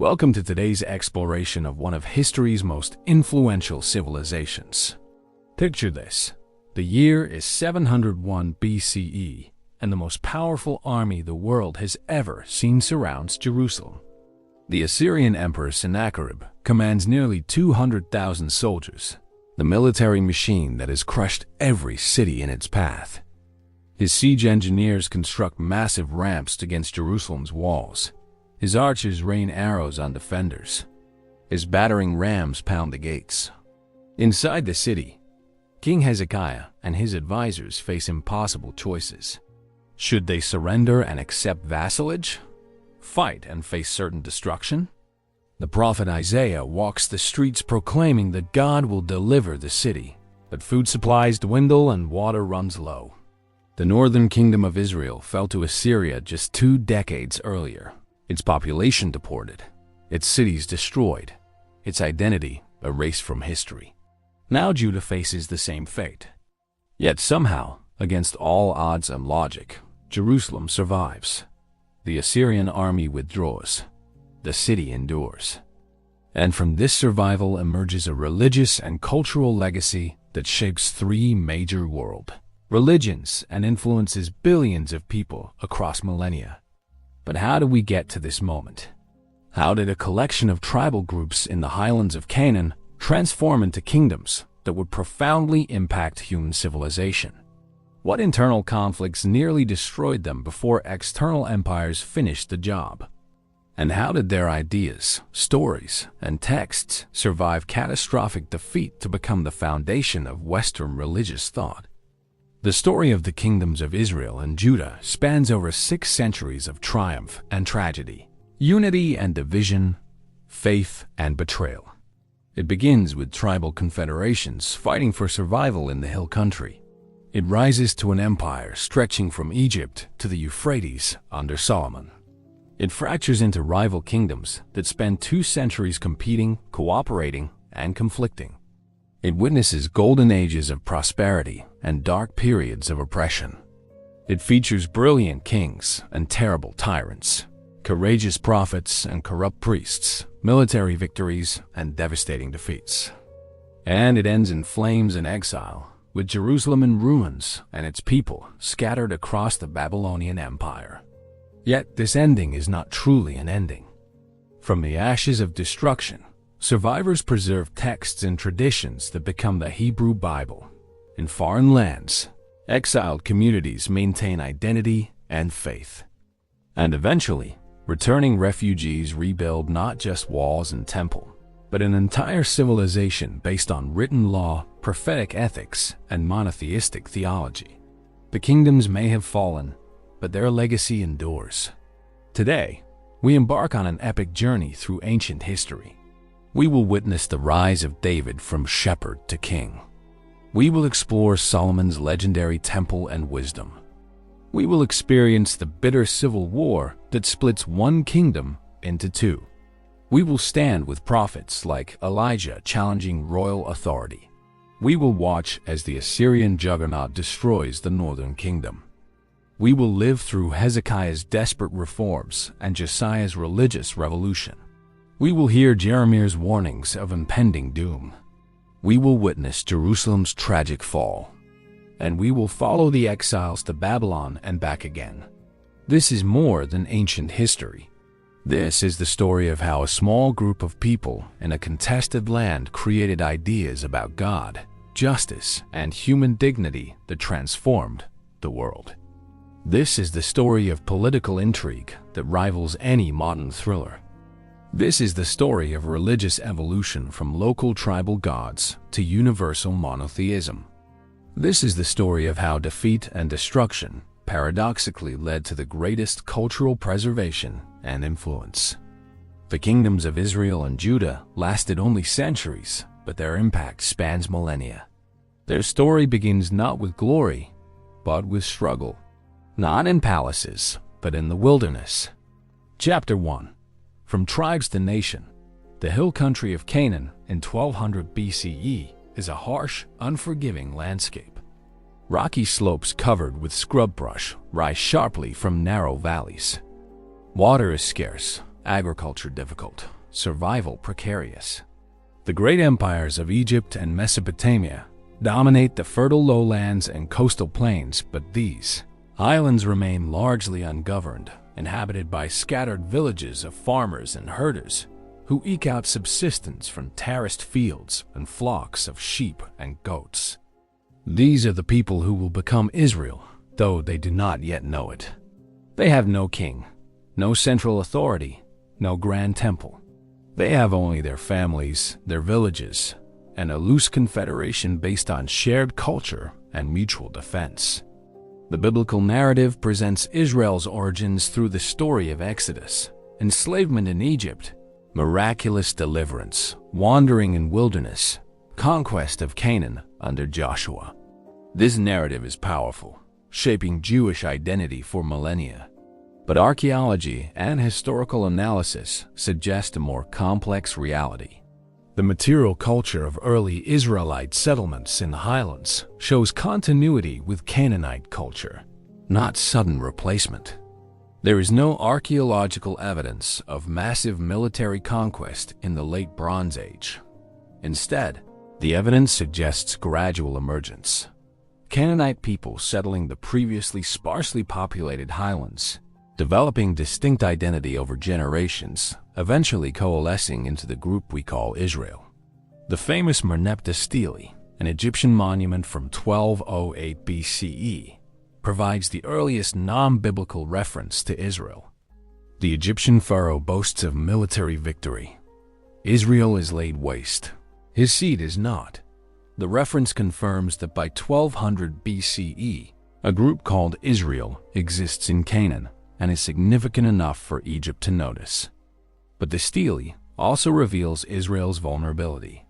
Welcome to today's exploration of one of history's most influential civilizations. Picture this. The year is 701 BCE, and the most powerful army the world has ever seen surrounds Jerusalem. The Assyrian Emperor Sennacherib commands nearly 200,000 soldiers, the military machine that has crushed every city in its path. His siege engineers construct massive ramps against Jerusalem's walls. His archers rain arrows on defenders. His battering rams pound the gates. Inside the city, King Hezekiah and his advisors face impossible choices. Should they surrender and accept vassalage? Fight and face certain destruction? The prophet Isaiah walks the streets proclaiming that God will deliver the city, but food supplies dwindle and water runs low. The northern kingdom of Israel fell to Assyria just 2 decades earlier. Its population deported, its cities destroyed, its identity erased from history. Now Judah faces the same fate. Yet somehow, against all odds and logic, Jerusalem survives. The Assyrian army withdraws. The city endures. And from this survival emerges a religious and cultural legacy that shapes 3 major world religions and influences billions of people across millennia. But how do we get to this moment? How did a collection of tribal groups in the highlands of Canaan transform into kingdoms that would profoundly impact human civilization? What internal conflicts nearly destroyed them before external empires finished the job? And how did their ideas, stories, and texts survive catastrophic defeat to become the foundation of Western religious thought? The story of the kingdoms of Israel and Judah spans over 6 centuries of triumph and tragedy, unity and division, faith and betrayal. It begins with tribal confederations fighting for survival in the hill country. It rises to an empire stretching from Egypt to the Euphrates under Solomon. It fractures into rival kingdoms that spend 2 centuries competing, cooperating, and conflicting. It witnesses golden ages of prosperity and dark periods of oppression. It features brilliant kings and terrible tyrants, courageous prophets and corrupt priests, military victories and devastating defeats. And it ends in flames and exile, with Jerusalem in ruins and its people scattered across the Babylonian Empire. Yet this ending is not truly an ending. From the ashes of destruction, survivors preserve texts and traditions that become the Hebrew Bible. In foreign lands, exiled communities maintain identity and faith. And eventually, returning refugees rebuild not just walls and temple, but an entire civilization based on written law, prophetic ethics, and monotheistic theology. The kingdoms may have fallen, but their legacy endures. Today, we embark on an epic journey through ancient history. We will witness the rise of David from shepherd to king. We will explore Solomon's legendary temple and wisdom. We will experience the bitter civil war that splits one kingdom into 2. We will stand with prophets like Elijah challenging royal authority. We will watch as the Assyrian juggernaut destroys the northern kingdom. We will live through Hezekiah's desperate reforms and Josiah's religious revolution. We will hear Jeremiah's warnings of impending doom. We will witness Jerusalem's tragic fall. And we will follow the exiles to Babylon and back again. This is more than ancient history. This is the story of how a small group of people in a contested land created ideas about God, justice, and human dignity that transformed the world. This is the story of political intrigue that rivals any modern thriller. This is the story of religious evolution from local tribal gods to universal monotheism. This is the story of how defeat and destruction paradoxically led to the greatest cultural preservation and influence. The kingdoms of Israel and Judah lasted only centuries, but their impact spans millennia. Their story begins not with glory, but with struggle. Not in palaces, but in the wilderness. Chapter 1. From tribes to nation, the hill country of Canaan in 1200 BCE is a harsh, unforgiving landscape. Rocky slopes covered with scrub brush rise sharply from narrow valleys. Water is scarce, agriculture difficult, survival precarious. The great empires of Egypt and Mesopotamia dominate the fertile lowlands and coastal plains, but these islands remain largely ungoverned, inhabited by scattered villages of farmers and herders who eke out subsistence from terraced fields and flocks of sheep and goats. These are the people who will become Israel, though they do not yet know it. They have no king, no central authority, no grand temple. They have only their families, their villages, and a loose confederation based on shared culture and mutual defense. The biblical narrative presents Israel's origins through the story of Exodus, enslavement in Egypt, miraculous deliverance, wandering in wilderness, conquest of Canaan under Joshua. This narrative is powerful, shaping Jewish identity for millennia. But archaeology and historical analysis suggest a more complex reality. The material culture of early Israelite settlements in the highlands shows continuity with Canaanite culture, not sudden replacement. There is no archaeological evidence of massive military conquest in the late Bronze Age. Instead, the evidence suggests gradual emergence. Canaanite people settling the previously sparsely populated highlands, developing distinct identity over generations, eventually coalescing into the group we call Israel. The famous Merneptah stele, an Egyptian monument from 1208 BCE, provides the earliest non-biblical reference to Israel. The Egyptian pharaoh boasts of military victory. Israel is laid waste. His seed is not. The reference confirms that by 1200 BCE, a group called Israel exists in Canaan and is significant enough for Egypt to notice. But the stele also reveals Israel's vulnerability.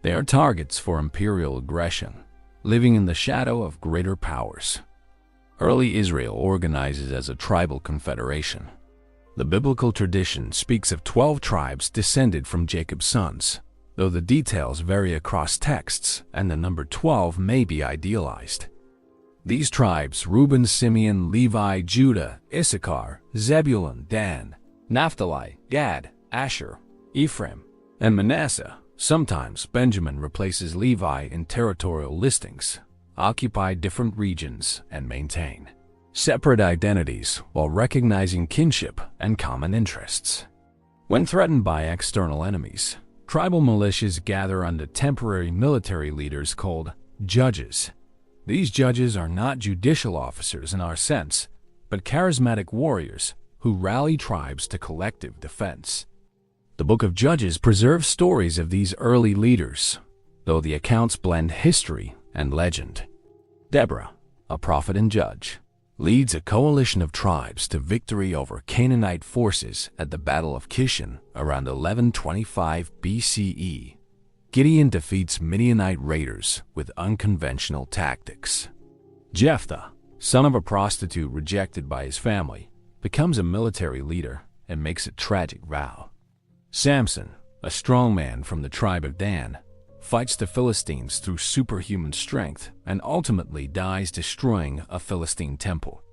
They are targets for imperial aggression, living in the shadow of greater powers. Early Israel organizes as a tribal confederation. The biblical tradition speaks of 12 tribes descended from Jacob's sons, though the details vary across texts and the number 12 may be idealized. These tribes, Reuben, Simeon, Levi, Judah, Issachar, Zebulun, Dan, Naphtali, Gad, Asher, Ephraim, and Manasseh, sometimes Benjamin replaces Levi in territorial listings, occupy different regions and maintain separate identities while recognizing kinship and common interests. When threatened by external enemies, tribal militias gather under temporary military leaders called judges. These judges are not judicial officers in our sense, but charismatic warriors who rally tribes to collective defense. The Book of Judges preserves stories of these early leaders, though the accounts blend history and legend. Deborah, a prophet and judge, leads a coalition of tribes to victory over Canaanite forces at the Battle of Kishon around 1125 BCE. Gideon defeats Midianite raiders with unconventional tactics. Jephthah, son of a prostitute rejected by his family, becomes a military leader and makes a tragic vow. Samson, a strong man from the tribe of Dan, fights the Philistines through superhuman strength and ultimately dies destroying a Philistine temple.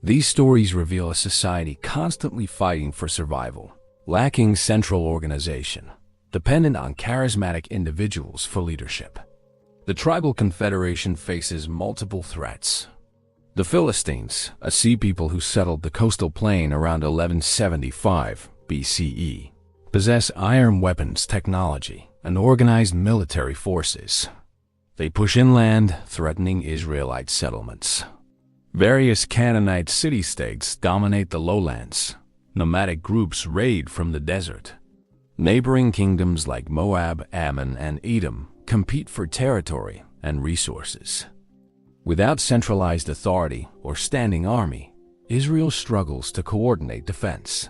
These stories reveal a society constantly fighting for survival, lacking central organization, dependent on charismatic individuals for leadership. The tribal confederation faces multiple threats. The Philistines, a sea people who settled the coastal plain around 1175 BCE, possess iron weapons technology and organized military forces. They push inland, threatening Israelite settlements. Various Canaanite city-states dominate the lowlands. Nomadic groups raid from the desert. Neighboring kingdoms like Moab, Ammon, and Edom compete for territory and resources. Without centralized authority or standing army, Israel struggles to coordinate defense.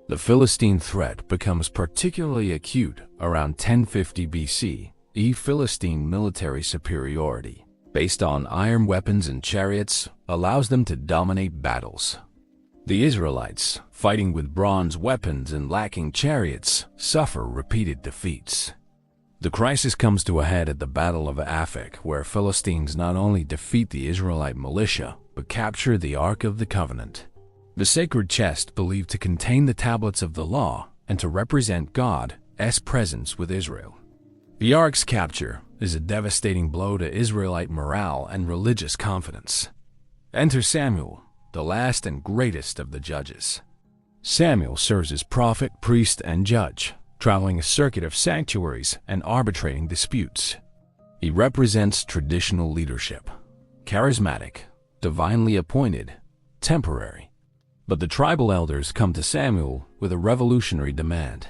The Philistine threat becomes particularly acute around 1050 BC. Philistine military superiority, based on iron weapons and chariots, allows them to dominate battles. The Israelites, fighting with bronze weapons and lacking chariots, suffer repeated defeats. The crisis comes to a head at the Battle of Aphek, where Philistines not only defeat the Israelite militia, but capture the Ark of the Covenant. the sacred chest believed to contain the tablets of the law and to represent God's presence with Israel. The ark's capture is a devastating blow to Israelite morale and religious confidence. Enter Samuel, the last and greatest of the judges. Samuel serves as prophet, priest, and judge, traveling a circuit of sanctuaries and arbitrating disputes. He represents traditional leadership, charismatic, divinely appointed, temporary. But the tribal elders come to Samuel with a revolutionary demand.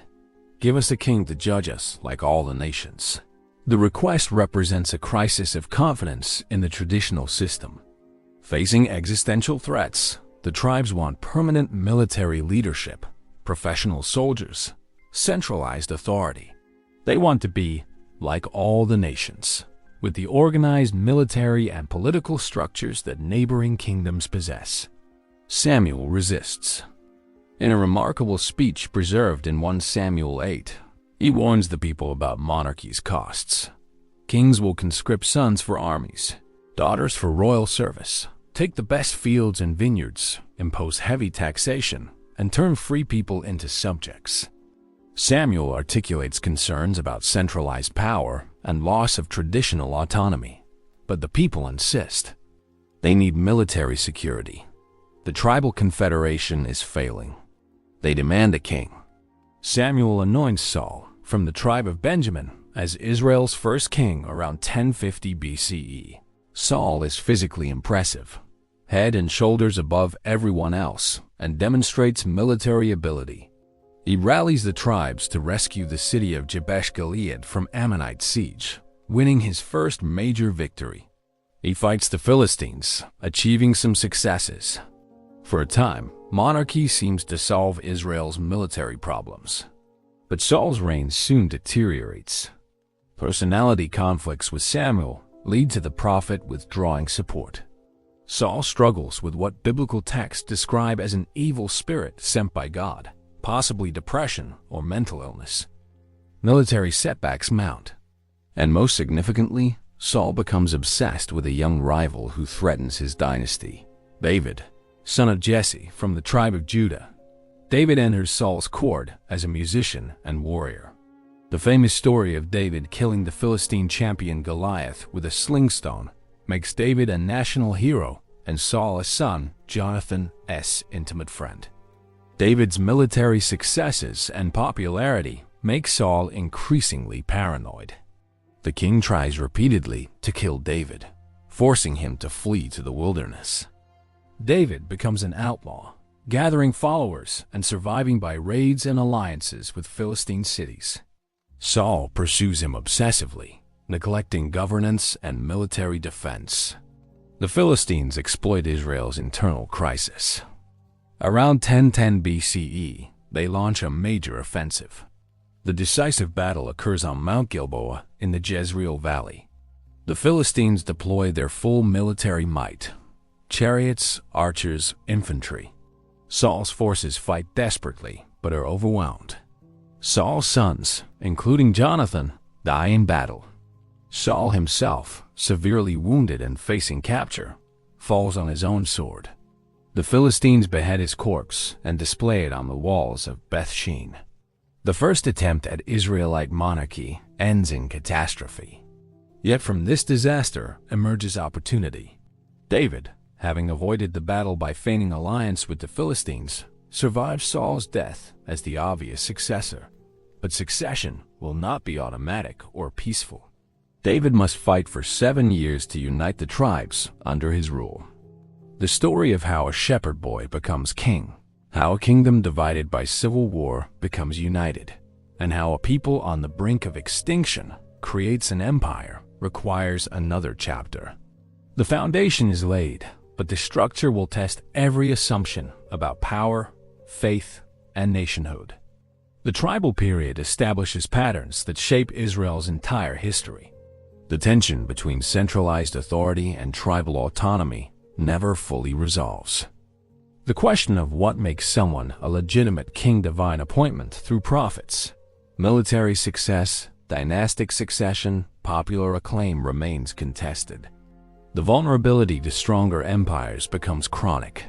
Give us a king to judge us like all the nations. The request represents a crisis of confidence in the traditional system. Facing existential threats, the tribes want permanent military leadership, professional soldiers, centralized authority. They want to be like all the nations, with the organized military and political structures that neighboring kingdoms possess. Samuel resists. In a remarkable speech preserved in 1 Samuel 8, he warns the people about monarchy's costs. Kings will conscript sons for armies, daughters for royal service, take the best fields and vineyards, impose heavy taxation, and turn free people into subjects. Samuel articulates concerns about centralized power and loss of traditional autonomy, but the people insist. They need military security. The tribal confederation is failing. They demand a king. Samuel anoints Saul from the tribe of Benjamin as Israel's first king around 1050 BCE. Saul is physically impressive, head and shoulders above everyone else, and demonstrates military ability. He rallies the tribes to rescue the city of Jabesh Gilead from Ammonite siege, winning his first major victory. He fights the Philistines, achieving some successes. For a time, monarchy seems to solve Israel's military problems. But Saul's reign soon deteriorates. Personality conflicts with Samuel lead to the prophet withdrawing support. Saul struggles with what biblical texts describe as an evil spirit sent by God, possibly depression or mental illness. Military setbacks mount. And most significantly, Saul becomes obsessed with a young rival who threatens his dynasty, David, son of Jesse from the tribe of Judah. David enters Saul's court as a musician and warrior. The famous story of David killing the Philistine champion Goliath with a sling stone makes David a national hero and Saul a son, Jonathan's intimate friend. David's military successes and popularity make Saul increasingly paranoid. The king tries repeatedly to kill David, forcing him to flee to the wilderness. David becomes an outlaw, gathering followers and surviving by raids and alliances with Philistine cities. Saul pursues him obsessively, neglecting governance and military defense. The Philistines exploit Israel's internal crisis. Around 1010 BCE, they launch a major offensive. The decisive battle occurs on Mount Gilboa in the Jezreel Valley. The Philistines deploy their full military might: chariots, archers, infantry. Saul's forces fight desperately, but are overwhelmed. Saul's sons, including Jonathan, die in battle. Saul himself, severely wounded and facing capture, falls on his own sword. The Philistines behead his corpse and display it on the walls of Beth-shean. The first attempt at Israelite monarchy ends in catastrophe. Yet from this disaster emerges opportunity. David, having avoided the battle by feigning alliance with the Philistines, survives Saul's death as the obvious successor. But succession will not be automatic or peaceful. David must fight for 7 years to unite the tribes under his rule. The story of how a shepherd boy becomes king, how a kingdom divided by civil war becomes united, and how a people on the brink of extinction creates an empire requires another chapter. The foundation is laid, but the structure will test every assumption about power, faith, and nationhood. The tribal period establishes patterns that shape Israel's entire history. The tension between centralized authority and tribal autonomy never fully resolves. The question of what makes someone a legitimate king-divine appointment through prophets, military success, dynastic succession, popular acclaim remains contested. The vulnerability to stronger empires becomes chronic.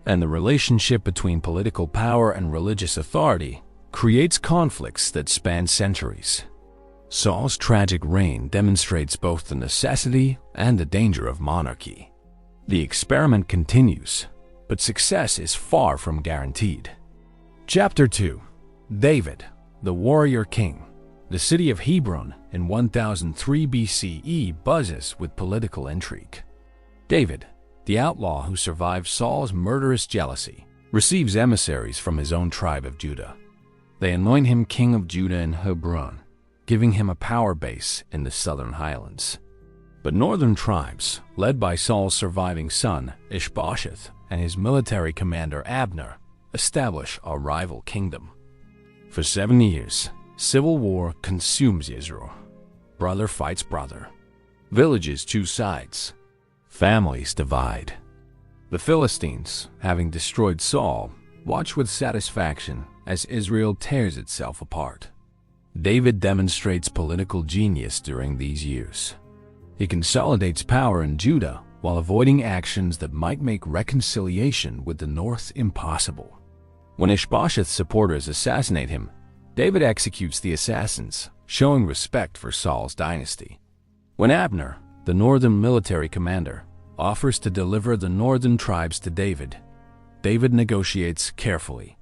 And the relationship between political power and religious authority creates conflicts that span centuries. Saul's tragic reign demonstrates both the necessity and the danger of monarchy. The experiment continues, but success is far from guaranteed. Chapter 2. David, the Warrior King. The city of Hebron in 1003 BCE buzzes with political intrigue. David, the outlaw who survived Saul's murderous jealousy, receives emissaries from his own tribe of Judah. They anoint him king of Judah in Hebron, giving him a power base in the southern highlands. But northern tribes, led by Saul's surviving son, Ishbosheth, and his military commander Abner, establish a rival kingdom. For 7 years, civil war consumes Israel. Brother fights brother. Villages choose sides. Families divide. The Philistines, having destroyed Saul, watch with satisfaction as Israel tears itself apart. David demonstrates political genius during these years. He consolidates power in Judah while avoiding actions that might make reconciliation with the north impossible. When Ishbosheth's supporters assassinate him, David executes the assassins, showing respect for Saul's dynasty. When Abner, the northern military commander, offers to deliver the northern tribes to David, David negotiates carefully.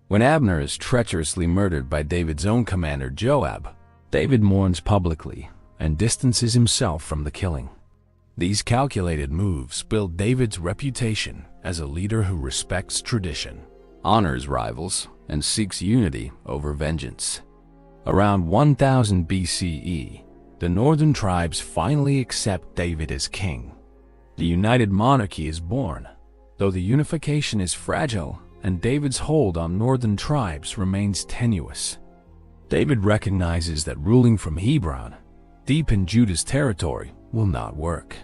When Abner is treacherously murdered by David's own commander Joab, David mourns publicly and distances himself from the killing. These calculated moves build David's reputation as a leader who respects tradition, honors rivals, and seeks unity over vengeance. Around 1000 BCE, the northern tribes finally accept David as king. The united monarchy is born, though the unification is fragile and David's hold on northern tribes remains tenuous. David recognizes that ruling from Hebron, deep in Judah's territory, will not work.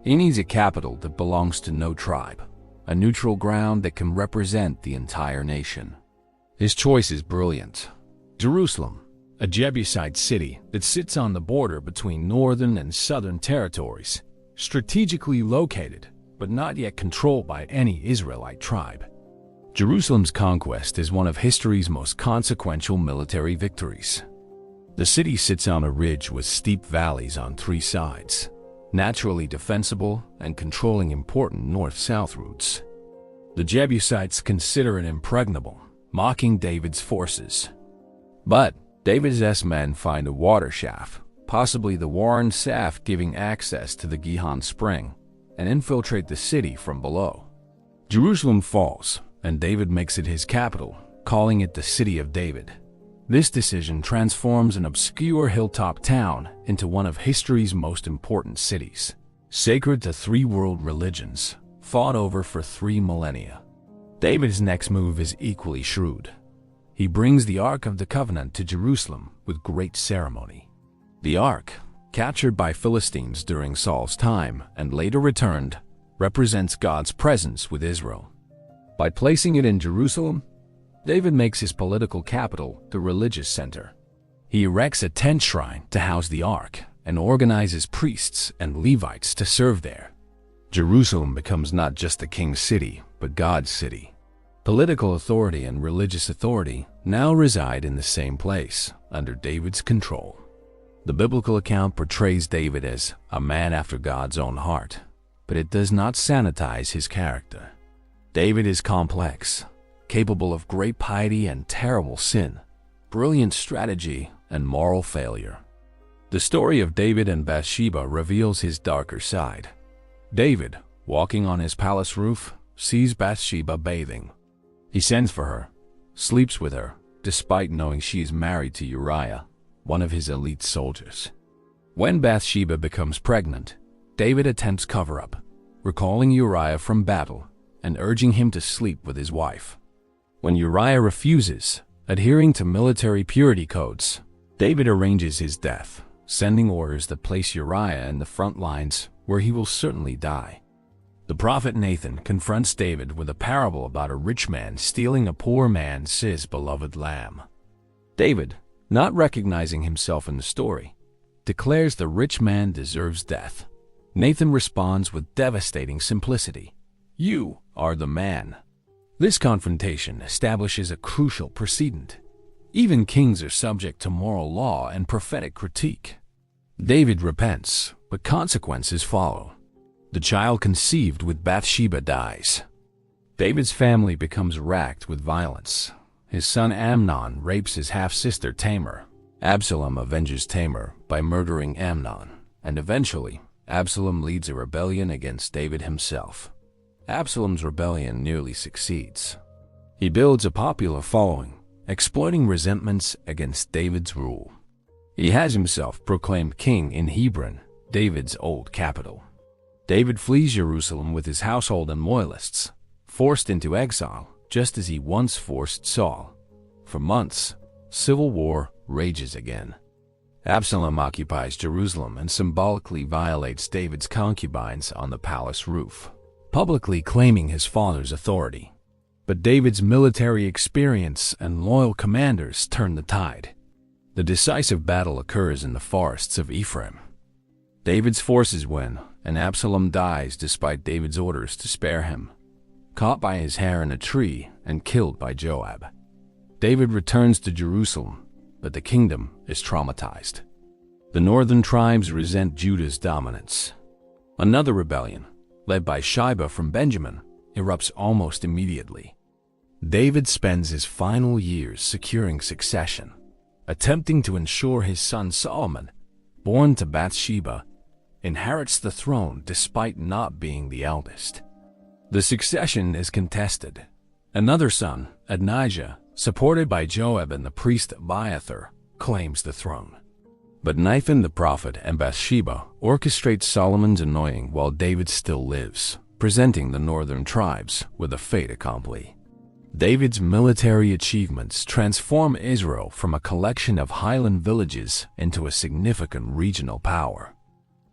He needs a capital that belongs to no tribe, a neutral ground that can represent the entire nation. His choice is brilliant. Jerusalem, a Jebusite city that sits on the border between northern and southern territories, strategically located but not yet controlled by any Israelite tribe. Jerusalem's conquest is one of history's most consequential military victories. The city sits on a ridge with steep valleys on 3 sides, naturally defensible and controlling important north-south routes. The Jebusites consider it impregnable, mocking David's forces. But David's men find a water shaft, possibly the Warren Shaft, giving access to the Gihon Spring, and infiltrate the city from below. Jerusalem falls, and David makes it his capital, calling it the City of David. This decision transforms an obscure hilltop town into one of history's most important cities, sacred to 3 world religions, fought over for 3 millennia. David's next move is equally shrewd. He brings the Ark of the Covenant to Jerusalem with great ceremony. The Ark, captured by Philistines during Saul's time and later returned, represents God's presence with Israel. By placing it in Jerusalem, David makes his political capital the religious center. He erects a tent shrine to house the Ark and organizes priests and Levites to serve there. Jerusalem becomes not just the king's city, but God's city. Political authority and religious authority now reside in the same place, under David's control. The biblical account portrays David as a man after God's own heart, but it does not sanitize his character. David is complex, capable of great piety and terrible sin, brilliant strategy and moral failure. The story of David and Bathsheba reveals his darker side. David, walking on his palace roof, sees Bathsheba bathing. He sends for her, sleeps with her, despite knowing she is married to Uriah, one of his elite soldiers. When Bathsheba becomes pregnant, David attempts cover-up, recalling Uriah from battle and urging him to sleep with his wife. When Uriah refuses, adhering to military purity codes, David arranges his death, sending orders that place Uriah in the front lines where he will certainly die. The prophet Nathan confronts David with a parable about a rich man stealing a poor man's beloved lamb. David, not recognizing himself in the story, declares the rich man deserves death. Nathan responds with devastating simplicity. You are the man. This confrontation establishes a crucial precedent. Even kings are subject to moral law and prophetic critique. David repents, but consequences follow. The child conceived with Bathsheba dies. David's family becomes racked with violence. His son Amnon rapes his half-sister Tamar. Absalom avenges Tamar by murdering Amnon, and eventually, Absalom leads a rebellion against David himself. Absalom's rebellion nearly succeeds. He builds a popular following, exploiting resentments against David's rule. He has himself proclaimed king in Hebron, David's old capital. David flees Jerusalem with his household and loyalists, forced into exile, just as he once forced Saul. For months, civil war rages again. Absalom occupies Jerusalem and symbolically violates David's concubines on the palace roof, publicly claiming his father's authority. But David's military experience and loyal commanders turn the tide. The decisive battle occurs in the forests of Ephraim. David's forces win, and Absalom dies despite David's orders to spare him, caught by his hair in a tree and killed by Joab. David returns to Jerusalem, but the kingdom is traumatized. The northern tribes resent Judah's dominance. Another rebellion, led by Sheba from Benjamin, erupts almost immediately. David spends his final years securing succession, attempting to ensure his son Solomon, born to Bathsheba, inherits the throne despite not being the eldest. The succession is contested. Another son, Adonijah, supported by Joab and the priest Abiathar, claims the throne. But Nathan the prophet and Bathsheba orchestrate Solomon's anointing while David still lives, presenting the northern tribes with a fait accompli. David's military achievements transform Israel from a collection of highland villages into a significant regional power.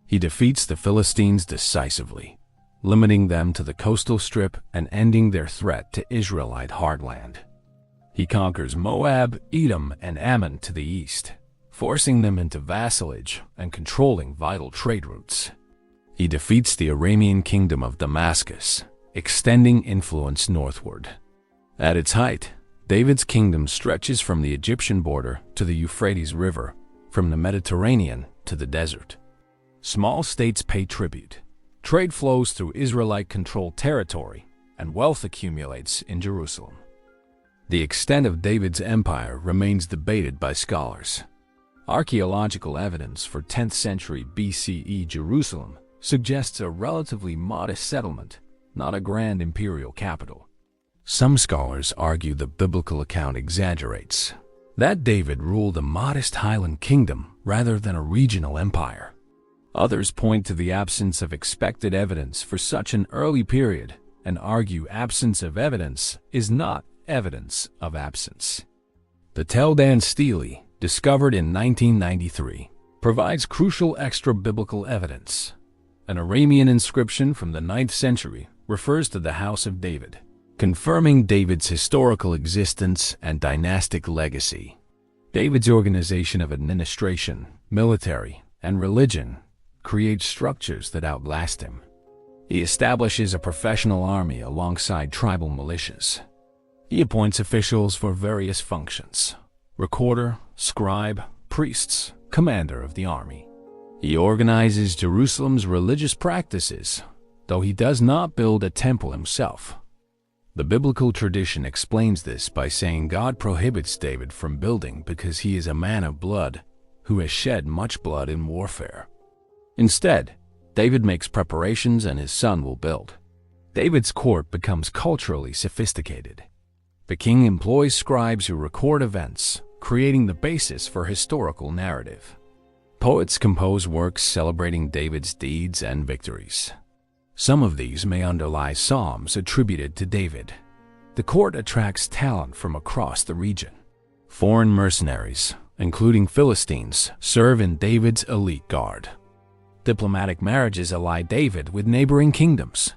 He defeats the Philistines decisively, limiting them to the coastal strip and ending their threat to Israelite heartland. He conquers Moab, Edom, and Ammon to the east, forcing them into vassalage and controlling vital trade routes. He defeats the Aramean kingdom of Damascus, extending influence northward. At its height, David's kingdom stretches from the Egyptian border to the Euphrates River, from the Mediterranean to the desert. Small states pay tribute. Trade flows through Israelite-controlled territory, and wealth accumulates in Jerusalem. The extent of David's empire remains debated by scholars. Archaeological evidence for 10th century BCE Jerusalem suggests a relatively modest settlement, not a grand imperial capital. Some scholars argue the biblical account exaggerates, that David ruled a modest highland kingdom rather than a regional empire. Others point to the absence of expected evidence for such an early period and argue absence of evidence is not evidence of absence. The Tel Dan Stele, discovered in 1993, provides crucial extra-biblical evidence. An Aramean inscription from the 9th century refers to the House of David, confirming David's historical existence and dynastic legacy. David's organization of administration, military, and religion creates structures that outlast him. He establishes a professional army alongside tribal militias. He appoints officials for various functions: recorder, scribe, priests, commander of the army. He organizes Jerusalem's religious practices, though he does not build a temple himself. The biblical tradition explains this by saying God prohibits David from building because he is a man of blood who has shed much blood in warfare. Instead, David makes preparations and his son will build. David's court becomes culturally sophisticated. The king employs scribes who record events, creating the basis for historical narrative. Poets compose works celebrating David's deeds and victories. Some of these may underlie psalms attributed to David. The court attracts talent from across the region. Foreign mercenaries, including Philistines, serve in David's elite guard. Diplomatic marriages ally David with neighboring kingdoms.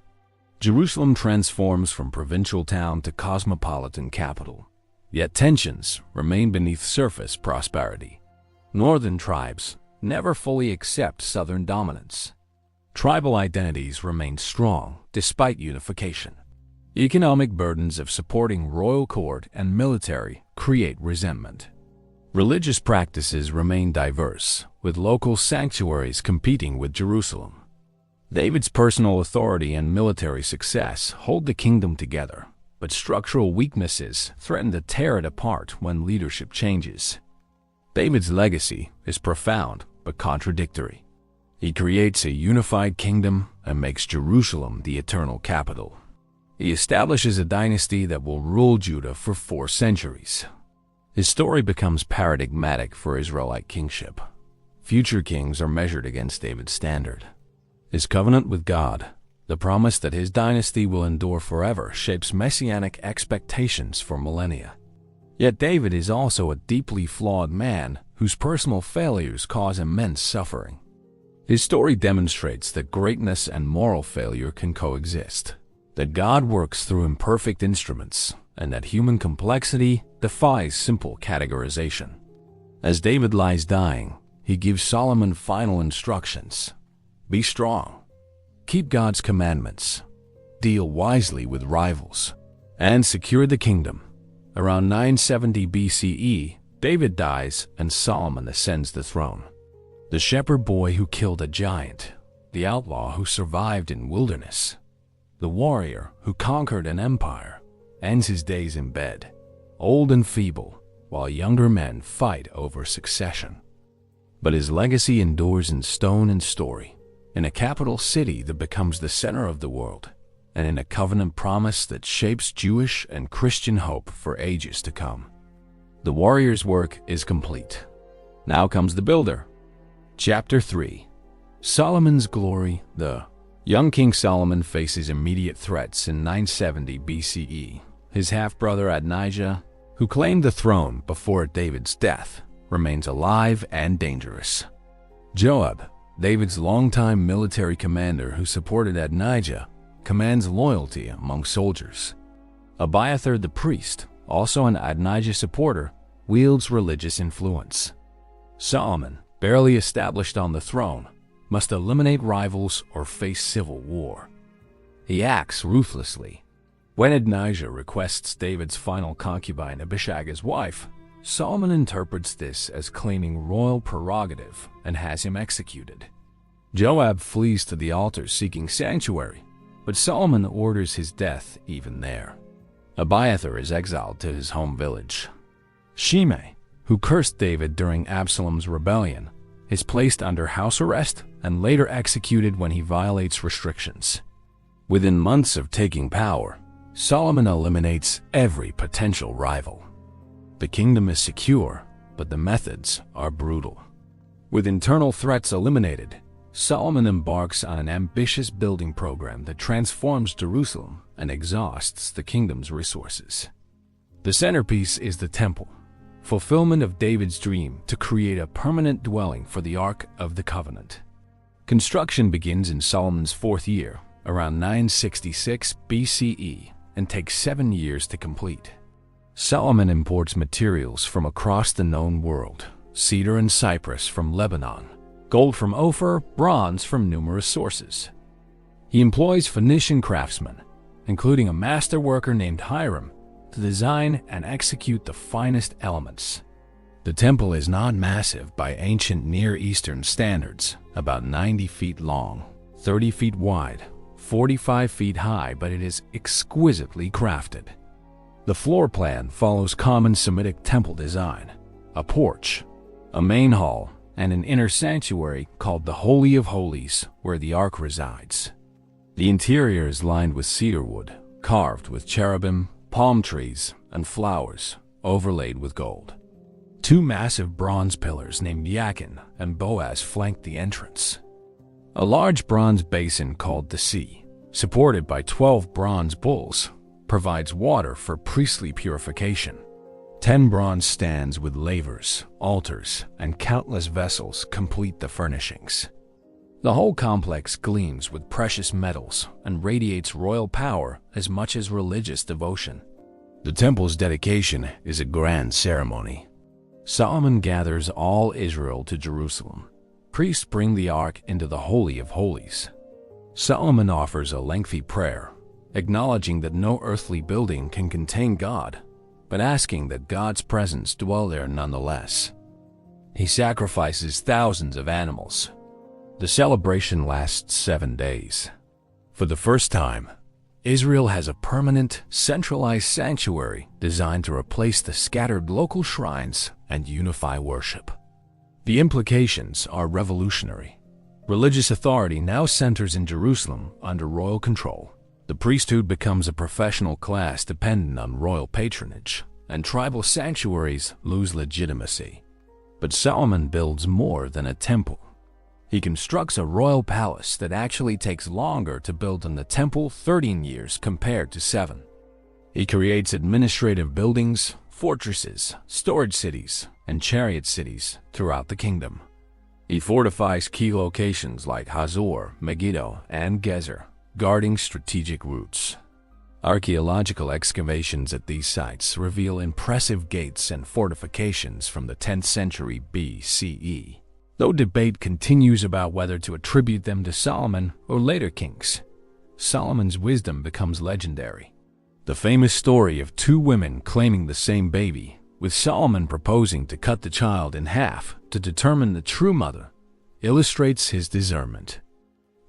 Jerusalem transforms from provincial town to cosmopolitan capital. Yet tensions remain beneath surface prosperity. Northern tribes never fully accept southern dominance. Tribal identities remain strong despite unification. Economic burdens of supporting royal court and military create resentment. Religious practices remain diverse, with local sanctuaries competing with Jerusalem. David's personal authority and military success hold the kingdom together, but structural weaknesses threaten to tear it apart when leadership changes. David's legacy is profound but contradictory. He creates a unified kingdom and makes Jerusalem the eternal capital. He establishes a dynasty that will rule Judah for 4 centuries. His story becomes paradigmatic for Israelite kingship. Future kings are measured against David's standard. His covenant with God, the promise that his dynasty will endure forever, shapes messianic expectations for millennia. Yet David is also a deeply flawed man whose personal failures cause immense suffering. His story demonstrates that greatness and moral failure can coexist, that God works through imperfect instruments, and that human complexity defies simple categorization. As David lies dying, he gives Solomon final instructions. Be strong. Keep God's commandments. Deal wisely with rivals. And secure the kingdom. Around 970 BCE, David dies and Solomon ascends the throne. The shepherd boy who killed a giant, the outlaw who survived in wilderness, the warrior who conquered an empire, ends his days in bed, old and feeble, while younger men fight over succession. But his legacy endures in stone and story, in a capital city that becomes the center of the world, and in a covenant promise that shapes Jewish and Christian hope for ages to come. The warrior's work is complete. Now comes the builder. Chapter 3. Solomon's glory. The young King Solomon faces immediate threats in 970 BCE. His half-brother Adonijah, who claimed the throne before David's death, remains alive and dangerous. Joab, David's longtime military commander who supported Adonijah, commands loyalty among soldiers. Abiathar the priest, also an Adonijah supporter, wields religious influence. Solomon, barely established on the throne, must eliminate rivals or face civil war. He acts ruthlessly. When Adonijah requests David's final concubine Abishag as wife, Solomon interprets this as claiming royal prerogative and has him executed. Joab flees to the altar seeking sanctuary, but Solomon orders his death even there. Abiathar is exiled to his home village. Shimei, who cursed David during Absalom's rebellion, is placed under house arrest and later executed when he violates restrictions. Within months of taking power, Solomon eliminates every potential rival. The kingdom is secure, but the methods are brutal. With internal threats eliminated, Solomon embarks on an ambitious building program that transforms Jerusalem and exhausts the kingdom's resources. The centerpiece is the temple, fulfillment of David's dream to create a permanent dwelling for the Ark of the Covenant. Construction begins in Solomon's 4th year, around 966 BCE, and takes 7 years to complete. Solomon imports materials from across the known world: cedar and cypress from Lebanon, gold from Ophir, bronze from numerous sources. He employs Phoenician craftsmen, including a master worker named Hiram, to design and execute the finest elements. The temple is not massive by ancient Near Eastern standards, about 90 feet long, 30 feet wide, 45 feet high, but it is exquisitely crafted. The floor plan follows common Semitic temple design: a porch, a main hall, and an inner sanctuary called the Holy of Holies, where the Ark resides. The interior is lined with cedar wood, carved with cherubim, palm trees, and flowers, overlaid with gold. 2 massive bronze pillars named Yakin and Boaz flank the entrance. A large bronze basin called the Sea, supported by 12 bronze bulls, provides water for priestly purification. 10 bronze stands with lavers, altars, and countless vessels complete the furnishings. The whole complex gleams with precious metals and radiates royal power as much as religious devotion. The temple's dedication is a grand ceremony. Solomon gathers all Israel to Jerusalem. Priests bring the Ark into the Holy of Holies, Solomon offers a lengthy prayer, acknowledging that no earthly building can contain God, but asking that God's presence dwell there nonetheless. He sacrifices thousands of animals. The celebration lasts 7 days. For the first time, Israel has a permanent, centralized sanctuary designed to replace the scattered local shrines and unify worship. The implications are revolutionary. Religious authority now centers in Jerusalem under royal control. The priesthood becomes a professional class dependent on royal patronage, and tribal sanctuaries lose legitimacy. But Solomon builds more than a temple. He constructs a royal palace that actually takes longer to build than the temple, 13 years compared to 7. He creates administrative buildings, fortresses, storage cities, and chariot cities throughout the kingdom. He fortifies key locations like Hazor, Megiddo, and Gezer, guarding strategic routes. Archaeological excavations at these sites reveal impressive gates and fortifications from the 10th century BCE. Though debate continues about whether to attribute them to Solomon or later kings, Solomon's wisdom becomes legendary. The famous story of 2 women claiming the same baby, with Solomon proposing to cut the child in half to determine the true mother, illustrates his discernment.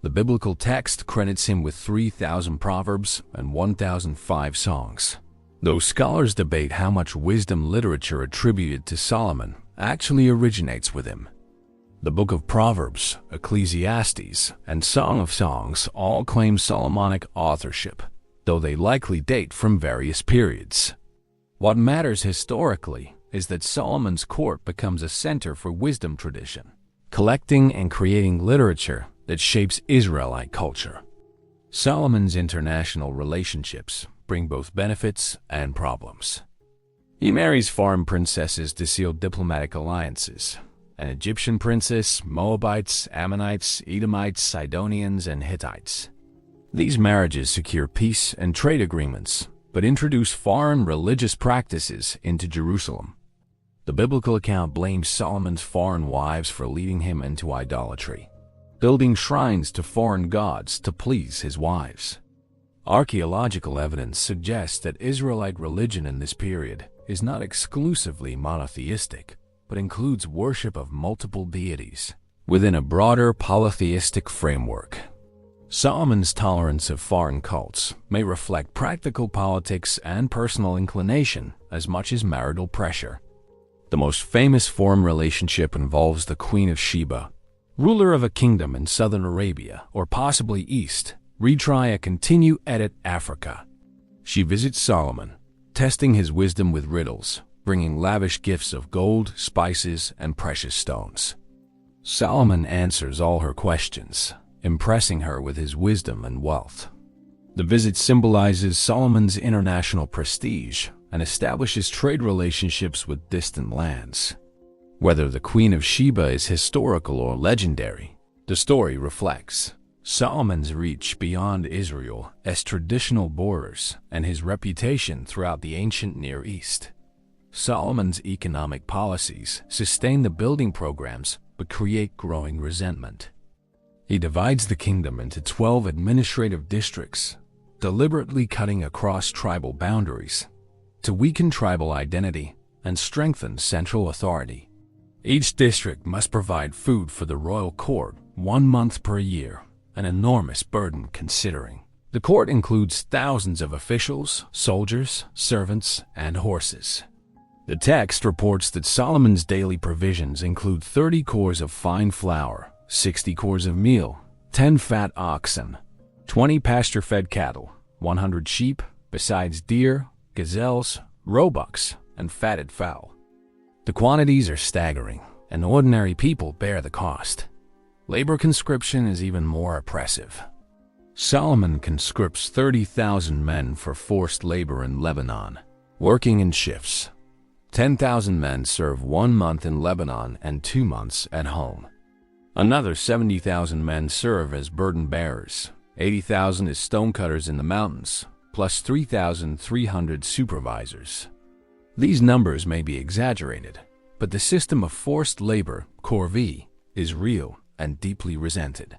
The biblical text credits him with 3,000 proverbs and 1,005 songs, though scholars debate how much wisdom literature attributed to Solomon actually originates with him. The Book of Proverbs, Ecclesiastes, and Song of Songs all claim Solomonic authorship, though they likely date from various periods. What matters historically is that Solomon's court becomes a center for wisdom tradition, collecting and creating literature that shapes Israelite culture. Solomon's international relationships bring both benefits and problems. He marries foreign princesses to seal diplomatic alliances: an Egyptian princess, Moabites, Ammonites, Edomites, Sidonians, and Hittites. These marriages secure peace and trade agreements, but introduce foreign religious practices into Jerusalem. The biblical account blames Solomon's foreign wives for leading him into idolatry, building shrines to foreign gods to please his wives. Archaeological evidence suggests that Israelite religion in this period is not exclusively monotheistic, but includes worship of multiple deities within a broader polytheistic framework. Solomon's tolerance of foreign cults may reflect practical politics and personal inclination as much as marital pressure. The most famous foreign relationship involves the Queen of Sheba, ruler of a kingdom in southern Arabia or possibly East. Retry continue edit Africa. She visits Solomon, testing his wisdom with riddles, bringing lavish gifts of gold, spices, and precious stones. Solomon answers all her questions, impressing her with his wisdom and wealth. The visit symbolizes Solomon's international prestige and establishes trade relationships with distant lands. Whether the Queen of Sheba is historical or legendary, the story reflects Solomon's reach beyond Israel as traditional borders and his reputation throughout the ancient Near East. Solomon's economic policies sustain the building programs but create growing resentment. He divides the kingdom into 12 administrative districts, deliberately cutting across tribal boundaries to weaken tribal identity and strengthen central authority. Each district must provide food for the royal court 1 month per year, an enormous burden considering the court includes thousands of officials, soldiers, servants, and horses. The text reports that Solomon's daily provisions include 30 cores of fine flour, 60 cores of meal, 10 fat oxen, 20 pasture-fed cattle, 100 sheep, besides deer, gazelles, roebucks, and fatted fowl. The quantities are staggering, and ordinary people bear the cost. Labor conscription is even more oppressive. Solomon conscripts 30,000 men for forced labor in Lebanon, working in shifts. 10,000 men serve 1 month in Lebanon and 2 months at home. Another 70,000 men serve as burden bearers, 80,000 as stonecutters in the mountains, plus 3,300 supervisors. These numbers may be exaggerated, but the system of forced labor, corvée, is real and deeply resented.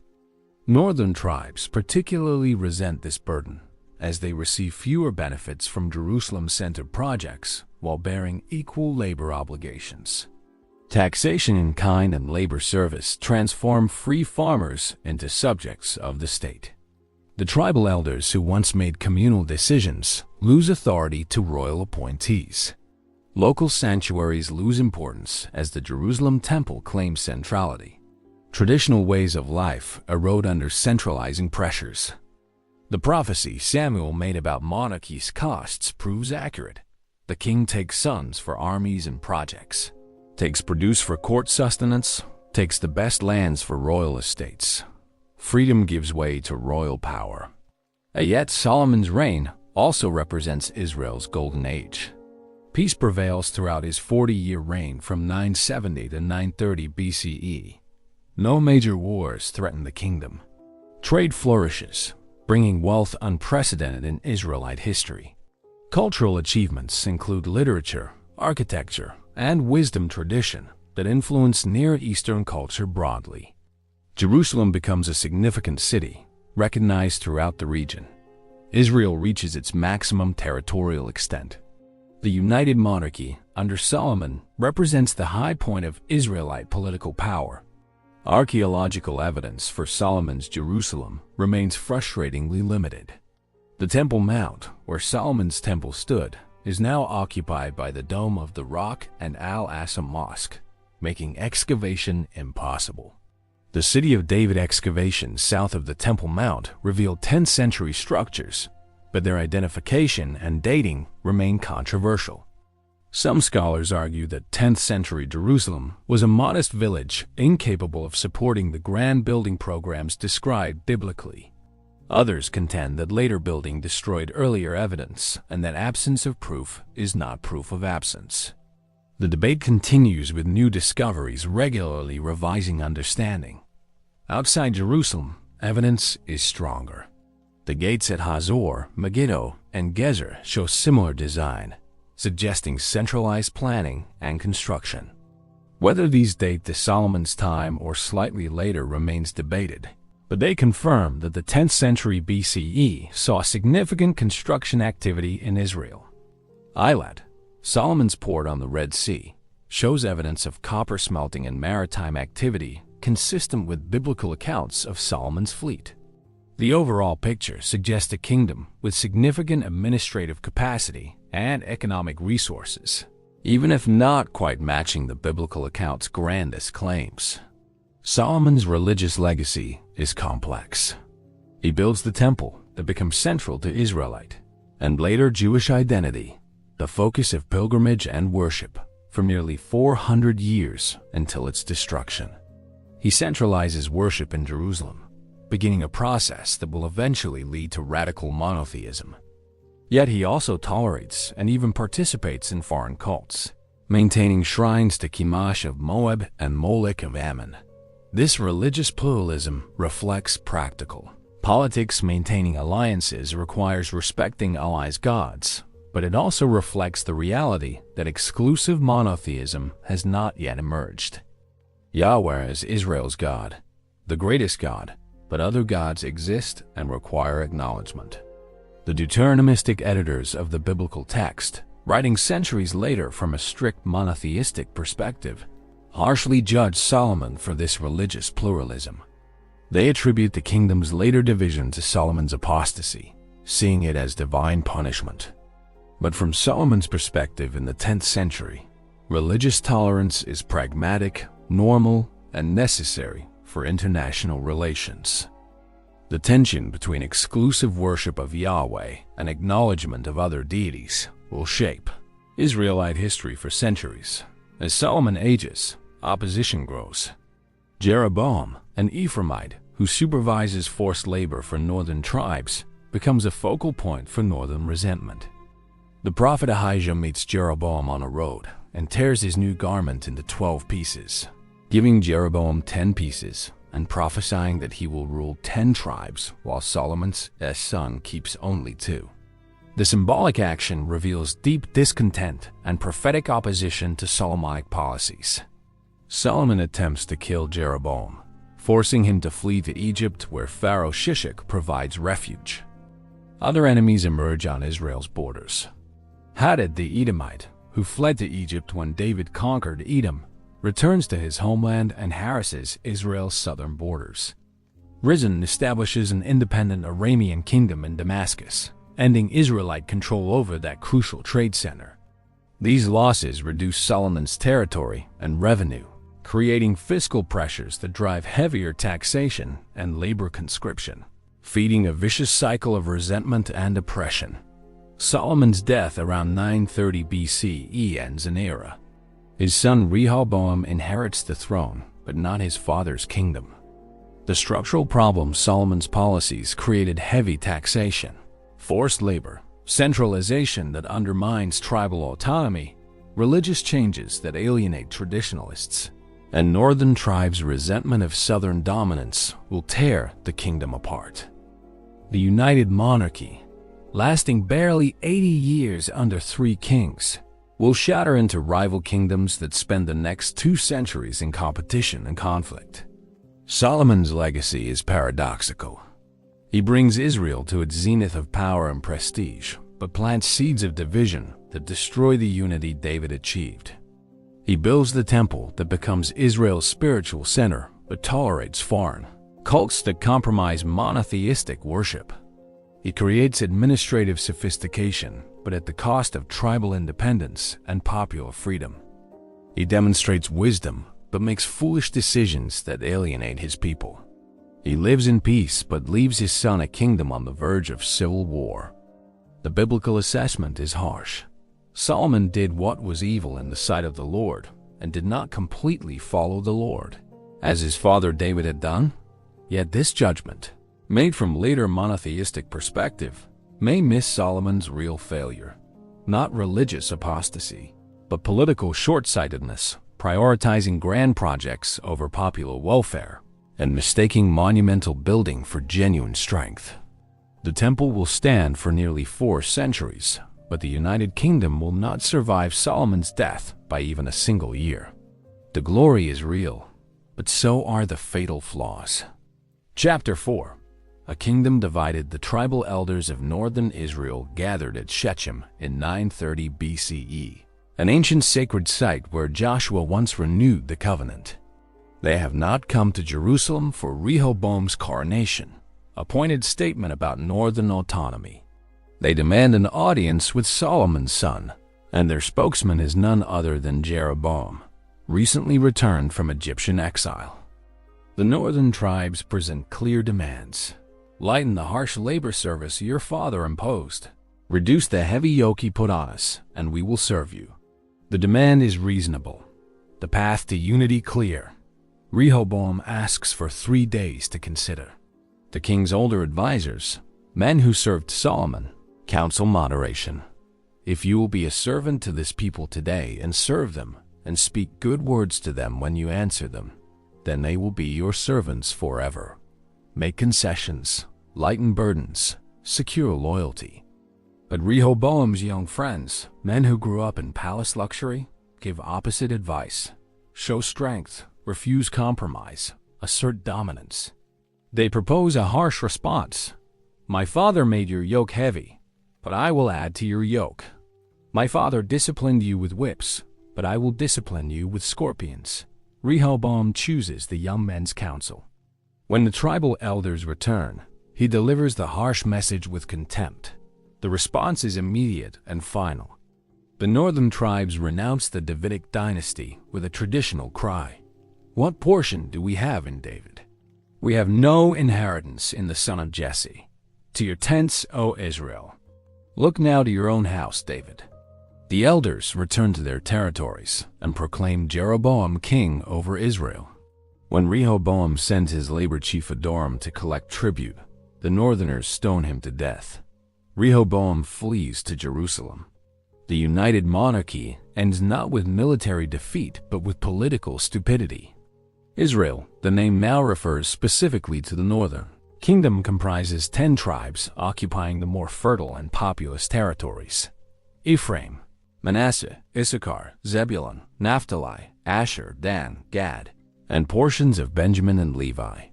Northern tribes particularly resent this burden, as they receive fewer benefits from Jerusalem-centered projects while bearing equal labor obligations. Taxation in kind and labor service transform free farmers into subjects of the state. The tribal elders who once made communal decisions lose authority to royal appointees. Local sanctuaries lose importance as the Jerusalem temple claims centrality. Traditional ways of life erode under centralizing pressures. The prophecy Samuel made about monarchy's costs proves accurate. The king takes sons for armies and projects, takes produce for court sustenance, takes the best lands for royal estates. Freedom gives way to royal power. And yet Solomon's reign also represents Israel's golden age. Peace prevails throughout his 40-year reign from 970 to 930 BCE. No major wars threaten the kingdom. Trade flourishes, bringing wealth unprecedented in Israelite history. Cultural achievements include literature, architecture, and wisdom tradition that influence Near Eastern culture broadly. Jerusalem becomes a significant city, recognized throughout the region. Israel reaches its maximum territorial extent. The United Monarchy under Solomon represents the high point of Israelite political power. Archaeological evidence for Solomon's Jerusalem remains frustratingly limited. The Temple Mount, where Solomon's temple stood, is now occupied by the Dome of the Rock and Al-Aqsa Mosque, making excavation impossible. The City of David excavations south of the Temple Mount revealed 10th century structures, but their identification and dating remain controversial. Some scholars argue that 10th century Jerusalem was a modest village incapable of supporting the grand building programs described biblically. Others contend that later building destroyed earlier evidence and that absence of proof is not proof of absence. The debate continues with new discoveries regularly revising understanding. Outside Jerusalem, evidence is stronger. The gates at Hazor, Megiddo, and Gezer show similar design, suggesting centralized planning and construction. Whether these date to Solomon's time or slightly later remains debated, but they confirm that the 10th century BCE saw significant construction activity in Israel. Eilat, Solomon's port on the Red Sea, shows evidence of copper smelting and maritime activity consistent with biblical accounts of Solomon's fleet. The overall picture suggests a kingdom with significant administrative capacity and economic resources, even if not quite matching the biblical account's grandest claims. Solomon's religious legacy is complex. He builds the temple that becomes central to Israelite and later Jewish identity, the focus of pilgrimage and worship for nearly 400 years until its destruction. He centralizes worship in Jerusalem, beginning a process that will eventually lead to radical monotheism. Yet he also tolerates and even participates in foreign cults, maintaining shrines to Chemosh of Moab and Molech of Ammon. This religious pluralism reflects practical politics. Maintaining alliances requires respecting allies' gods, but it also reflects the reality that exclusive monotheism has not yet emerged. Yahweh is Israel's God, the greatest God, but other gods exist and require acknowledgement. The Deuteronomistic editors of the biblical text, writing centuries later from a strict monotheistic perspective, harshly judge Solomon for this religious pluralism. They attribute the kingdom's later division to Solomon's apostasy, seeing it as divine punishment. But from Solomon's perspective in the 10th century, religious tolerance is pragmatic, normal, and necessary for international relations. The tension between exclusive worship of Yahweh and acknowledgement of other deities will shape Israelite history for centuries. As Solomon ages, opposition grows. Jeroboam, an Ephraimite who supervises forced labor for northern tribes, becomes a focal point for northern resentment. The prophet Ahijah meets Jeroboam on a road and tears his new garment into 12 pieces, giving Jeroboam 10 pieces and prophesying that he will rule 10 tribes while Solomon's son keeps only 2. The symbolic action reveals deep discontent and prophetic opposition to Solomonic policies. Solomon attempts to kill Jeroboam, forcing him to flee to Egypt, where Pharaoh Shishak provides refuge. Other enemies emerge on Israel's borders. Hadad the Edomite, who fled to Egypt when David conquered Edom, returns to his homeland and harasses Israel's southern borders. Rezin establishes an independent Aramean kingdom in Damascus, ending Israelite control over that crucial trade center. These losses reduce Solomon's territory and revenue, creating fiscal pressures that drive heavier taxation and labor conscription, feeding a vicious cycle of resentment and oppression. Solomon's death around 930 BCE ends an era. His son Rehoboam inherits the throne, but not his father's kingdom. The structural problems Solomon's policies created: heavy taxation, forced labor, centralization that undermines tribal autonomy, religious changes that alienate traditionalists, and northern tribes' resentment of southern dominance will tear the kingdom apart. The united monarchy, lasting barely 80 years under 3 kings, will shatter into rival kingdoms that spend the next 2 centuries in competition and conflict. Solomon's legacy is paradoxical. He brings Israel to its zenith of power and prestige, but plants seeds of division that destroy the unity David achieved. He builds the temple that becomes Israel's spiritual center, but tolerates foreign cults that compromise monotheistic worship. He creates administrative sophistication, but at the cost of tribal independence and popular freedom. He demonstrates wisdom, but makes foolish decisions that alienate his people. He lives in peace, but leaves his son a kingdom on the verge of civil war. The biblical assessment is harsh. Solomon did what was evil in the sight of the Lord, and did not completely follow the Lord, as his father David had done. Yet this judgment, made from later monotheistic perspective, may miss Solomon's real failure. Not religious apostasy, but political short-sightedness, prioritizing grand projects over popular welfare, and mistaking monumental building for genuine strength. The temple will stand for nearly 4 centuries, but the United Kingdom will not survive Solomon's death by even a single year. The glory is real, but so are the fatal flaws. Chapter 4. A kingdom divided. The tribal elders of northern Israel gathered at Shechem in 930 BCE, an ancient sacred site where Joshua once renewed the covenant. They have not come to Jerusalem for Rehoboam's coronation, a pointed statement about northern autonomy. They demand an audience with Solomon's son, and their spokesman is none other than Jeroboam, recently returned from Egyptian exile. The northern tribes present clear demands. Lighten the harsh labor service your father imposed. Reduce the heavy yoke he put on us, and we will serve you. The demand is reasonable, the path to unity clear. Rehoboam asks for 3 days to consider. The king's older advisors, men who served Solomon, counsel moderation. If you will be a servant to this people today and serve them, and speak good words to them when you answer them, then they will be your servants forever. Make concessions, lighten burdens, secure loyalty. But Rehoboam's young friends, men who grew up in palace luxury, give opposite advice. Show strength, refuse compromise, assert dominance. They propose a harsh response. My father made your yoke heavy, but I will add to your yoke. My father disciplined you with whips, but I will discipline you with scorpions. Rehoboam chooses the young men's counsel. When the tribal elders return, he delivers the harsh message with contempt. The response is immediate and final. The northern tribes renounce the Davidic dynasty with a traditional cry. What portion do we have in David? We have no inheritance in the son of Jesse. To your tents, O Israel. Look now to your own house, David. The elders return to their territories and proclaim Jeroboam king over Israel. When Rehoboam sends his labor chief Adoram to collect tribute, the northerners stone him to death. Rehoboam flees to Jerusalem. The united monarchy ends not with military defeat but with political stupidity. Israel, the name now refers specifically to the northern kingdom, comprises 10 tribes occupying the more fertile and populous territories: Ephraim, Manasseh, Issachar, Zebulun, Naphtali, Asher, Dan, Gad, and portions of Benjamin and Levi.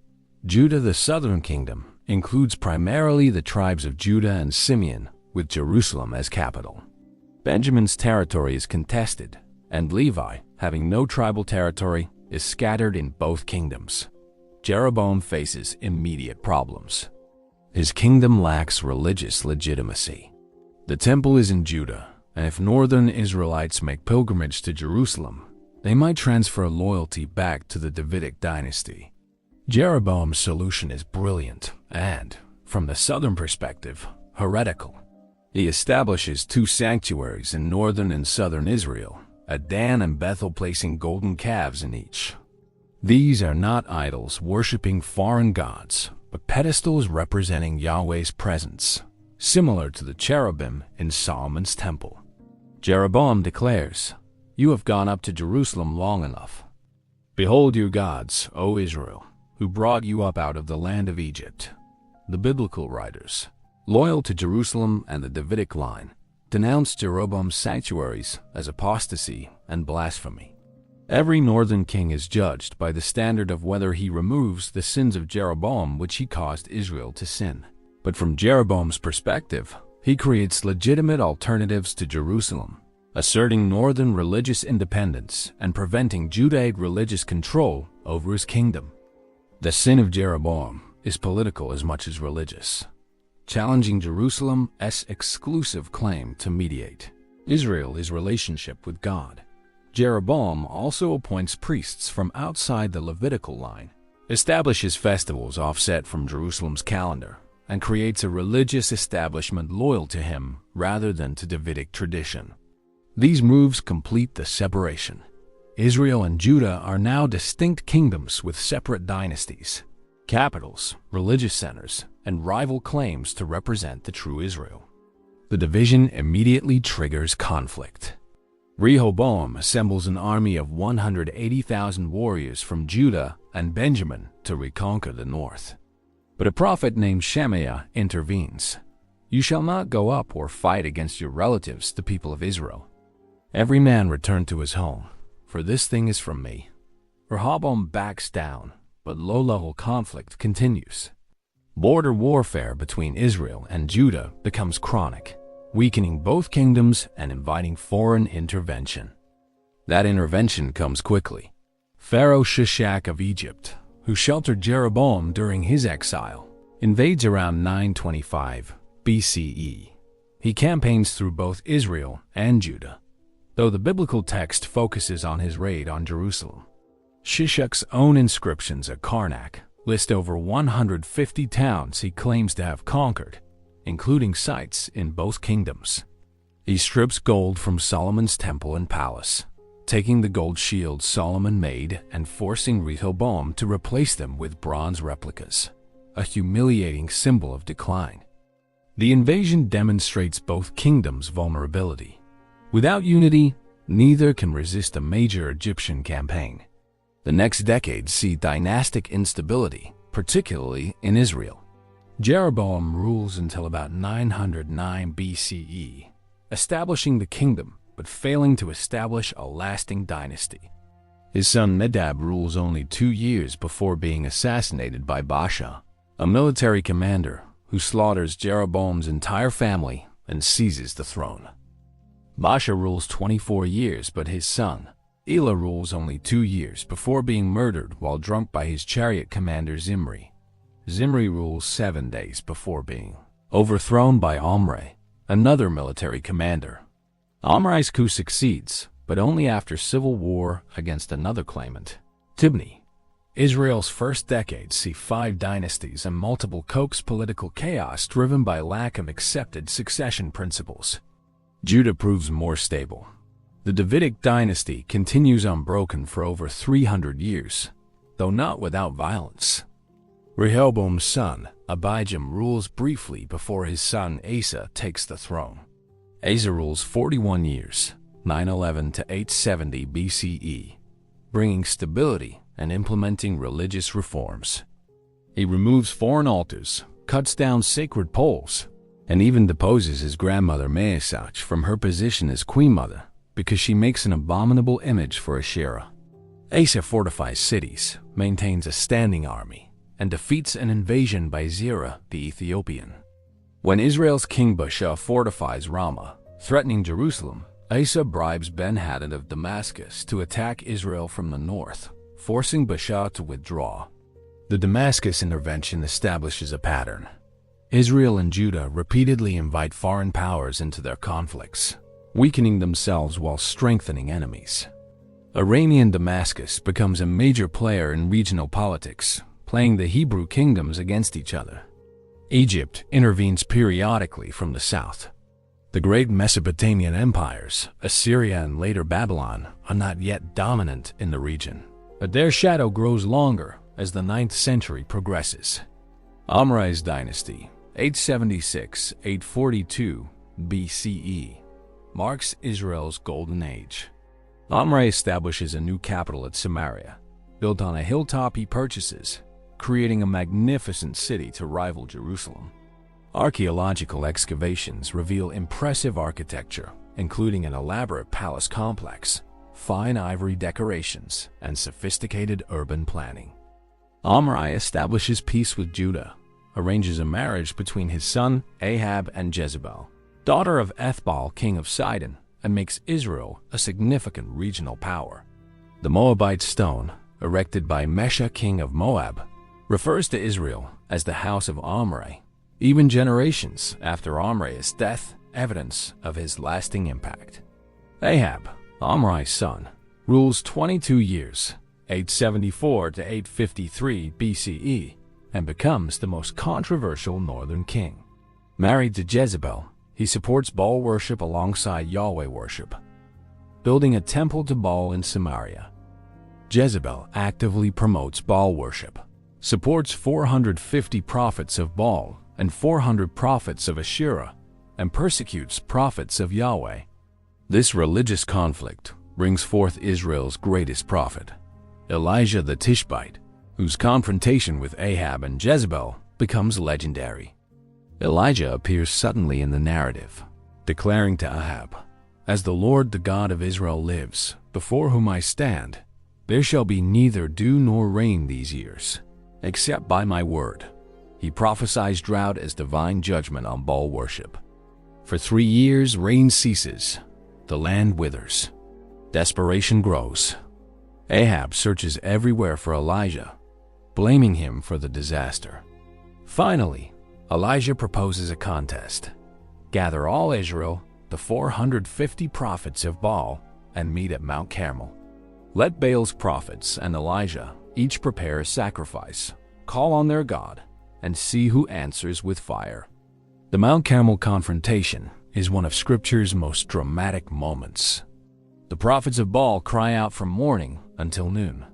Judah, the southern kingdom, includes primarily the tribes of Judah and Simeon, with Jerusalem as capital. Benjamin's territory is contested, and Levi, having no tribal territory, is scattered in both kingdoms. Jeroboam faces immediate problems. His kingdom lacks religious legitimacy. The temple is in Judah, and if northern Israelites make pilgrimage to Jerusalem, they might transfer loyalty back to the Davidic dynasty. Jeroboam's solution is brilliant and, from the southern perspective, heretical. He establishes two sanctuaries in northern and southern Israel, at Dan and Bethel, placing golden calves in each. These are not idols worshipping foreign gods, but pedestals representing Yahweh's presence, similar to the cherubim in Solomon's temple. Jeroboam declares, "You have gone up to Jerusalem long enough. Behold your gods, O Israel, who brought you up out of the land of Egypt." The biblical writers, loyal to Jerusalem and the Davidic line, denounced Jeroboam's sanctuaries as apostasy and blasphemy. Every northern king is judged by the standard of whether he removes the sins of Jeroboam which he caused Israel to sin. But from Jeroboam's perspective, he creates legitimate alternatives to Jerusalem, asserting northern religious independence and preventing Judaic religious control over his kingdom. The sin of Jeroboam is political as much as religious, challenging Jerusalem's exclusive claim to mediate Israel's relationship with God. Jeroboam also appoints priests from outside the Levitical line, establishes festivals offset from Jerusalem's calendar, and creates a religious establishment loyal to him rather than to Davidic tradition. These moves complete the separation. Israel and Judah are now distinct kingdoms with separate dynasties, capitals, religious centers, and rival claims to represent the true Israel. The division immediately triggers conflict. Rehoboam assembles an army of 180,000 warriors from Judah and Benjamin to reconquer the north. But a prophet named Shemaiah intervenes. "You shall not go up or fight against your relatives, the people of Israel. Every man return to his home, for this thing is from me." Rehoboam backs down, but low-level conflict continues. Border warfare between Israel and Judah becomes chronic, weakening both kingdoms and inviting foreign intervention. That intervention comes quickly. Pharaoh Shishak of Egypt, who sheltered Jeroboam during his exile, invades around 925 BCE. He campaigns through both Israel and Judah, though the biblical text focuses on his raid on Jerusalem. Shishak's own inscriptions at Karnak list over 150 towns he claims to have conquered, including sites in both kingdoms. He strips gold from Solomon's temple and palace, taking the gold shields Solomon made and forcing Rehoboam to replace them with bronze replicas, a humiliating symbol of decline. The invasion demonstrates both kingdoms' vulnerability. Without unity, neither can resist a major Egyptian campaign. The next decades see dynastic instability, particularly in Israel. Jeroboam rules until about 909 BCE, establishing the kingdom but failing to establish a lasting dynasty. His son Nadab rules only 2 years before being assassinated by Baasha, a military commander who slaughters Jeroboam's entire family and seizes the throne. Baasha rules 24 years, but his son, Elah, rules only 2 years before being murdered while drunk by his chariot commander Zimri. Zimri rules 7 days before being overthrown by Omri, another military commander. Omri's coup succeeds, but only after civil war against another claimant, Tibni. Israel's first decades see 5 dynasties and multiple coax political chaos driven by lack of accepted succession principles. Judah proves more stable. The Davidic dynasty continues unbroken for over 300 years, though not without violence. Rehoboam's son, Abijam, rules briefly before his son Asa takes the throne. Asa rules 41 years, 911 to 870 BCE, bringing stability and implementing religious reforms. He removes foreign altars, cuts down sacred poles, and even deposes his grandmother Maasach from her position as queen mother because she makes an abominable image for Asherah. Asa fortifies cities, maintains a standing army, and defeats an invasion by Zerah the Ethiopian. When Israel's king Baasha fortifies Ramah, threatening Jerusalem, Asa bribes Ben-Hadad of Damascus to attack Israel from the north, forcing Baasha to withdraw. The Damascus intervention establishes a pattern. Israel and Judah repeatedly invite foreign powers into their conflicts, weakening themselves while strengthening enemies. Iranian Damascus becomes a major player in regional politics, playing the Hebrew kingdoms against each other. Egypt intervenes periodically from the south. The great Mesopotamian empires, Assyria and later Babylon, are not yet dominant in the region, but their shadow grows longer as the 9th century progresses. Omri's dynasty, 876–842 BCE, marks Israel's golden age. Omri establishes a new capital at Samaria, built on a hilltop he purchases, creating a magnificent city to rival Jerusalem. Archaeological excavations reveal impressive architecture, including an elaborate palace complex, fine ivory decorations, and sophisticated urban planning. Omri establishes peace with Judah, arranges a marriage between his son Ahab and Jezebel, daughter of Ethbaal, king of Sidon, and makes Israel a significant regional power. The Moabite stone, erected by Mesha, king of Moab, refers to Israel as the house of Omri, even generations after Omri's death, evidence of his lasting impact. Ahab, Omri's son, rules 22 years, 874–853 BCE, and becomes the most controversial northern king. Married to Jezebel, he supports Baal worship alongside Yahweh worship, building a temple to Baal in Samaria. Jezebel actively promotes Baal worship, supports 450 prophets of Baal and 400 prophets of Asherah, and persecutes prophets of Yahweh. This religious conflict brings forth Israel's greatest prophet, Elijah the Tishbite, whose confrontation with Ahab and Jezebel becomes legendary. Elijah appears suddenly in the narrative, declaring to Ahab, "As the Lord, the God of Israel lives, before whom I stand, there shall be neither dew nor rain these years, except by my word." He prophesies drought as divine judgment on Baal worship. For 3 years, rain ceases. The land withers. Desperation grows. Ahab searches everywhere for Elijah, blaming him for the disaster. Finally, Elijah proposes a contest. Gather all Israel, the 450 prophets of Baal, and meet at Mount Carmel. Let Baal's prophets and Elijah each prepare a sacrifice, call on their God, and see who answers with fire. The Mount Carmel confrontation is one of Scripture's most dramatic moments. The prophets of Baal cry out from morning until noon,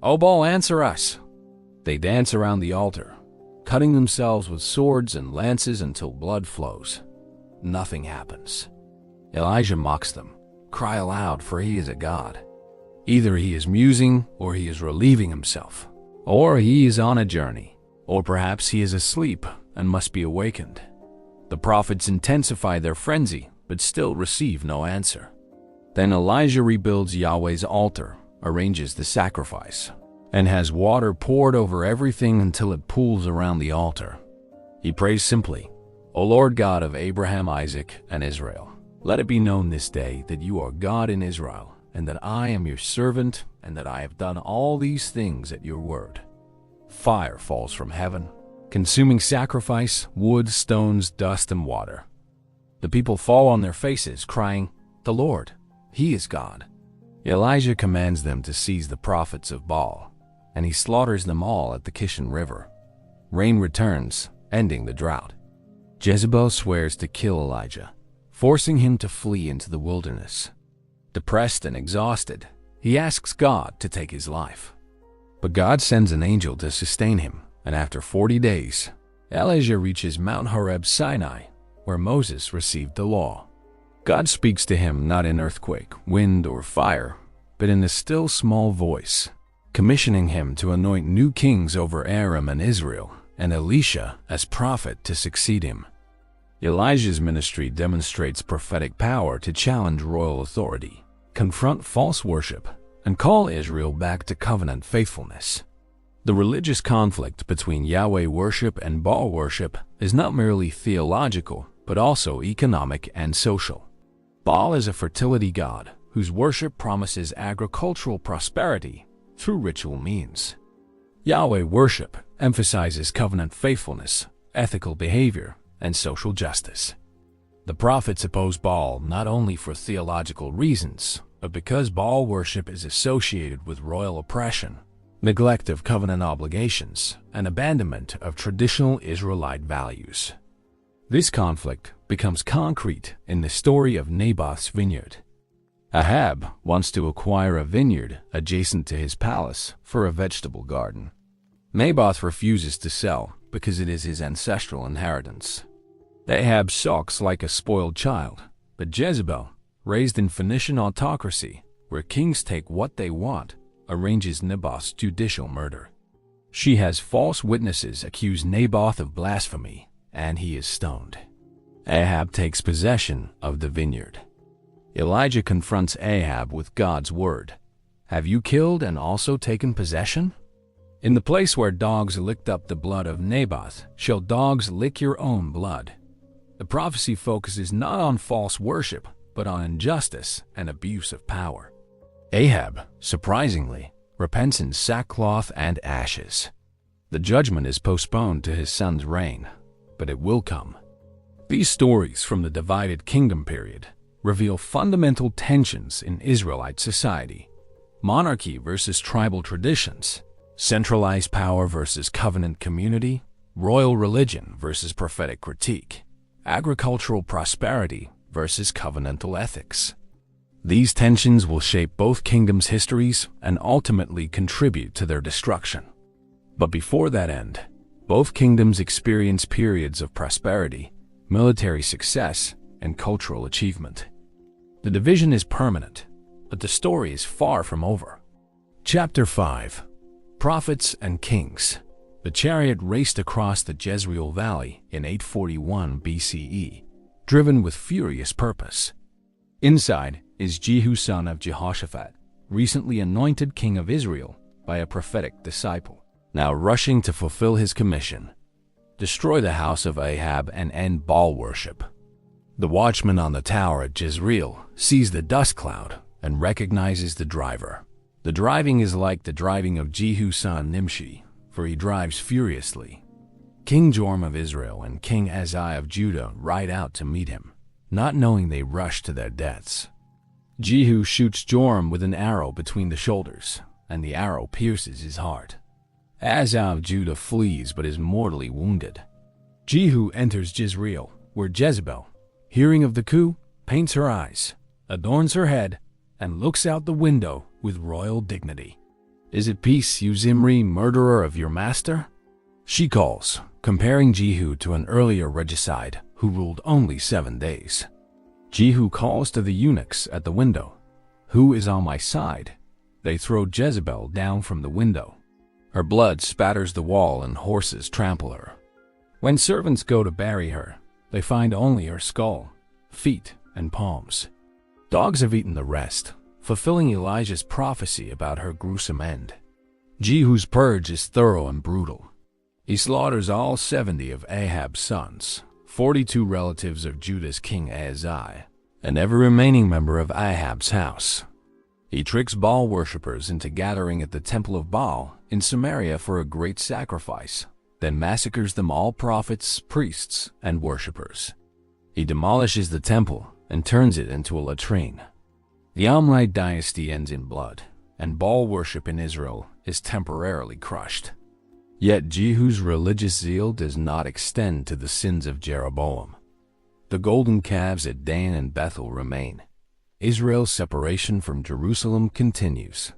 "O Baal, answer us!" They dance around the altar, cutting themselves with swords and lances until blood flows. Nothing happens. Elijah mocks them, "Cry aloud, for he is a god." Either he is musing, or he is relieving himself, or he is on a journey, or perhaps he is asleep and must be awakened. The prophets intensify their frenzy, but still receive no answer. Then Elijah rebuilds Yahweh's altar, arranges the sacrifice, and has water poured over everything until it pools around the altar. He prays simply, "O Lord God of Abraham, Isaac, and Israel, let it be known this day that you are God in Israel, and that I am your servant, and that I have done all these things at your word." Fire falls from heaven, consuming sacrifice, wood, stones, dust, and water. The people fall on their faces, crying, "The Lord, He is God." Elijah commands them to seize the prophets of Baal, and he slaughters them all at the Kishon River. Rain returns, ending the drought. Jezebel swears to kill Elijah, forcing him to flee into the wilderness. Depressed and exhausted, he asks God to take his life. But God sends an angel to sustain him, and after 40 days, Elijah reaches Mount Horeb Sinai, where Moses received the law. God speaks to him not in earthquake, wind, or fire, but in a still small voice, commissioning him to anoint new kings over Aram and Israel, and Elisha as prophet to succeed him. Elijah's ministry demonstrates prophetic power to challenge royal authority, confront false worship, and call Israel back to covenant faithfulness. The religious conflict between Yahweh worship and Baal worship is not merely theological, but also economic and social. Baal is a fertility god whose worship promises agricultural prosperity through ritual means. Yahweh worship emphasizes covenant faithfulness, ethical behavior, and social justice. The prophets oppose Baal not only for theological reasons, but because Baal worship is associated with royal oppression, neglect of covenant obligations, and abandonment of traditional Israelite values. This conflict becomes concrete in the story of Naboth's vineyard. Ahab wants to acquire a vineyard adjacent to his palace for a vegetable garden. Naboth refuses to sell because it is his ancestral inheritance. Ahab sulks like a spoiled child, but Jezebel, raised in Phoenician autocracy, where kings take what they want, arranges Naboth's judicial murder. She has false witnesses accuse Naboth of blasphemy, and he is stoned. Ahab takes possession of the vineyard. Elijah confronts Ahab with God's word. Have you killed and also taken possession? In the place where dogs licked up the blood of Naboth, shall dogs lick your own blood. The prophecy focuses not on false worship, but on injustice and abuse of power. Ahab, surprisingly, repents in sackcloth and ashes. The judgment is postponed to his son's reign, but it will come. These stories from the divided kingdom period reveal fundamental tensions in Israelite society: monarchy versus tribal traditions, centralized power versus covenant community, royal religion versus prophetic critique, agricultural prosperity versus covenantal ethics. These tensions will shape both kingdoms' histories and ultimately contribute to their destruction. But before that end, both kingdoms experience periods of prosperity, military success, and cultural achievement. The division is permanent, but the story is far from over. Chapter 5: Prophets and Kings. The chariot raced across the Jezreel Valley in 841 BCE, driven with furious purpose. Inside is Jehu son of Jehoshaphat, recently anointed king of Israel by a prophetic disciple, now rushing to fulfill his commission: destroy the house of Ahab and end Baal worship. The watchman on the tower at Jezreel sees the dust cloud and recognizes the driver. The driving is like the driving of Jehu's son Nimshi, for he drives furiously. King Joram of Israel and King Uzziah of Judah ride out to meet him, not knowing they rush to their deaths. Jehu shoots Joram with an arrow between the shoulders, and the arrow pierces his heart. Uzziah of Judah flees but is mortally wounded. Jehu enters Jezreel, where Jezebel, hearing of the coup, paints her eyes, adorns her head, and looks out the window with royal dignity. Is it peace, you Zimri, murderer of your master? She calls, comparing Jehu to an earlier regicide who ruled only 7 days. Jehu calls to the eunuchs at the window. Who is on my side? They throw Jezebel down from the window. Her blood spatters the wall and horses trample her. When servants go to bury her, they find only her skull, feet, and palms. Dogs have eaten the rest, fulfilling Elijah's prophecy about her gruesome end. Jehu's purge is thorough and brutal. He slaughters all 70 of Ahab's sons, 42 relatives of Judah's king Uzziah, and every remaining member of Ahab's house. He tricks Baal worshippers into gathering at the temple of Baal in Samaria for a great sacrifice, then massacres them, all prophets, priests, and worshippers. He demolishes the temple and turns it into a latrine. The Ammonite dynasty ends in blood, and Baal worship in Israel is temporarily crushed. Yet Jehu's religious zeal does not extend to the sins of Jeroboam. The golden calves at Dan and Bethel remain. Israel's separation from Jerusalem continues.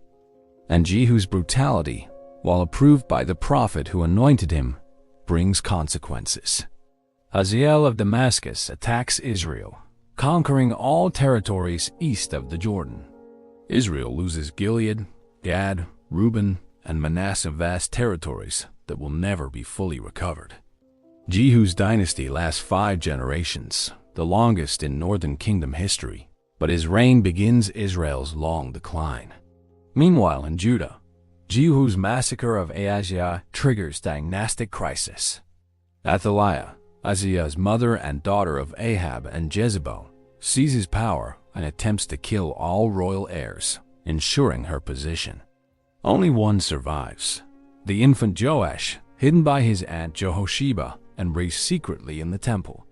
And Jehu's brutality, while approved by the prophet who anointed him, brings consequences. Hazael of Damascus attacks Israel, conquering all territories east of the Jordan. Israel loses Gilead, Gad, Reuben, and Manasseh, vast territories that will never be fully recovered. Jehu's dynasty lasts 5 generations, the longest in Northern Kingdom history, but his reign begins Israel's long decline. Meanwhile, in Judah, Jehu's massacre of Ahaziah triggers dynastic crisis. Athaliah, Ahaziah's mother and daughter of Ahab and Jezebel, seizes power and attempts to kill all royal heirs, ensuring her position. Only one survives, the infant Joash, hidden by his aunt Jehosheba and raised secretly in the temple.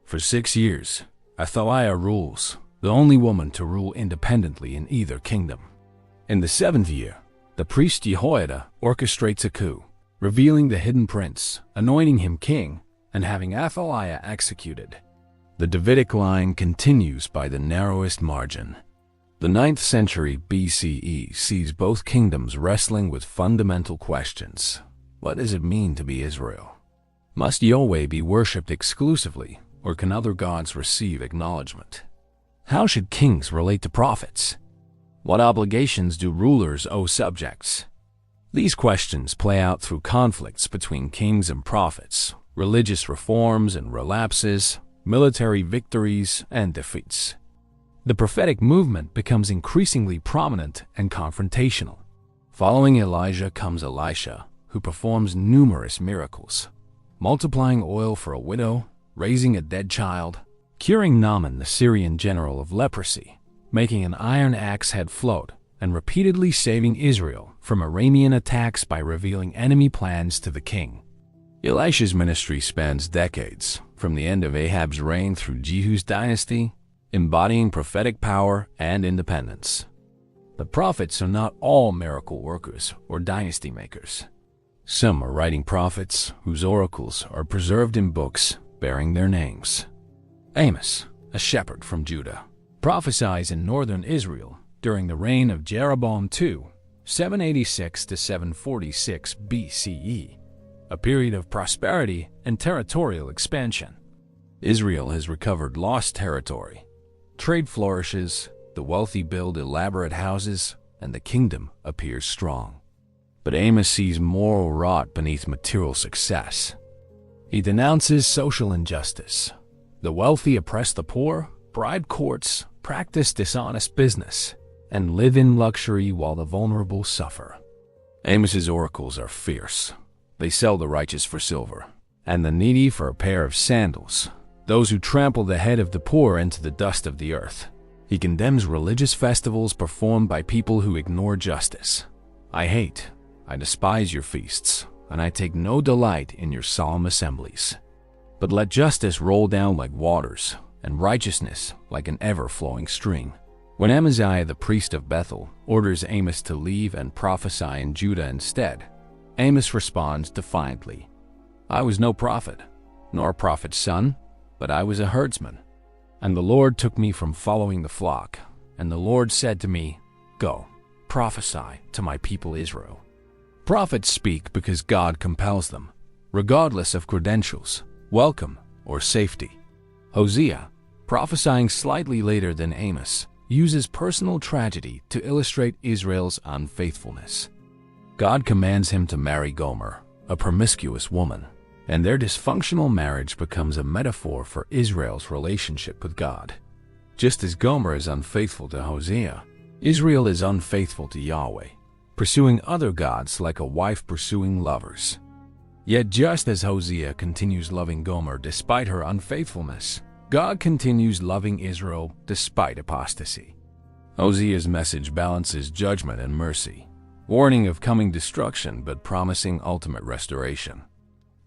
For 6 years, Athaliah rules, the only woman to rule independently in either kingdom. In the 7th year, the priest Jehoiada orchestrates a coup, revealing the hidden prince, anointing him king, and having Athaliah executed. The Davidic line continues by the narrowest margin. The 9th century BCE sees both kingdoms wrestling with fundamental questions. What does it mean to be Israel? Must Yahweh be worshipped exclusively, or can other gods receive acknowledgement? How should kings relate to prophets? What obligations do rulers owe subjects? These questions play out through conflicts between kings and prophets, religious reforms and relapses, military victories and defeats. The prophetic movement becomes increasingly prominent and confrontational. Following Elijah comes Elisha, who performs numerous miracles, multiplying oil for a widow, raising a dead child, curing Naaman, the Syrian general, of leprosy, making an iron axe head float, and repeatedly saving Israel from Aramean attacks by revealing enemy plans to the king. Elisha's ministry spans decades, from the end of Ahab's reign through Jehu's dynasty, embodying prophetic power and independence. The prophets are not all miracle workers or dynasty makers. Some are writing prophets whose oracles are preserved in books bearing their names. Amos, a shepherd from Judah, prophesies in northern Israel during the reign of Jeroboam II, 786 to 746 BCE, a period of prosperity and territorial expansion. Israel has recovered lost territory. Trade flourishes, the wealthy build elaborate houses, and the kingdom appears strong. But Amos sees moral rot beneath material success. He denounces social injustice. The wealthy oppress the poor, bribe courts, practice dishonest business, and live in luxury while the vulnerable suffer. Amos's oracles are fierce. They sell the righteous for silver, and the needy for a pair of sandals, those who trample the head of the poor into the dust of the earth. He condemns religious festivals performed by people who ignore justice. I despise your feasts, and I take no delight in your solemn assemblies. But let justice roll down like waters, and righteousness like an ever-flowing stream. When Amaziah the priest of Bethel orders Amos to leave and prophesy in Judah instead, Amos responds defiantly, "I was no prophet, nor a prophet's son, but I was a herdsman. And the Lord took me from following the flock, and the Lord said to me, 'Go, prophesy to my people Israel.'" Prophets speak because God compels them, regardless of credentials, welcome, or safety. Hosea, prophesying slightly later than Amos, uses personal tragedy to illustrate Israel's unfaithfulness. God commands him to marry Gomer, a promiscuous woman, and their dysfunctional marriage becomes a metaphor for Israel's relationship with God. Just as Gomer is unfaithful to Hosea, Israel is unfaithful to Yahweh, pursuing other gods like a wife pursuing lovers. Yet just as Hosea continues loving Gomer despite her unfaithfulness, God continues loving Israel despite apostasy. Hosea's message balances judgment and mercy, warning of coming destruction but promising ultimate restoration.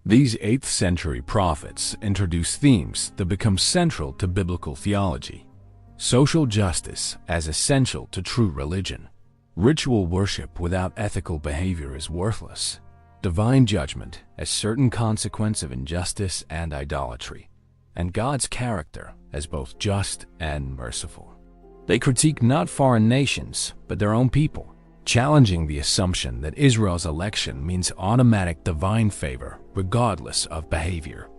These 8th century prophets introduce themes that become central to biblical theology. Social justice as essential to true religion. Ritual worship without ethical behavior is worthless. Divine judgment as certain consequence of injustice and idolatry. And God's character as both just and merciful. They critique not foreign nations, but their own people, challenging the assumption that Israel's election means automatic divine favor regardless of behavior.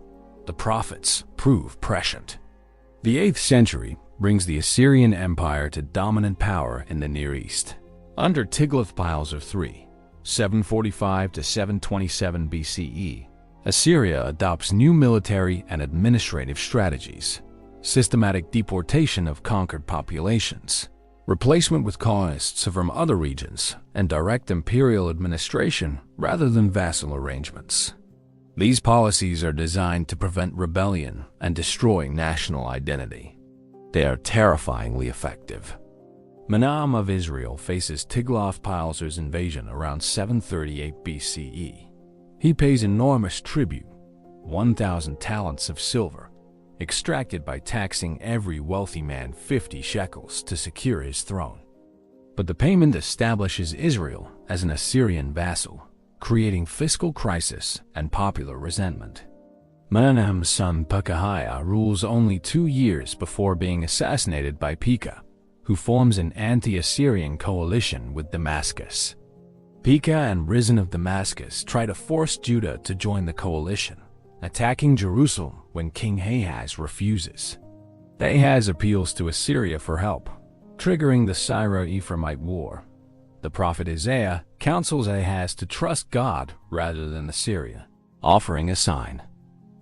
The prophets prove prescient. The 8th century brings the Assyrian Empire to dominant power in the Near East. Under Tiglath-Pileser III, 745 to 727 BCE, Assyria adopts new military and administrative strategies, systematic deportation of conquered populations, replacement with colonists from other regions, and direct imperial administration rather than vassal arrangements. These policies are designed to prevent rebellion and destroy national identity. They are terrifyingly effective. Menahem of Israel faces Tiglath-Pileser's invasion around 738 BCE. He pays enormous tribute, 1,000 talents of silver, extracted by taxing every wealthy man 50 shekels to secure his throne. But the payment establishes Israel as an Assyrian vassal, creating fiscal crisis and popular resentment. Menahem's son Pekahiah rules only 2 years before being assassinated by Pekah, who forms an anti-Assyrian coalition with Damascus. Pekah and Rezin of Damascus try to force Judah to join the coalition, attacking Jerusalem when King Ahaz refuses. Ahaz appeals to Assyria for help, triggering the Syro-Ephraimite War. The prophet Isaiah counsels Ahaz to trust God rather than Assyria, offering a sign.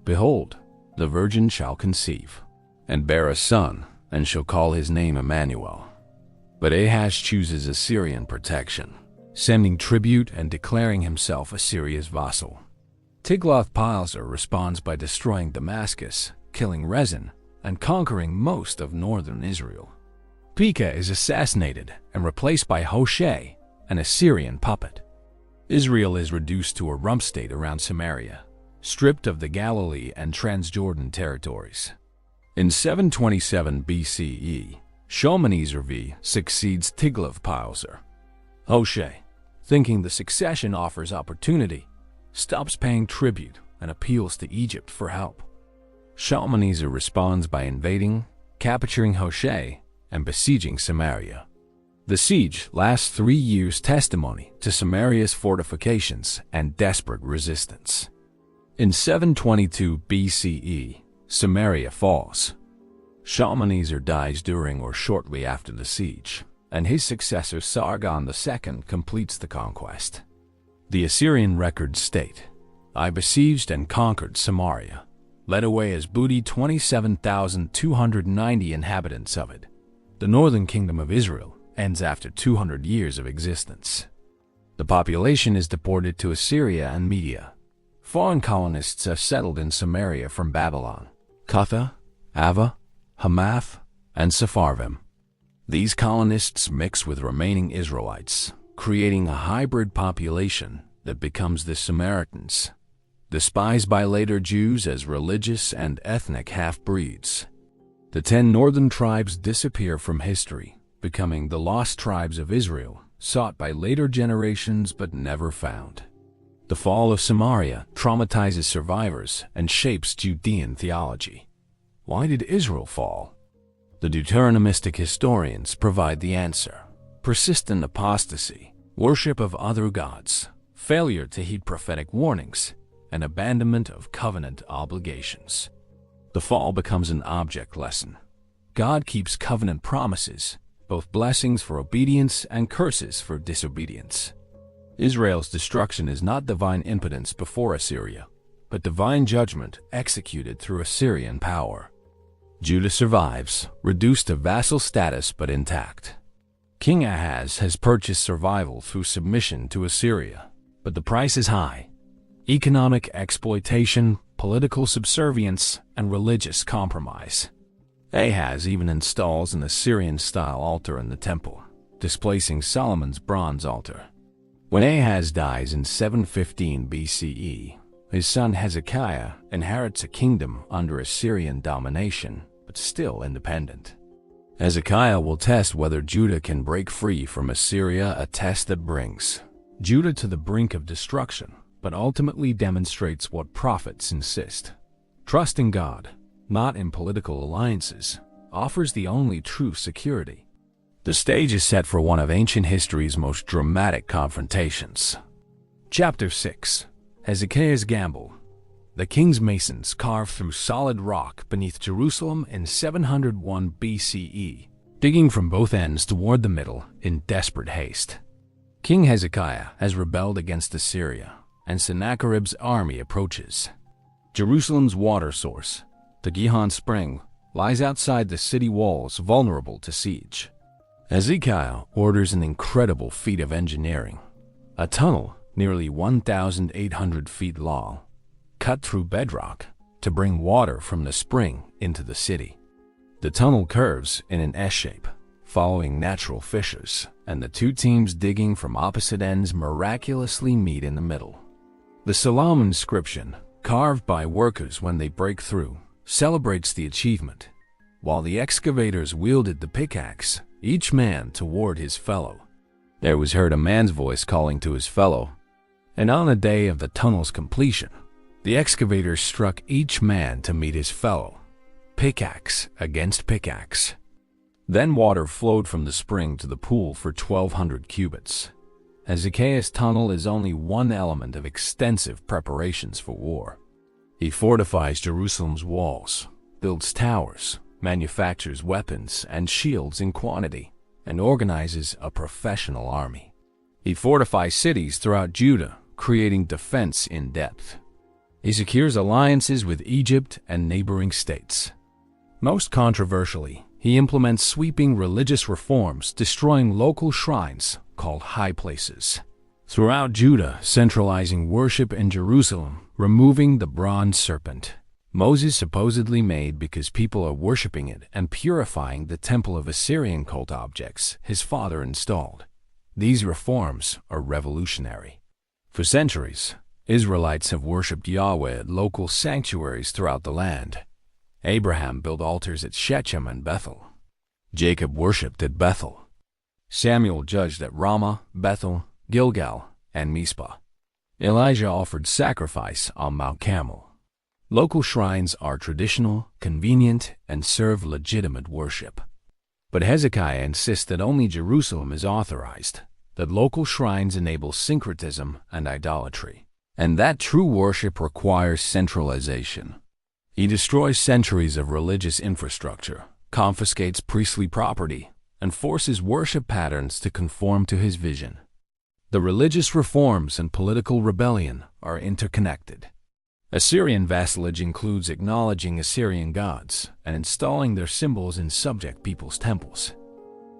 "Behold, the virgin shall conceive, and bear a son, and shall call his name Emmanuel." But Ahaz chooses Assyrian protection, sending tribute and declaring himself Assyria's vassal. Tiglath-Pileser responds by destroying Damascus, killing Rezin, and conquering most of northern Israel. Pekah is assassinated and replaced by Hoshea, an Assyrian puppet. Israel is reduced to a rump state around Samaria, stripped of the Galilee and Transjordan territories. In 727 BCE, Shalmaneser V succeeds Tiglath-Pileser. Hoshea, thinking the succession offers opportunity, stops paying tribute and appeals to Egypt for help. Shalmaneser responds by invading, capturing Hoshea, and besieging Samaria. The siege lasts 3 years, testimony to Samaria's fortifications and desperate resistance. In 722 BCE, Samaria falls. Shalmaneser dies during or shortly after the siege, and his successor Sargon II completes the conquest. The Assyrian records state, "I besieged and conquered Samaria, led away as booty 27,290 inhabitants of it." The northern kingdom of Israel ends after 200 years of existence. The population is deported to Assyria and Media. Foreign colonists have settled in Samaria from Babylon, Cutha, Ava, Hamath, and Sepharvaim. These colonists mix with remaining Israelites, creating a hybrid population that becomes the Samaritans, despised by later Jews as religious and ethnic half-breeds. The 10 northern tribes disappear from history, becoming the lost tribes of Israel, sought by later generations but never found. The fall of Samaria traumatizes survivors and shapes Judean theology. Why did Israel fall? The Deuteronomistic historians provide the answer: persistent apostasy, worship of other gods, failure to heed prophetic warnings, and abandonment of covenant obligations. The fall becomes an object lesson. God keeps covenant promises, both blessings for obedience and curses for disobedience. Israel's destruction is not divine impotence before Assyria, but divine judgment executed through Assyrian power. Judah survives, reduced to vassal status but intact. King Ahaz has purchased survival through submission to Assyria, but the price is high: economic exploitation, political subservience, and religious compromise. Ahaz even installs an Assyrian-style altar in the temple, displacing Solomon's bronze altar. When Ahaz dies in 715 BCE, his son Hezekiah inherits a kingdom under Assyrian domination, but still independent. Hezekiah will test whether Judah can break free from Assyria, a test that brings Judah to the brink of destruction, but ultimately demonstrates what prophets insist. Trust in God, not in political alliances, offers the only true security. The stage is set for one of ancient history's most dramatic confrontations. Chapter 6. Hezekiah's Gamble. The king's masons carved through solid rock beneath Jerusalem in 701 BCE, digging from both ends toward the middle in desperate haste. King Hezekiah has rebelled against Assyria, and Sennacherib's army approaches. Jerusalem's water source, the Gihon Spring, lies outside the city walls, vulnerable to siege. Hezekiah orders an incredible feat of engineering. A tunnel nearly 1,800 feet long, cut through bedrock to bring water from the spring into the city. The tunnel curves in an S-shape, following natural fissures, and the two teams digging from opposite ends miraculously meet in the middle. The Salam inscription, carved by workers when they break through, celebrates the achievement. While the excavators wielded the pickaxe, each man toward his fellow. There was heard a man's voice calling to his fellow, and on the day of the tunnel's completion, the excavators struck each man to meet his fellow, pickaxe against pickaxe. Then water flowed from the spring to the pool for 1,200 cubits. Hezekiah's tunnel is only one element of extensive preparations for war. He fortifies Jerusalem's walls, builds towers, manufactures weapons and shields in quantity, and organizes a professional army. He fortifies cities throughout Judah, creating defense in depth. He secures alliances with Egypt and neighboring states. Most controversially, he implements sweeping religious reforms, destroying local shrines called high places throughout Judah, centralizing worship in Jerusalem, removing the bronze serpent Moses supposedly made because people are worshiping it, and purifying the temple of Assyrian cult objects his father installed. These reforms are revolutionary. For centuries, Israelites have worshipped Yahweh at local sanctuaries throughout the land. Abraham built altars at Shechem and Bethel. Jacob worshipped at Bethel. Samuel judged at Ramah, Bethel, Gilgal, and Mizpah. Elijah offered sacrifice on Mount Carmel. Local shrines are traditional, convenient, and serve legitimate worship. But Hezekiah insists that only Jerusalem is authorized, that local shrines enable syncretism and idolatry, and that true worship requires centralization. He destroys centuries of religious infrastructure, confiscates priestly property, and forces worship patterns to conform to his vision. The religious reforms and political rebellion are interconnected. Assyrian vassalage includes acknowledging Assyrian gods and installing their symbols in subject people's temples.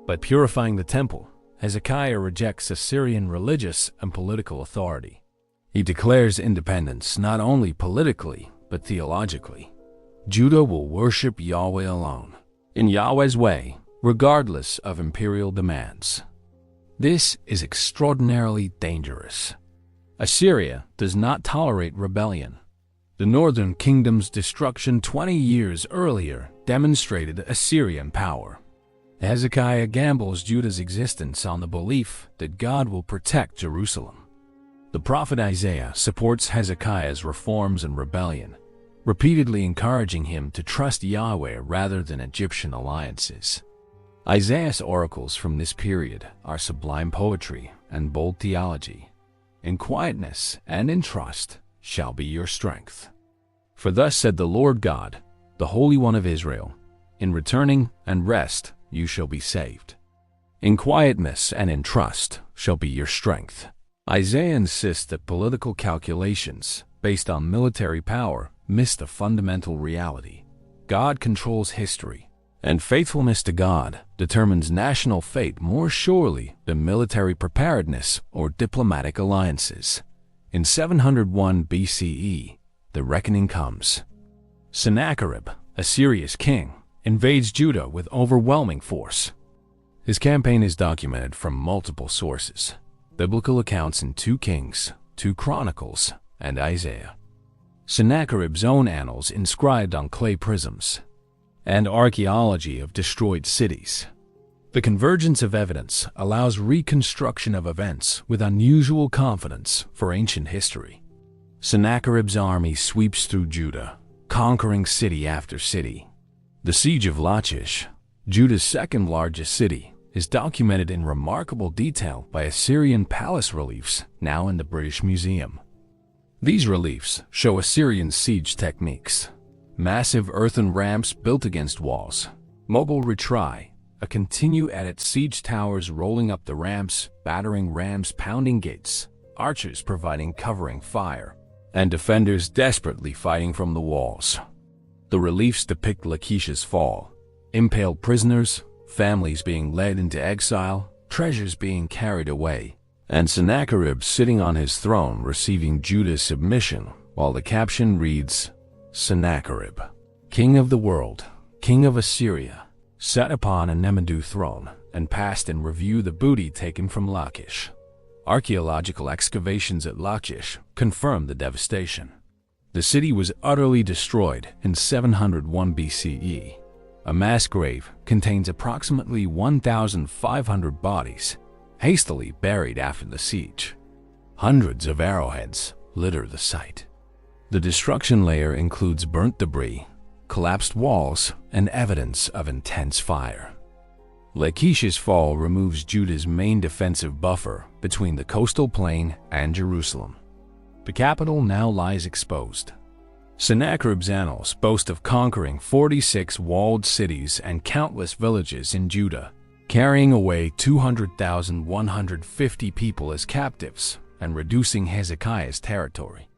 By purifying the temple, Hezekiah rejects Assyrian religious and political authority. He declares independence not only politically, but theologically. Judah will worship Yahweh alone, in Yahweh's way, regardless of imperial demands. This is extraordinarily dangerous. Assyria does not tolerate rebellion. The northern kingdom's destruction 20 years earlier demonstrated Assyrian power. Hezekiah gambles Judah's existence on the belief that God will protect Jerusalem. The prophet Isaiah supports Hezekiah's reforms and rebellion, repeatedly encouraging him to trust Yahweh rather than Egyptian alliances. Isaiah's oracles from this period are sublime poetry and bold theology. In quietness and in trust shall be your strength. For thus said the Lord God, the Holy One of Israel, in returning and rest you shall be saved. In quietness and in trust shall be your strength. Isaiah insists that political calculations based on military power miss the fundamental reality. God controls history, and faithfulness to God determines national fate more surely than military preparedness or diplomatic alliances. In 701 BCE, the reckoning comes. Sennacherib, Assyria's king, invades Judah with overwhelming force. His campaign is documented from multiple sources: biblical accounts in 2 Kings, 2 Chronicles, and Isaiah. Sennacherib's own annals inscribed on clay prisms, and archaeology of destroyed cities. The convergence of evidence allows reconstruction of events with unusual confidence for ancient history. Sennacherib's army sweeps through Judah, conquering city after city. The siege of Lachish, Judah's second largest city, is documented in remarkable detail by Assyrian palace reliefs now in the British Museum. These reliefs show Assyrian siege techniques: massive earthen ramps built against walls, mobile retry, a continue at its siege towers rolling up the ramps, battering rams pounding gates, archers providing covering fire, and defenders desperately fighting from the walls. The reliefs depict Lachish's fall, impaled prisoners, families being led into exile, treasures being carried away, and Sennacherib sitting on his throne receiving Judah's submission, while the caption reads, Sennacherib, king of the world, king of Assyria, sat upon a Nemedu throne and passed in review the booty taken from Lachish. Archaeological excavations at Lachish confirm the devastation. The city was utterly destroyed in 701 BCE. A mass grave contains approximately 1,500 bodies, hastily buried after the siege. Hundreds of arrowheads litter the site. The destruction layer includes burnt debris, collapsed walls, and evidence of intense fire. Lachish's fall removes Judah's main defensive buffer between the coastal plain and Jerusalem. The capital now lies exposed. Sennacherib's annals boast of conquering 46 walled cities and countless villages in Judah, carrying away 200,150 people as captives and reducing Hezekiah's territory.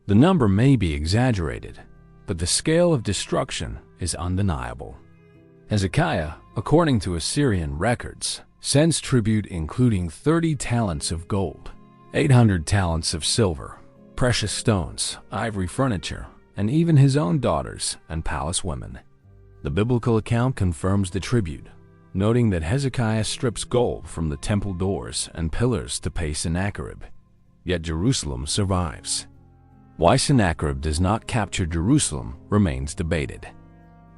The number may be exaggerated, but the scale of destruction is undeniable. Hezekiah, according to Assyrian records, sends tribute including 30 talents of gold, 800 talents of silver, precious stones, ivory furniture, and even his own daughters and palace women. The biblical account confirms the tribute, noting that Hezekiah strips gold from the temple doors and pillars to pay Sennacherib. Yet Jerusalem survives. Why Sennacherib does not capture Jerusalem remains debated.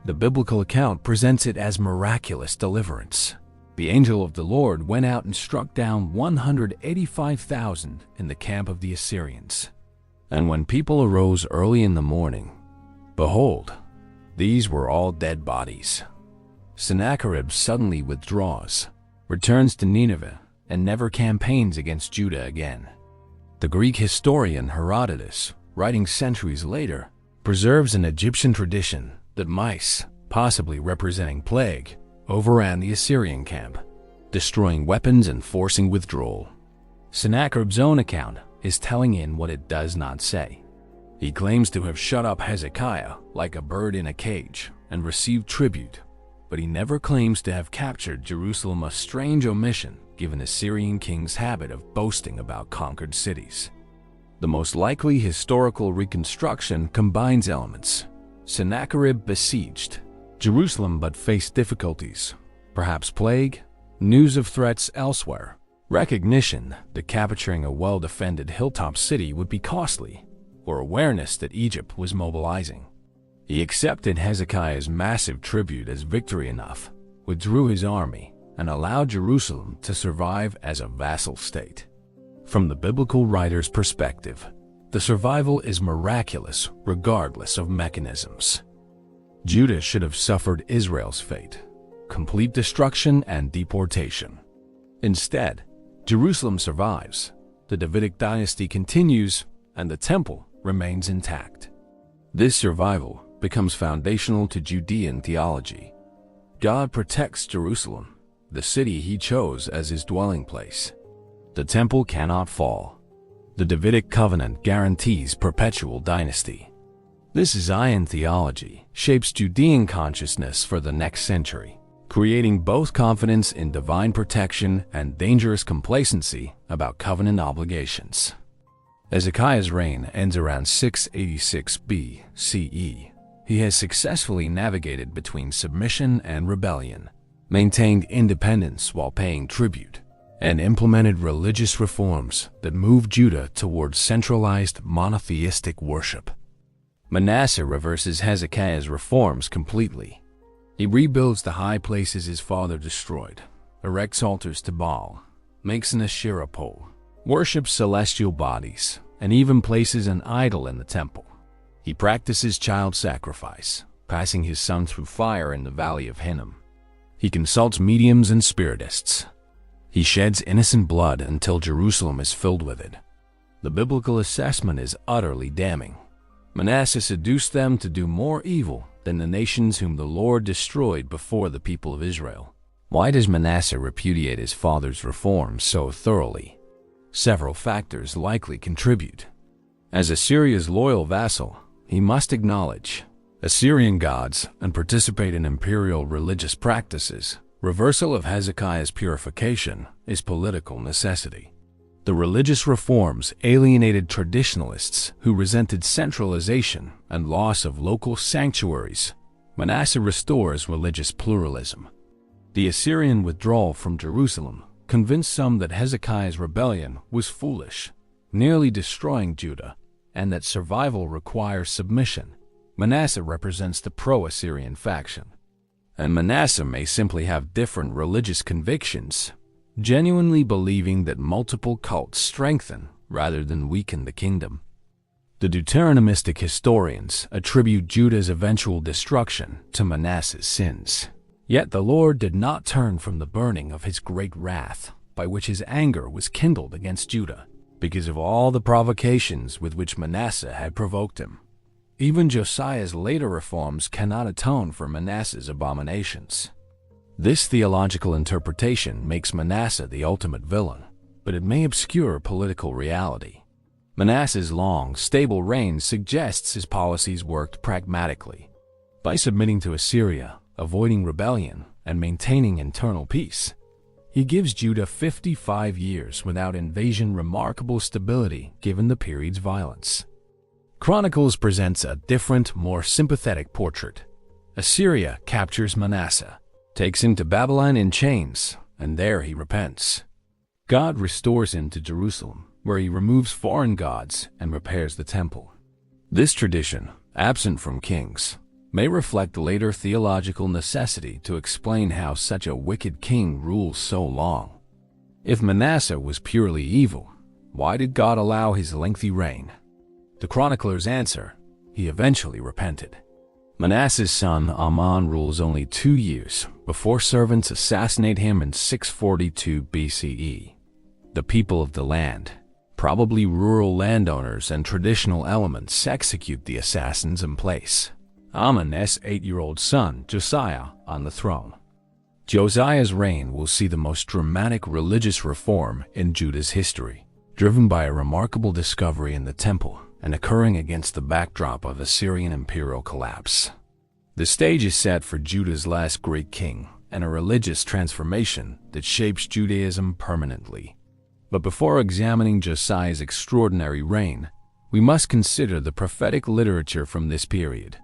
The biblical account presents it as miraculous deliverance. The angel of the Lord went out and struck down 185,000 in the camp of the Assyrians. And when people arose early in the morning, behold, these were all dead bodies. Sennacherib suddenly withdraws, returns to Nineveh, and never campaigns against Judah again. The Greek historian Herodotus, writing centuries later, preserves an Egyptian tradition that mice, possibly representing plague, overran the Assyrian camp, destroying weapons and forcing withdrawal. Sennacherib's own account is telling in what it does not say. He claims to have shut up Hezekiah like a bird in a cage and received tribute, but he never claims to have captured Jerusalem, a strange omission given Assyrian kings' habit of boasting about conquered cities. The most likely historical reconstruction combines elements. Sennacherib besieged Jerusalem but faced difficulties, perhaps plague, news of threats elsewhere, recognition that capturing a well-defended hilltop city would be costly, or awareness that Egypt was mobilizing. He accepted Hezekiah's massive tribute as victory enough, withdrew his army, and allowed Jerusalem to survive as a vassal state. From the biblical writer's perspective, the survival is miraculous regardless of mechanisms. Judah should have suffered Israel's fate, complete destruction and deportation. Instead, Jerusalem survives, the Davidic dynasty continues, and the temple remains intact. This survival becomes foundational to Judean theology. God protects Jerusalem, the city he chose as his dwelling place. The temple cannot fall. The Davidic covenant guarantees perpetual dynasty. This Zion theology shapes Judean consciousness for the next century, creating both confidence in divine protection and dangerous complacency about covenant obligations. Hezekiah's reign ends around 686 BCE. He has successfully navigated between submission and rebellion, maintained independence while paying tribute, and implemented religious reforms that moved Judah towards centralized monotheistic worship. Manasseh reverses Hezekiah's reforms completely. He rebuilds the high places his father destroyed, erects altars to Baal, makes an Asherah pole, worships celestial bodies, and even places an idol in the temple. He practices child sacrifice, passing his son through fire in the valley of Hinnom. He consults mediums and spiritists. He sheds innocent blood until Jerusalem is filled with it. The biblical assessment is utterly damning. Manasseh seduced them to do more evil than the nations whom the Lord destroyed before the people of Israel. Why does Manasseh repudiate his father's reforms so thoroughly? Several factors likely contribute. As Assyria's loyal vassal, he must acknowledge Assyrian gods and participate in imperial religious practices, Reversal of Hezekiah's purification is political necessity. The religious reforms alienated traditionalists who resented centralization and loss of local sanctuaries. Manasseh restores religious pluralism. The Assyrian withdrawal from Jerusalem convinced some that Hezekiah's rebellion was foolish, nearly destroying Judah, and that survival requires submission. Manasseh represents the pro-Assyrian faction. And Manasseh may simply have different religious convictions, genuinely believing that multiple cults strengthen rather than weaken the kingdom. The Deuteronomistic historians attribute Judah's eventual destruction to Manasseh's sins. Yet the Lord did not turn from the burning of his great wrath, by which his anger was kindled against Judah, because of all the provocations with which Manasseh had provoked him. Even Josiah's later reforms cannot atone for Manasseh's abominations. This theological interpretation makes Manasseh the ultimate villain, but it may obscure political reality. Manasseh's long, stable reign suggests his policies worked pragmatically. By submitting to Assyria, avoiding rebellion, and maintaining internal peace, he gives Judah 55 years without invasion, remarkable stability given the period's violence. Chronicles presents a different, more sympathetic portrait. Assyria captures Manasseh, takes him to Babylon in chains, and there he repents. God restores him to Jerusalem, where he removes foreign gods and repairs the temple. This tradition, absent from Kings, may reflect later theological necessity to explain how such a wicked king rules so long. If Manasseh was purely evil, why did God allow his lengthy reign? The chroniclers answer, he eventually repented. Manasseh's son Amon rules only 2 years before servants assassinate him in 642 BCE. The people of the land, probably rural landowners and traditional elements, execute the assassins in place. Amon's 8-year-old son, Josiah, on the throne. Josiah's reign will see the most dramatic religious reform in Judah's history, driven by a remarkable discovery in the temple and occurring against the backdrop of Assyrian imperial collapse. The stage is set for Judah's last great king and a religious transformation that shapes Judaism permanently. But before examining Josiah's extraordinary reign, we must consider the prophetic literature from this period.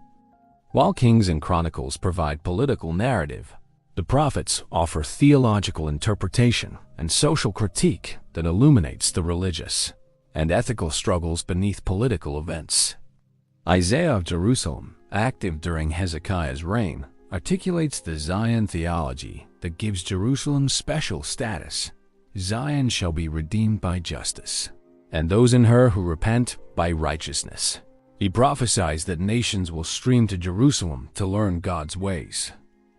While Kings and Chronicles provide political narrative, the prophets offer theological interpretation and social critique that illuminates the religious and ethical struggles beneath political events. Isaiah of Jerusalem, active during Hezekiah's reign, articulates the Zion theology that gives Jerusalem special status. Zion shall be redeemed by justice, and those in her who repent by righteousness. He prophesies that nations will stream to Jerusalem to learn God's ways,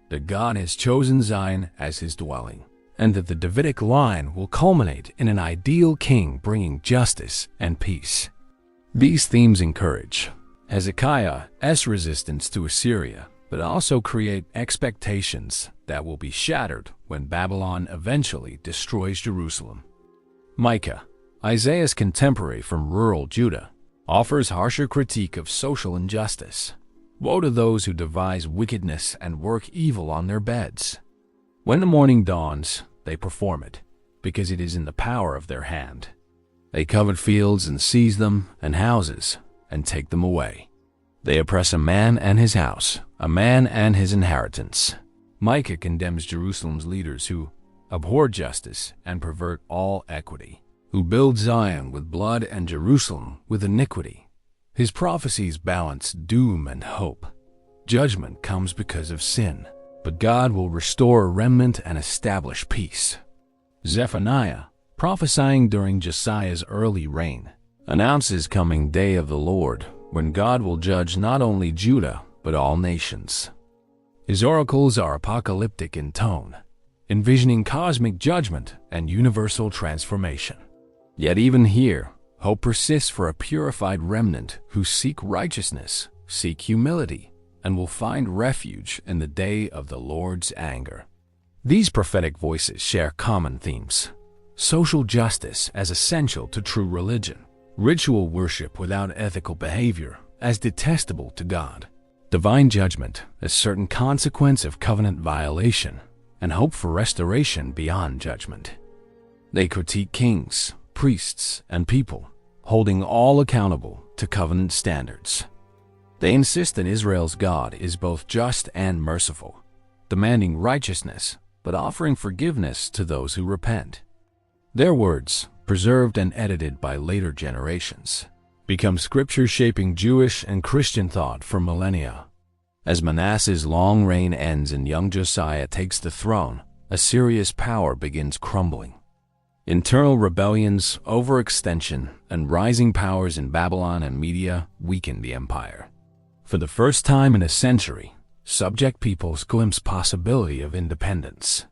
that God has chosen Zion as his dwelling, and that the Davidic line will culminate in an ideal king bringing justice and peace. These themes encourage Hezekiah's resistance to Assyria, but also create expectations that will be shattered when Babylon eventually destroys Jerusalem. Micah, Isaiah's contemporary from rural Judah, offers harsher critique of social injustice. Woe to those who devise wickedness and work evil on their beds. When the morning dawns, they perform it, because it is in the power of their hand. They covet fields and seize them, and houses, and take them away. They oppress a man and his house, a man and his inheritance. Micah condemns Jerusalem's leaders who abhor justice and pervert all equity, who build Zion with blood and Jerusalem with iniquity. His prophecies balance doom and hope. Judgment comes because of sin, but God will restore a remnant and establish peace. Zephaniah, prophesying during Josiah's early reign, announces coming day of the Lord, when God will judge not only Judah, but all nations. His oracles are apocalyptic in tone, envisioning cosmic judgment and universal transformation. Yet even here, hope persists for a purified remnant who seek righteousness, seek humility, and will find refuge in the day of the Lord's anger. These prophetic voices share common themes: social justice as essential to true religion, ritual worship without ethical behavior as detestable to God, divine judgment as certain consequence of covenant violation, and hope for restoration beyond judgment. They critique kings, priests, and people, holding all accountable to covenant standards. They insist that Israel's God is both just and merciful, demanding righteousness but offering forgiveness to those who repent. Their words, preserved and edited by later generations, become scripture shaping Jewish and Christian thought for millennia. As Manasseh's long reign ends and young Josiah takes the throne, Assyria's power begins crumbling. Internal rebellions, overextension, and rising powers in Babylon and Media weaken the empire. For the first time in a century, subject peoples glimpse possibility of independence.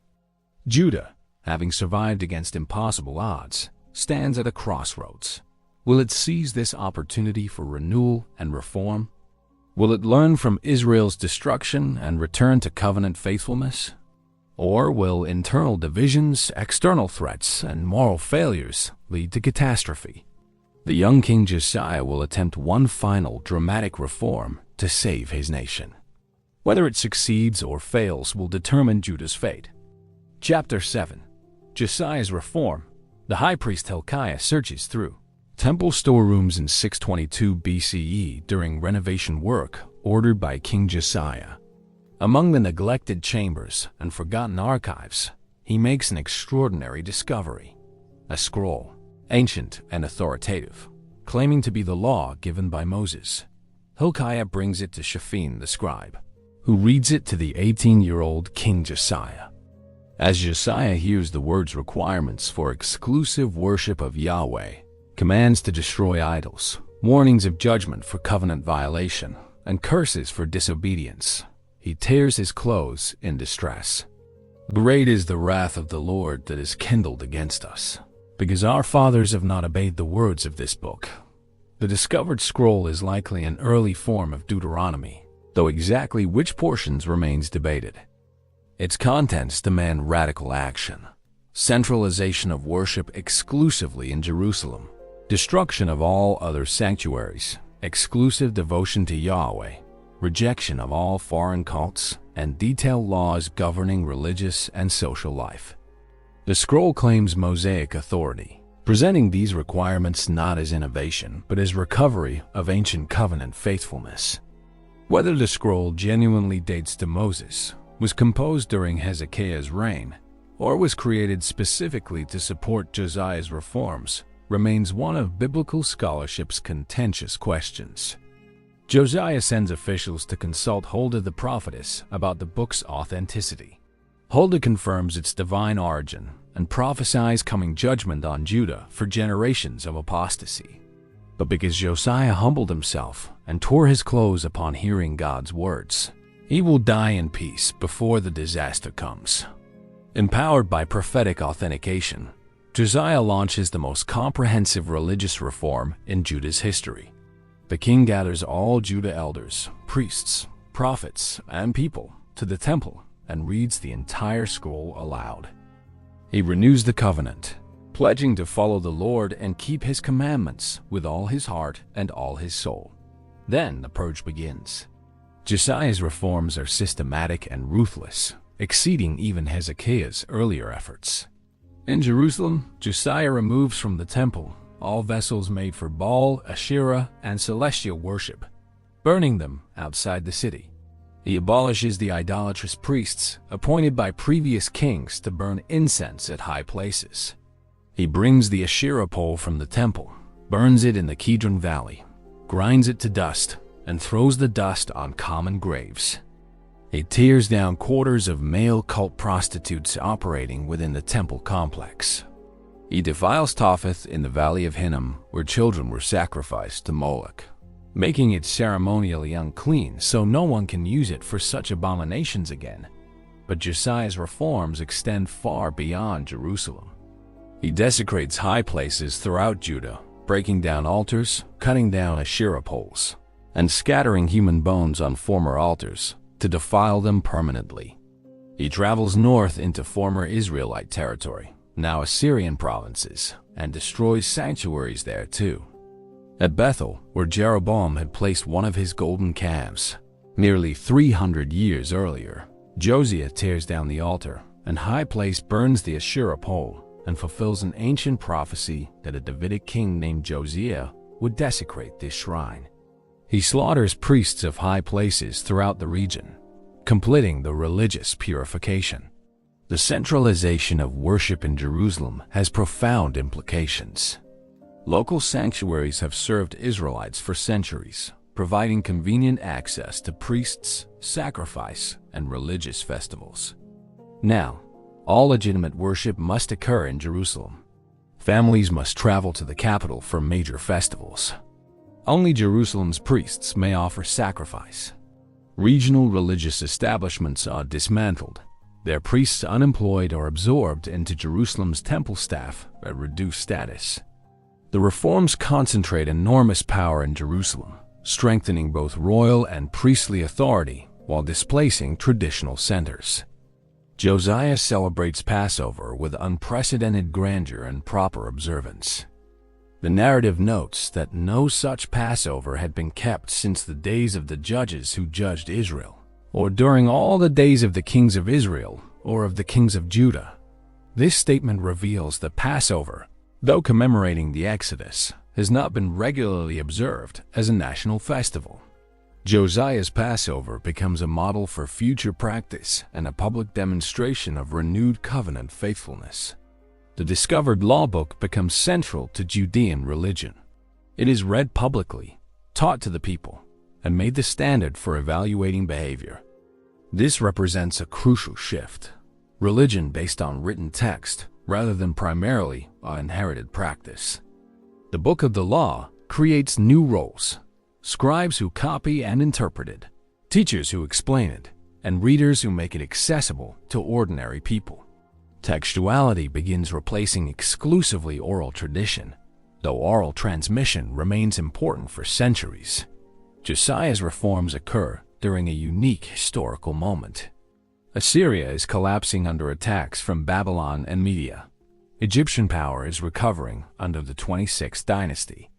Judah, having survived against impossible odds, stands at a crossroads. Will it seize this opportunity for renewal and reform? Will it learn from Israel's destruction and return to covenant faithfulness? Or will internal divisions, external threats, and moral failures lead to catastrophe? The young King Josiah will attempt one final dramatic reform to save his nation. Whether it succeeds or fails will determine Judah's fate. Chapter 7. Josiah's Reform. The high priest Hilkiah searches through temple storerooms in 622 BCE during renovation work ordered by King Josiah. Among the neglected chambers and forgotten archives, he makes an extraordinary discovery: a scroll, ancient and authoritative, claiming to be the law given by Moses. Hilkiah brings it to Shaphan the scribe, who reads it to the 18-year-old King Josiah. As Josiah hears the word's requirements for exclusive worship of Yahweh, commands to destroy idols, warnings of judgment for covenant violation, and curses for disobedience, he tears his clothes in distress. Great is the wrath of the Lord that is kindled against us, because our fathers have not obeyed the words of this book. The discovered scroll is likely an early form of Deuteronomy, though exactly which portions remains debated. Its contents demand radical action: centralization of worship exclusively in Jerusalem, destruction of all other sanctuaries, exclusive devotion to Yahweh, rejection of all foreign cults, and detailed laws governing religious and social life. The scroll claims Mosaic authority, presenting these requirements not as innovation but as recovery of ancient covenant faithfulness. Whether the scroll genuinely dates to Moses, was composed during Hezekiah's reign, or was created specifically to support Josiah's reforms, remains one of biblical scholarship's contentious questions. Josiah sends officials to consult Huldah the prophetess about the book's authenticity. Huldah confirms its divine origin and prophesies coming judgment on Judah for generations of apostasy. But because Josiah humbled himself and tore his clothes upon hearing God's words, he will die in peace before the disaster comes. Empowered by prophetic authentication, Josiah launches the most comprehensive religious reform in Judah's history. The king gathers all Judah elders, priests, prophets, and people to the temple and reads the entire scroll aloud. He renews the covenant, pledging to follow the Lord and keep his commandments with all his heart and all his soul. Then the purge begins. Josiah's reforms are systematic and ruthless, exceeding even Hezekiah's earlier efforts. In Jerusalem, Josiah removes from the temple all vessels made for Baal, Asherah, and celestial worship, burning them outside the city. He abolishes the idolatrous priests appointed by previous kings to burn incense at high places. He brings the Asherah pole from the temple, burns it in the Kidron Valley, grinds it to dust, and throws the dust on common graves. He tears down quarters of male cult prostitutes operating within the temple complex. He defiles Topheth in the valley of Hinnom, where children were sacrificed to Moloch, making it ceremonially unclean so no one can use it for such abominations again. But Josiah's reforms extend far beyond Jerusalem. He desecrates high places throughout Judah, breaking down altars, cutting down Asherah poles, and scattering human bones on former altars to defile them permanently. He travels north into former Israelite territory, now Assyrian provinces, and destroys sanctuaries there too. At Bethel, where Jeroboam had placed one of his golden calves, nearly 300 years earlier, Josiah tears down the altar and high place burns the Asherah pole and fulfills an ancient prophecy that a Davidic king named Josiah would desecrate this shrine. He slaughters priests of high places throughout the region, completing the religious purification. The centralization of worship in Jerusalem has profound implications. Local sanctuaries have served Israelites for centuries, providing convenient access to priests, sacrifice, and religious festivals. Now, all legitimate worship must occur in Jerusalem. Families must travel to the capital for major festivals. Only Jerusalem's priests may offer sacrifice. Regional religious establishments are dismantled, their priests unemployed or absorbed into Jerusalem's temple staff at reduced status. The reforms concentrate enormous power in Jerusalem, strengthening both royal and priestly authority while displacing traditional centers. Josiah celebrates Passover with unprecedented grandeur and proper observance. The narrative notes that no such Passover had been kept since the days of the judges who judged Israel, or during all the days of the kings of Israel or of the kings of Judah. This statement reveals that Passover, though commemorating the Exodus, has not been regularly observed as a national festival. Josiah's Passover becomes a model for future practice and a public demonstration of renewed covenant faithfulness. The discovered law book becomes central to Judean religion. It is read publicly, taught to the people, and made the standard for evaluating behavior. This represents a crucial shift. Religion based on written text rather than primarily on inherited practice. The book of the law creates new roles: scribes who copy and interpret it, teachers who explain it, and readers who make it accessible to ordinary people. Textuality begins replacing exclusively oral tradition, though oral transmission remains important for centuries. Josiah's reforms occur during a unique historical moment. Assyria is collapsing under attacks from Babylon and Media. Egyptian power is recovering under the 26th dynasty.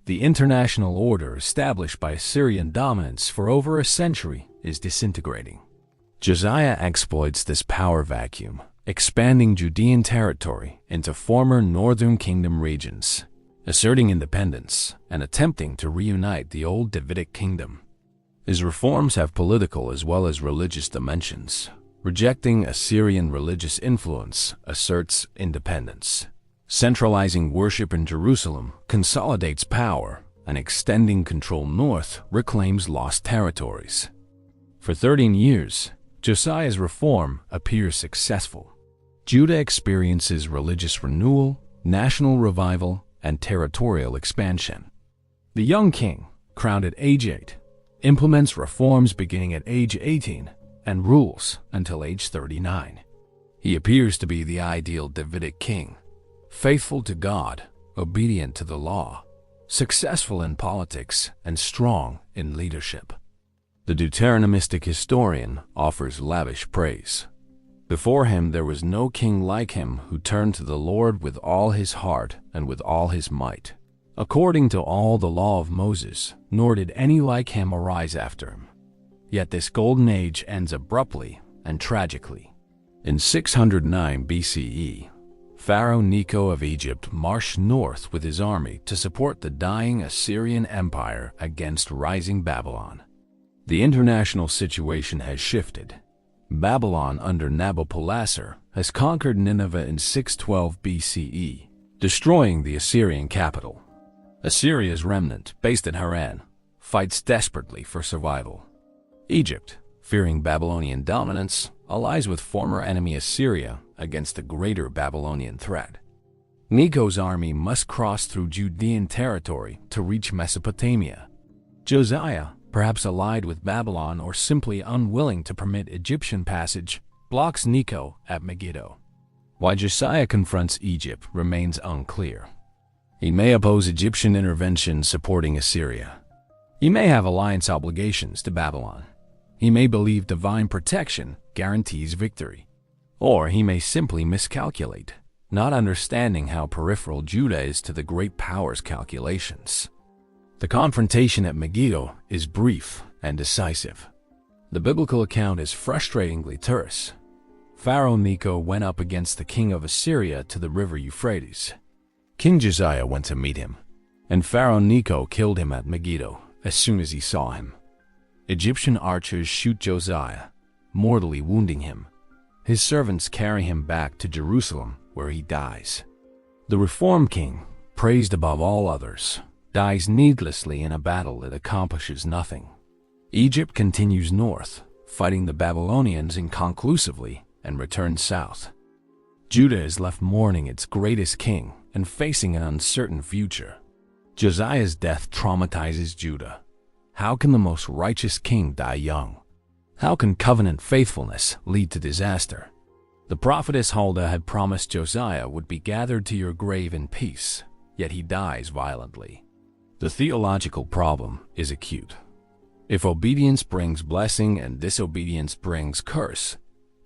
The international order established by Assyrian dominance for over a century is disintegrating. Josiah exploits this power vacuum, expanding Judean territory into former northern kingdom regions, asserting independence and attempting to reunite the old Davidic kingdom. His reforms have political as well as religious dimensions. Rejecting Assyrian religious influence asserts independence. Centralizing worship in Jerusalem consolidates power, and extending control north reclaims lost territories. For 13 years, Josiah's reform appears successful. Judah experiences religious renewal, national revival, and territorial expansion. The young king, crowned at age 8, implements reforms beginning at age 18 and rules until age 39. He appears to be the ideal Davidic king, faithful to God, obedient to the law, successful in politics, and strong in leadership. The Deuteronomistic historian offers lavish praise. Before him there was no king like him who turned to the Lord with all his heart and with all his might, according to all the law of Moses, nor did any like him arise after him. Yet this golden age ends abruptly and tragically. In 609 BCE, Pharaoh Necho of Egypt marched north with his army to support the dying Assyrian Empire against rising Babylon. The international situation has shifted. Babylon under Nabopolassar has conquered Nineveh in 612 BCE, destroying the Assyrian capital. Assyria's remnant, based in Haran, fights desperately for survival. Egypt, fearing Babylonian dominance, allies with former enemy Assyria against the greater Babylonian threat. Necho's army must cross through Judean territory to reach Mesopotamia. Josiah, perhaps allied with Babylon or simply unwilling to permit Egyptian passage, blocks Necho at Megiddo. Why Josiah confronts Egypt remains unclear. He may oppose Egyptian intervention supporting Assyria. He may have alliance obligations to Babylon. He may believe divine protection guarantees victory. Or he may simply miscalculate, not understanding how peripheral Judah is to the great power's calculations. The confrontation at Megiddo is brief and decisive. The biblical account is frustratingly terse. Pharaoh Necho went up against the king of Assyria to the river Euphrates. King Josiah went to meet him, and Pharaoh Necho killed him at Megiddo as soon as he saw him. Egyptian archers shoot Josiah, mortally wounding him. His servants carry him back to Jerusalem, where he dies. The reformed king, praised above all others, dies needlessly in a battle that accomplishes nothing. Egypt continues north, fighting the Babylonians inconclusively, and returns south. Judah is left mourning its greatest king and facing an uncertain future. Josiah's death traumatizes Judah. How can the most righteous king die young? How can covenant faithfulness lead to disaster? The prophetess Huldah had promised Josiah would be gathered to your grave in peace, yet he dies violently. The theological problem is acute. If obedience brings blessing and disobedience brings curse,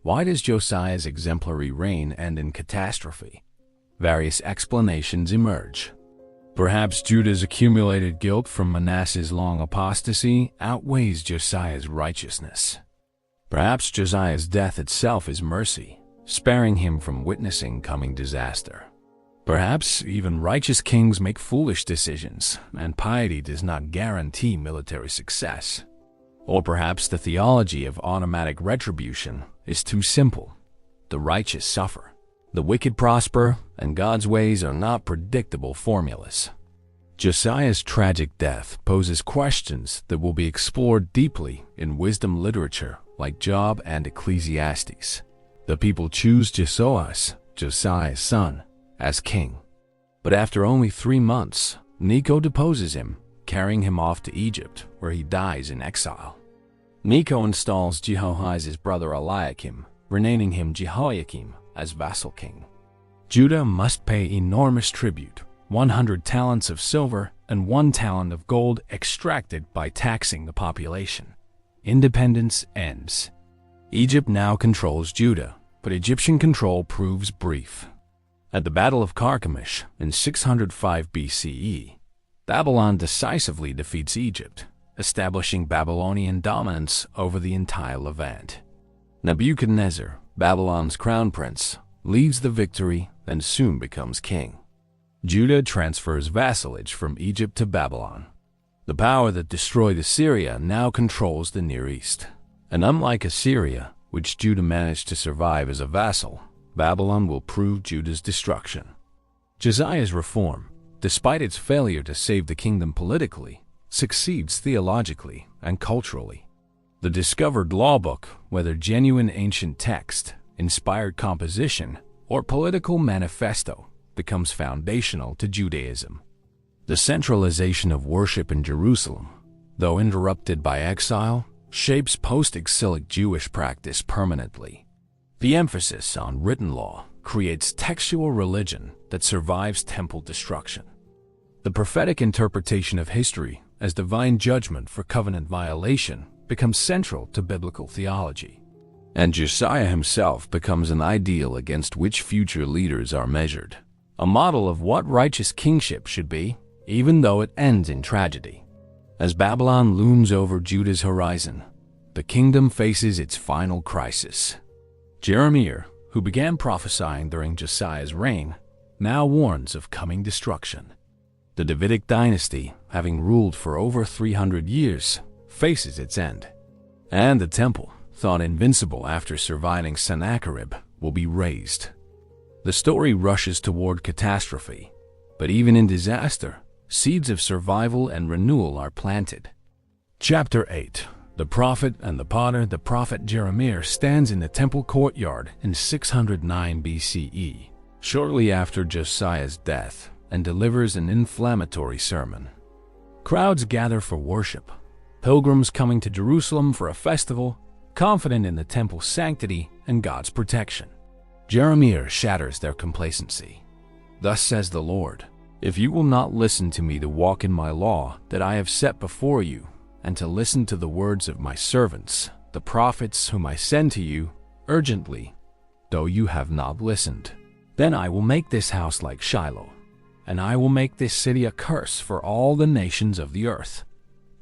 why does Josiah's exemplary reign end in catastrophe? Various explanations emerge. Perhaps Judah's accumulated guilt from Manasseh's long apostasy outweighs Josiah's righteousness. Perhaps Josiah's death itself is mercy, sparing him from witnessing coming disaster. Perhaps even righteous kings make foolish decisions, and piety does not guarantee military success. Or perhaps the theology of automatic retribution is too simple. The righteous suffer, the wicked prosper, and God's ways are not predictable formulas. Josiah's tragic death poses questions that will be explored deeply in wisdom literature like Job and Ecclesiastes. The people choose Jehoash, Josiah's son, as king. But after only 3 months, Necho deposes him, carrying him off to Egypt, where he dies in exile. Necho installs Jehoahaz's brother Eliakim, renaming him Jehoiakim, as vassal king. Judah must pay enormous tribute, 100 talents of silver and 1 talent of gold extracted by taxing the population. Independence ends. Egypt now controls Judah, but Egyptian control proves brief. At the Battle of Carchemish in 605 BCE, Babylon decisively defeats Egypt, establishing Babylonian dominance over the entire Levant. Nebuchadnezzar, Babylon's crown prince, leads the victory and soon becomes king. Judah transfers vassalage from Egypt to Babylon. The power that destroyed Assyria now controls the Near East. And unlike Assyria, which Judah managed to survive as a vassal, Babylon will prove Judah's destruction. Josiah's reform, despite its failure to save the kingdom politically, succeeds theologically and culturally. The discovered law book, whether genuine ancient text, inspired composition, or political manifesto, becomes foundational to Judaism. The centralization of worship in Jerusalem, though interrupted by exile, shapes post-exilic Jewish practice permanently. The emphasis on written law creates textual religion that survives temple destruction. The prophetic interpretation of history as divine judgment for covenant violation becomes central to biblical theology. And Josiah himself becomes an ideal against which future leaders are measured, a model of what righteous kingship should be, even though it ends in tragedy. As Babylon looms over Judah's horizon, the kingdom faces its final crisis. Jeremiah, who began prophesying during Josiah's reign, now warns of coming destruction. The Davidic dynasty, having ruled for over 300 years, faces its end. And the temple, thought invincible after surviving Sennacherib, will be razed. The story rushes toward catastrophe, but even in disaster, seeds of survival and renewal are planted. Chapter 8. The prophet and the potter. The prophet Jeremiah stands in the temple courtyard in 609 BCE, shortly after Josiah's death, and delivers an inflammatory sermon. Crowds gather for worship, pilgrims coming to Jerusalem for a festival, confident in the temple's sanctity and God's protection. Jeremiah shatters their complacency. Thus says the Lord, "If you will not listen to me to walk in my law that I have set before you, and to listen to the words of my servants, the prophets whom I send to you, urgently, though you have not listened, then I will make this house like Shiloh, and I will make this city a curse for all the nations of the earth."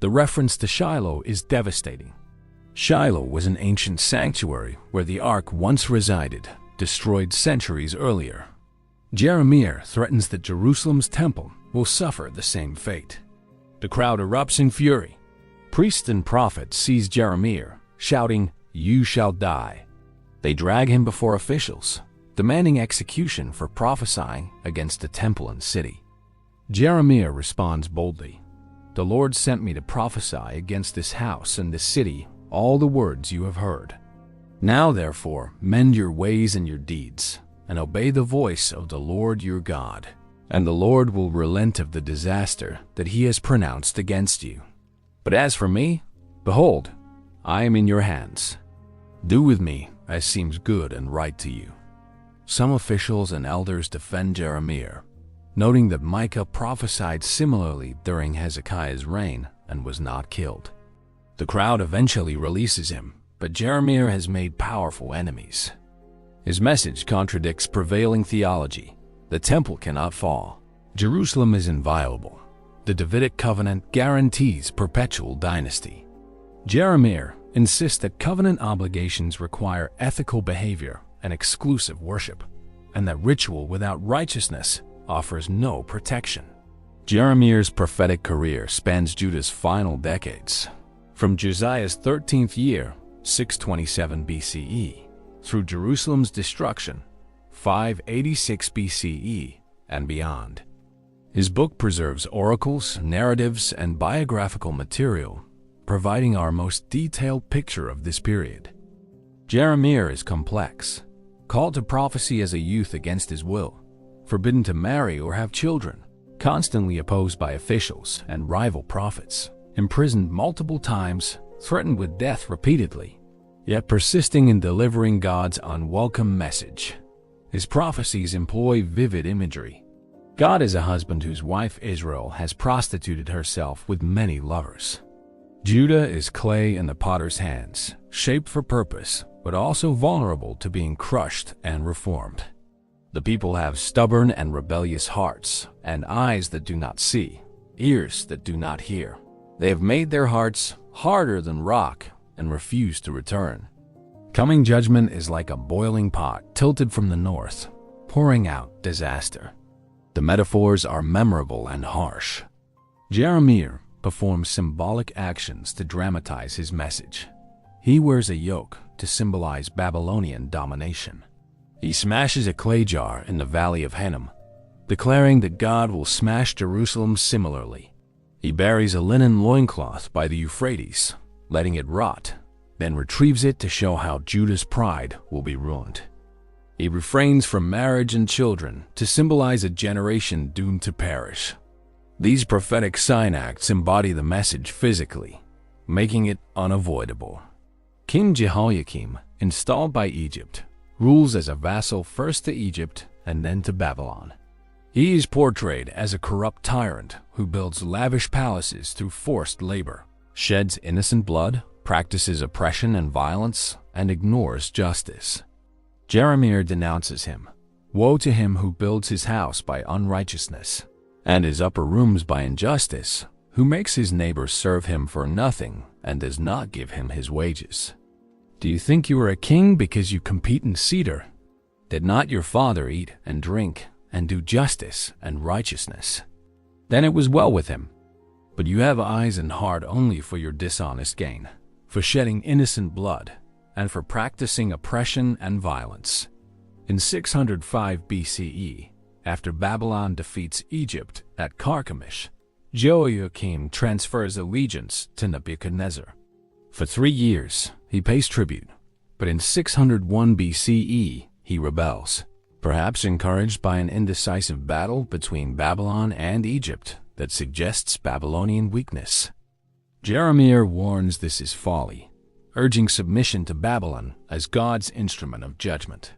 The reference to Shiloh is devastating. Shiloh was an ancient sanctuary where the ark once resided, destroyed centuries earlier. Jeremiah threatens that Jerusalem's temple will suffer the same fate. The crowd erupts in fury. Priests and prophets seize Jeremiah, shouting, "You shall die." They drag him before officials, demanding execution for prophesying against the temple and city. Jeremiah responds boldly, "The Lord sent me to prophesy against this house and this city all the words you have heard. Now therefore mend your ways and your deeds, and obey the voice of the Lord your God, and the Lord will relent of the disaster that he has pronounced against you. But as for me, behold, I am in your hands. Do with me as seems good and right to you." Some officials and elders defend Jeremiah, noting that Micah prophesied similarly during Hezekiah's reign and was not killed. The crowd eventually releases him, but Jeremiah has made powerful enemies. His message contradicts prevailing theology. The temple cannot fall. Jerusalem is inviolable. The Davidic covenant guarantees perpetual dynasty. Jeremiah insists that covenant obligations require ethical behavior and exclusive worship, and that ritual without righteousness offers no protection. Jeremiah's prophetic career spans Judah's final decades, from Josiah's 13th year, 627 BCE, through Jerusalem's destruction, 586 BCE, and beyond. His book preserves oracles, narratives, and biographical material, providing our most detailed picture of this period. Jeremiah is complex, called to prophecy as a youth against his will, forbidden to marry or have children, constantly opposed by officials and rival prophets, imprisoned multiple times, threatened with death repeatedly, yet persisting in delivering God's unwelcome message. His prophecies employ vivid imagery. God is a husband whose wife Israel has prostituted herself with many lovers. Judah is clay in the potter's hands, shaped for purpose, but also vulnerable to being crushed and reformed. The people have stubborn and rebellious hearts, and eyes that do not see, ears that do not hear. They have made their hearts harder than rock and refuse to return. Coming judgment is like a boiling pot tilted from the north, pouring out disaster. The metaphors are memorable and harsh. Jeremiah performs symbolic actions to dramatize his message. He wears a yoke to symbolize Babylonian domination. He smashes a clay jar in the valley of Hinnom, declaring that God will smash Jerusalem similarly. He buries a linen loincloth by the Euphrates, letting it rot, then retrieves it to show how Judah's pride will be ruined. He refrains from marriage and children to symbolize a generation doomed to perish. These prophetic sign acts embody the message physically, making it unavoidable. King Jehoiakim, installed by Egypt, rules as a vassal first to Egypt and then to Babylon. He is portrayed as a corrupt tyrant who builds lavish palaces through forced labor, sheds innocent blood, practices oppression and violence, and ignores justice. Jeremiah denounces him. Woe to him who builds his house by unrighteousness, and his upper rooms by injustice, who makes his neighbor serve him for nothing and does not give him his wages. Do you think you are a king because you compete in cedar? Did not your father eat and drink and do justice and righteousness? Then it was well with him. But you have eyes and heart only for your dishonest gain, for shedding innocent blood, and for practicing oppression and violence. In 605 BCE, after Babylon defeats Egypt at Carchemish, Jehoiakim transfers allegiance to Nebuchadnezzar. For 3 years, he pays tribute, but in 601 BCE, he rebels, perhaps encouraged by an indecisive battle between Babylon and Egypt that suggests Babylonian weakness. Jeremiah warns this is folly, urging submission to Babylon as God's instrument of judgment.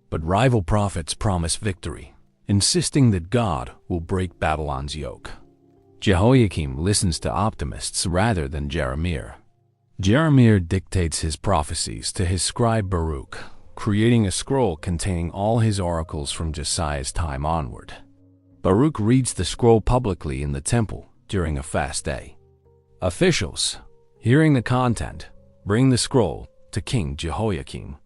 But rival prophets promise victory, insisting that God will break Babylon's yoke. Jehoiakim listens to optimists rather than Jeremiah. Jeremiah dictates his prophecies to his scribe Baruch, creating a scroll containing all his oracles from Josiah's time onward. Baruch reads the scroll publicly in the temple during a fast day. Officials, hearing the content, Bring the scroll to King Jehoiakim.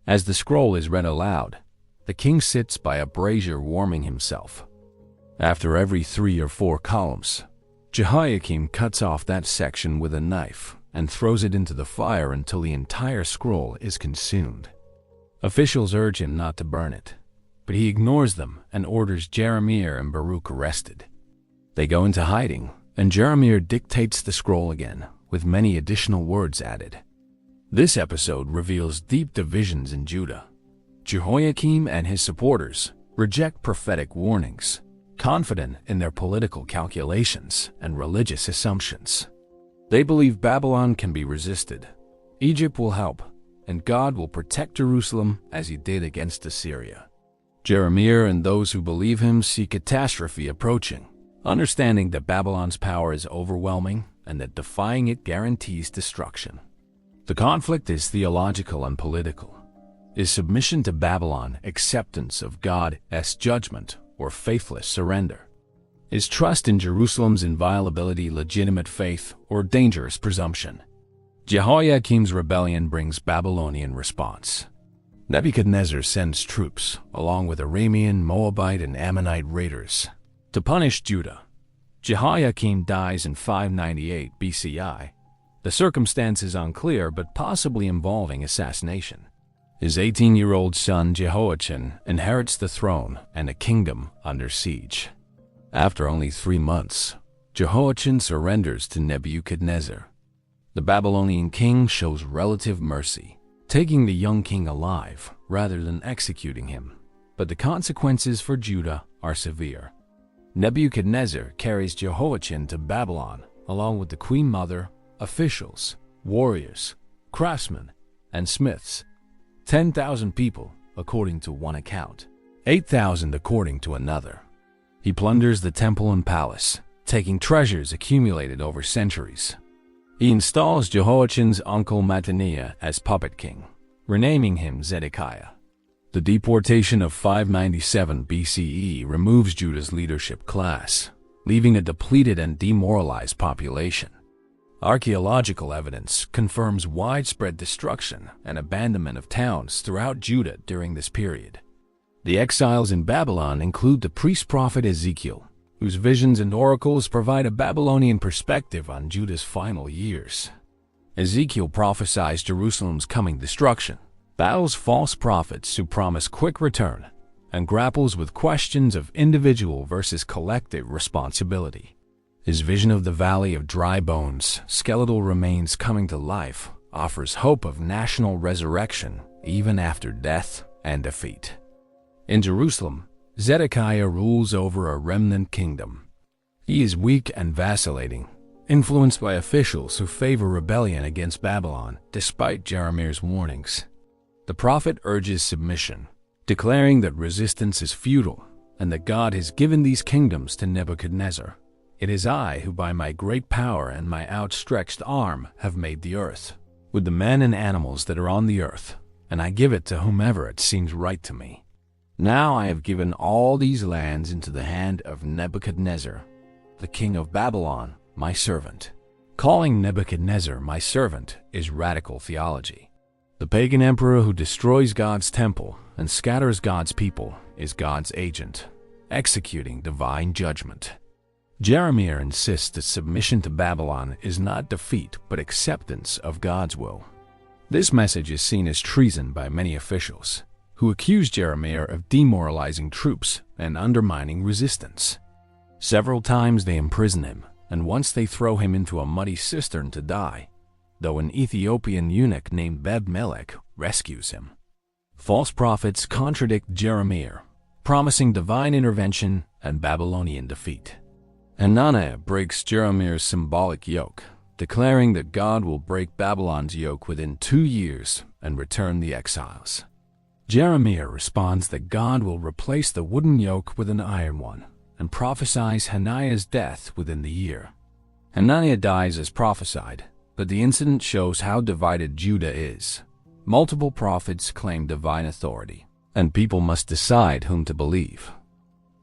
As the scroll is read aloud, the king sits by a brazier warming himself. After every 3 or 4 columns, Jehoiakim cuts off that section with a knife and throws it into the fire until the entire scroll is consumed. Officials urge him not to burn it, but he ignores them and orders Jeremiah and Baruch arrested. They go into hiding, and Jeremiah dictates the scroll again, with many additional words added. This episode reveals deep divisions in Judah. Jehoiakim and his supporters reject prophetic warnings, confident in their political calculations and religious assumptions. They believe Babylon can be resisted, Egypt will help, and God will protect Jerusalem as he did against Assyria. Jeremiah and those who believe him see catastrophe approaching, understanding that Babylon's power is overwhelming and that defying it guarantees destruction. The conflict is theological and political. Is submission to Babylon acceptance of God's judgment or faithless surrender? Is trust in Jerusalem's inviolability legitimate faith or dangerous presumption? Jehoiakim's rebellion brings Babylonian response. Nebuchadnezzar sends troops, along with Aramean, Moabite, and Ammonite raiders, to punish Judah. Jehoiakim dies in 598 BCI. The circumstance is unclear, but possibly involving assassination. His 18-year-old son Jehoiachin inherits the throne and a kingdom under siege. After only 3 months, Jehoiachin surrenders to Nebuchadnezzar. The Babylonian king shows relative mercy, taking the young king alive rather than executing him. But the consequences for Judah are severe. Nebuchadnezzar carries Jehoiachin to Babylon along with the queen mother, officials, warriors, craftsmen, and smiths. 10,000 people, according to one account, 8,000 according to another. He plunders the temple and palace, taking treasures accumulated over centuries. He installs Jehoiachin's uncle Mattaniah as puppet king, renaming him Zedekiah. The deportation of 597 BCE removes Judah's leadership class, leaving a depleted and demoralized population. Archaeological evidence confirms widespread destruction and abandonment of towns throughout Judah during this period. The exiles in Babylon include the priest-prophet Ezekiel, whose visions and oracles provide a Babylonian perspective on Judah's final years. Ezekiel prophesies Jerusalem's coming destruction, battles false prophets who promise quick return, and grapples with questions of individual versus collective responsibility. His vision of the valley of dry bones, skeletal remains coming to life, offers hope of national resurrection even after death and defeat. In Jerusalem, Zedekiah rules over a remnant kingdom. He is weak and vacillating, influenced by officials who favor rebellion against Babylon despite Jeremiah's warnings. The prophet urges submission, declaring that resistance is futile and that God has given these kingdoms to Nebuchadnezzar. It is I who by my great power and my outstretched arm have made the earth, with the men and animals that are on the earth, and I give it to whomever it seems right to me. Now I have given all these lands into the hand of Nebuchadnezzar, the king of Babylon, my servant. Calling Nebuchadnezzar my servant is radical theology. The pagan emperor who destroys God's temple and scatters God's people is God's agent, executing divine judgment. Jeremiah insists that submission to Babylon is not defeat but acceptance of God's will. This message is seen as treason by many officials, who accuse Jeremiah of demoralizing troops and undermining resistance. Several times they imprison him, and once they throw him into a muddy cistern to die, though an Ethiopian eunuch named Bed-Melech rescues him. False prophets contradict Jeremiah, promising divine intervention and Babylonian defeat. Hananiah breaks Jeremiah's symbolic yoke, declaring that God will break Babylon's yoke within 2 years and return the exiles. Jeremiah responds that God will replace the wooden yoke with an iron one, and prophesies Hananiah's death within the year. Hananiah dies as prophesied, but the incident shows how divided Judah is. Multiple prophets claim divine authority, and people must decide whom to believe.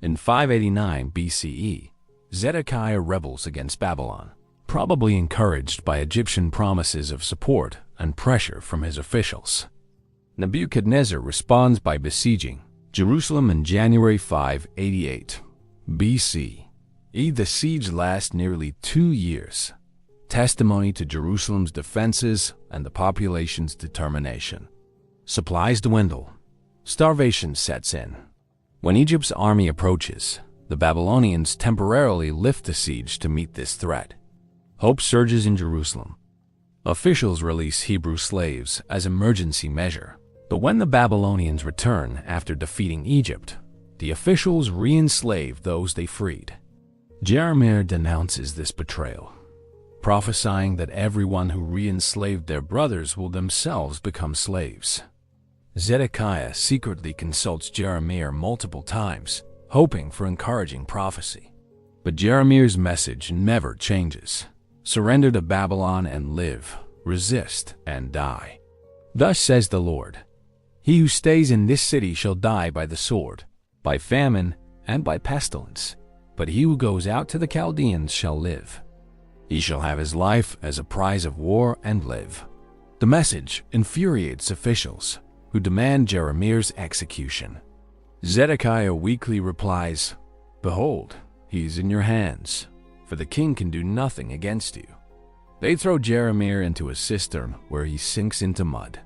In 589 BCE, Zedekiah rebels against Babylon, probably encouraged by Egyptian promises of support and pressure from his officials. Nebuchadnezzar responds by besieging Jerusalem in January 588 BC. The siege lasts nearly 2 years, testimony to Jerusalem's defenses and the population's determination. Supplies dwindle. Starvation sets in. When Egypt's army approaches, the Babylonians temporarily lift the siege to meet this threat. Hope surges in Jerusalem. Officials release Hebrew slaves as emergency measure. But when the Babylonians return after defeating Egypt, the officials re-enslave those they freed. Jeremiah denounces this betrayal, prophesying that everyone who re-enslaved their brothers will themselves become slaves. Zedekiah secretly consults Jeremiah multiple times, hoping for encouraging prophecy. But Jeremiah's message never changes. Surrender to Babylon and live, resist and die. Thus says the Lord, he who stays in this city shall die by the sword, by famine, and by pestilence. But he who goes out to the Chaldeans shall live. He shall have his life as a prize of war and live. The message infuriates officials, who demand Jeremiah's execution. Zedekiah weakly replies, behold, he is in your hands, for the king can do nothing against you. They throw Jeremiah into a cistern where he sinks into mud.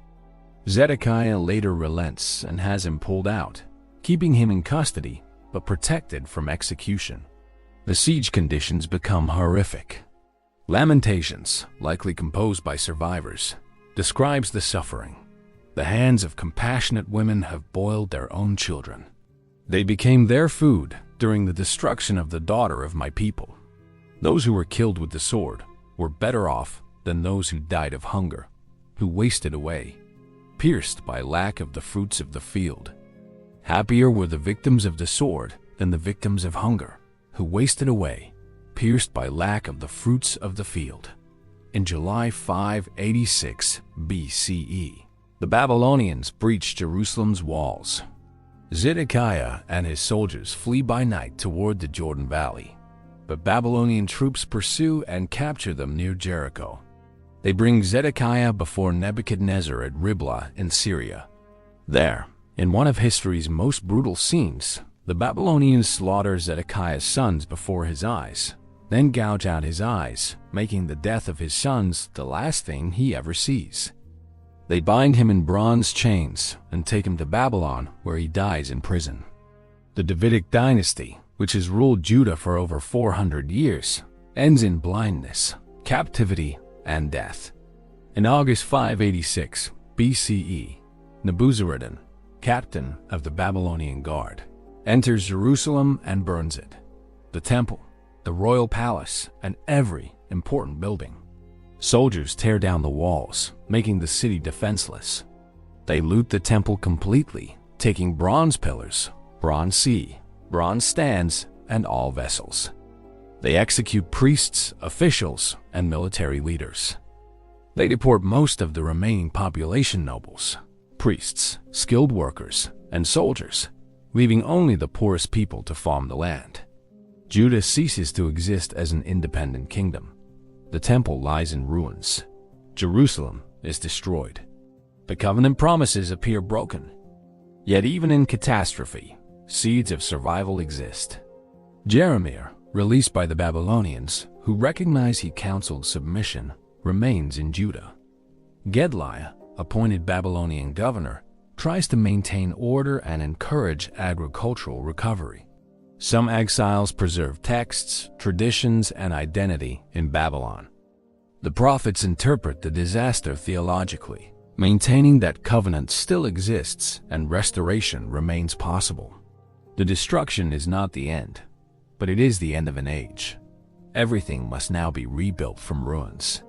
Zedekiah later relents and has him pulled out, keeping him in custody but protected from execution. The siege conditions become horrific. Lamentations, likely composed by survivors, describes the suffering. The hands of compassionate women have boiled their own children. They became their food during the destruction of the daughter of my people. Those who were killed with the sword were better off than those who died of hunger, who wasted away, pierced by lack of the fruits of the field. Happier were the victims of the sword than the victims of hunger, who wasted away, pierced by lack of the fruits of the field. In July 586 BCE, the Babylonians breached Jerusalem's walls. Zedekiah and his soldiers flee by night toward the Jordan Valley, but Babylonian troops pursue and capture them near Jericho. They bring Zedekiah before Nebuchadnezzar at Riblah in Syria. There, in one of history's most brutal scenes, the Babylonians slaughter Zedekiah's sons before his eyes, then gouge out his eyes, making the death of his sons the last thing he ever sees. They bind him in bronze chains and take him to Babylon, where he dies in prison. The Davidic dynasty, which has ruled Judah for over 400 years, ends in blindness, captivity, and death. In August 586 BCE, Nebuzaradan, captain of the Babylonian guard, enters Jerusalem and burns it, the temple, the royal palace, and every important building. Soldiers tear down the walls, making the city defenseless. They loot the temple completely, taking bronze pillars, bronze sea, bronze stands, and all vessels. They execute priests, officials, and military leaders. They deport most of the remaining population nobles, priests, skilled workers, and soldiers, leaving only the poorest people to farm the land. Judah ceases to exist as an independent kingdom. The temple lies in ruins. Jerusalem is destroyed. The covenant promises appear broken. Yet even in catastrophe, seeds of survival exist. Jeremiah, released by the Babylonians, who recognize he counseled submission, remains in Judah. Gedaliah, appointed Babylonian governor, tries to maintain order and encourage agricultural recovery. Some exiles preserve texts, traditions, and identity in Babylon. The prophets interpret the disaster theologically, maintaining that covenant still exists and restoration remains possible. The destruction is not the end, but it is the end of an age. Everything must now be rebuilt from ruins.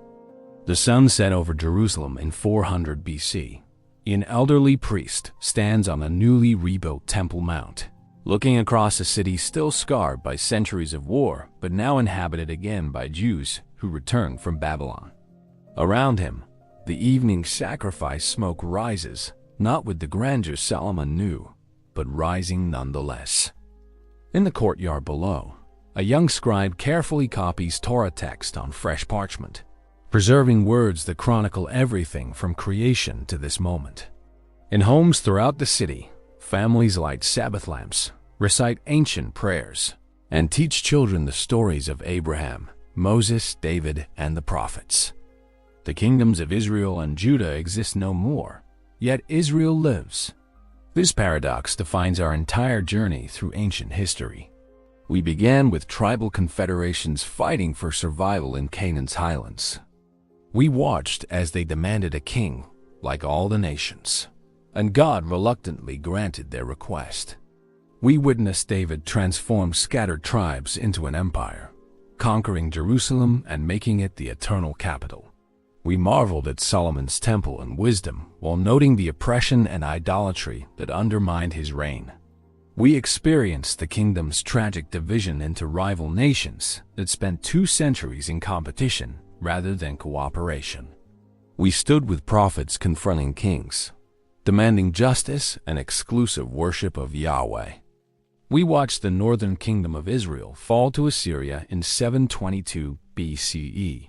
The sun set over Jerusalem in 400 BC. An elderly priest stands on a newly rebuilt Temple Mount, looking across a city still scarred by centuries of war, but now inhabited again by Jews who returned from Babylon. Around him, the evening sacrifice smoke rises, not with the grandeur Solomon knew, but rising nonetheless. In the courtyard below, a young scribe carefully copies Torah text on fresh parchment, preserving words that chronicle everything from creation to this moment. In homes throughout the city, families light Sabbath lamps, recite ancient prayers, and teach children the stories of Abraham, Moses, David, and the prophets. The kingdoms of Israel and Judah exist no more, yet Israel lives. This paradox defines our entire journey through ancient history. We began with tribal confederations fighting for survival in Canaan's highlands. We watched as they demanded a king, like all the nations, and God reluctantly granted their request. We witnessed David transform scattered tribes into an empire, conquering Jerusalem and making it the eternal capital. We marveled at Solomon's temple and wisdom while noting the oppression and idolatry that undermined his reign. We experienced the kingdom's tragic division into rival nations that spent 2 centuries in competition rather than cooperation. We stood with prophets confronting kings, demanding justice and exclusive worship of Yahweh. We watched the northern kingdom of Israel fall to Assyria in 722 BCE,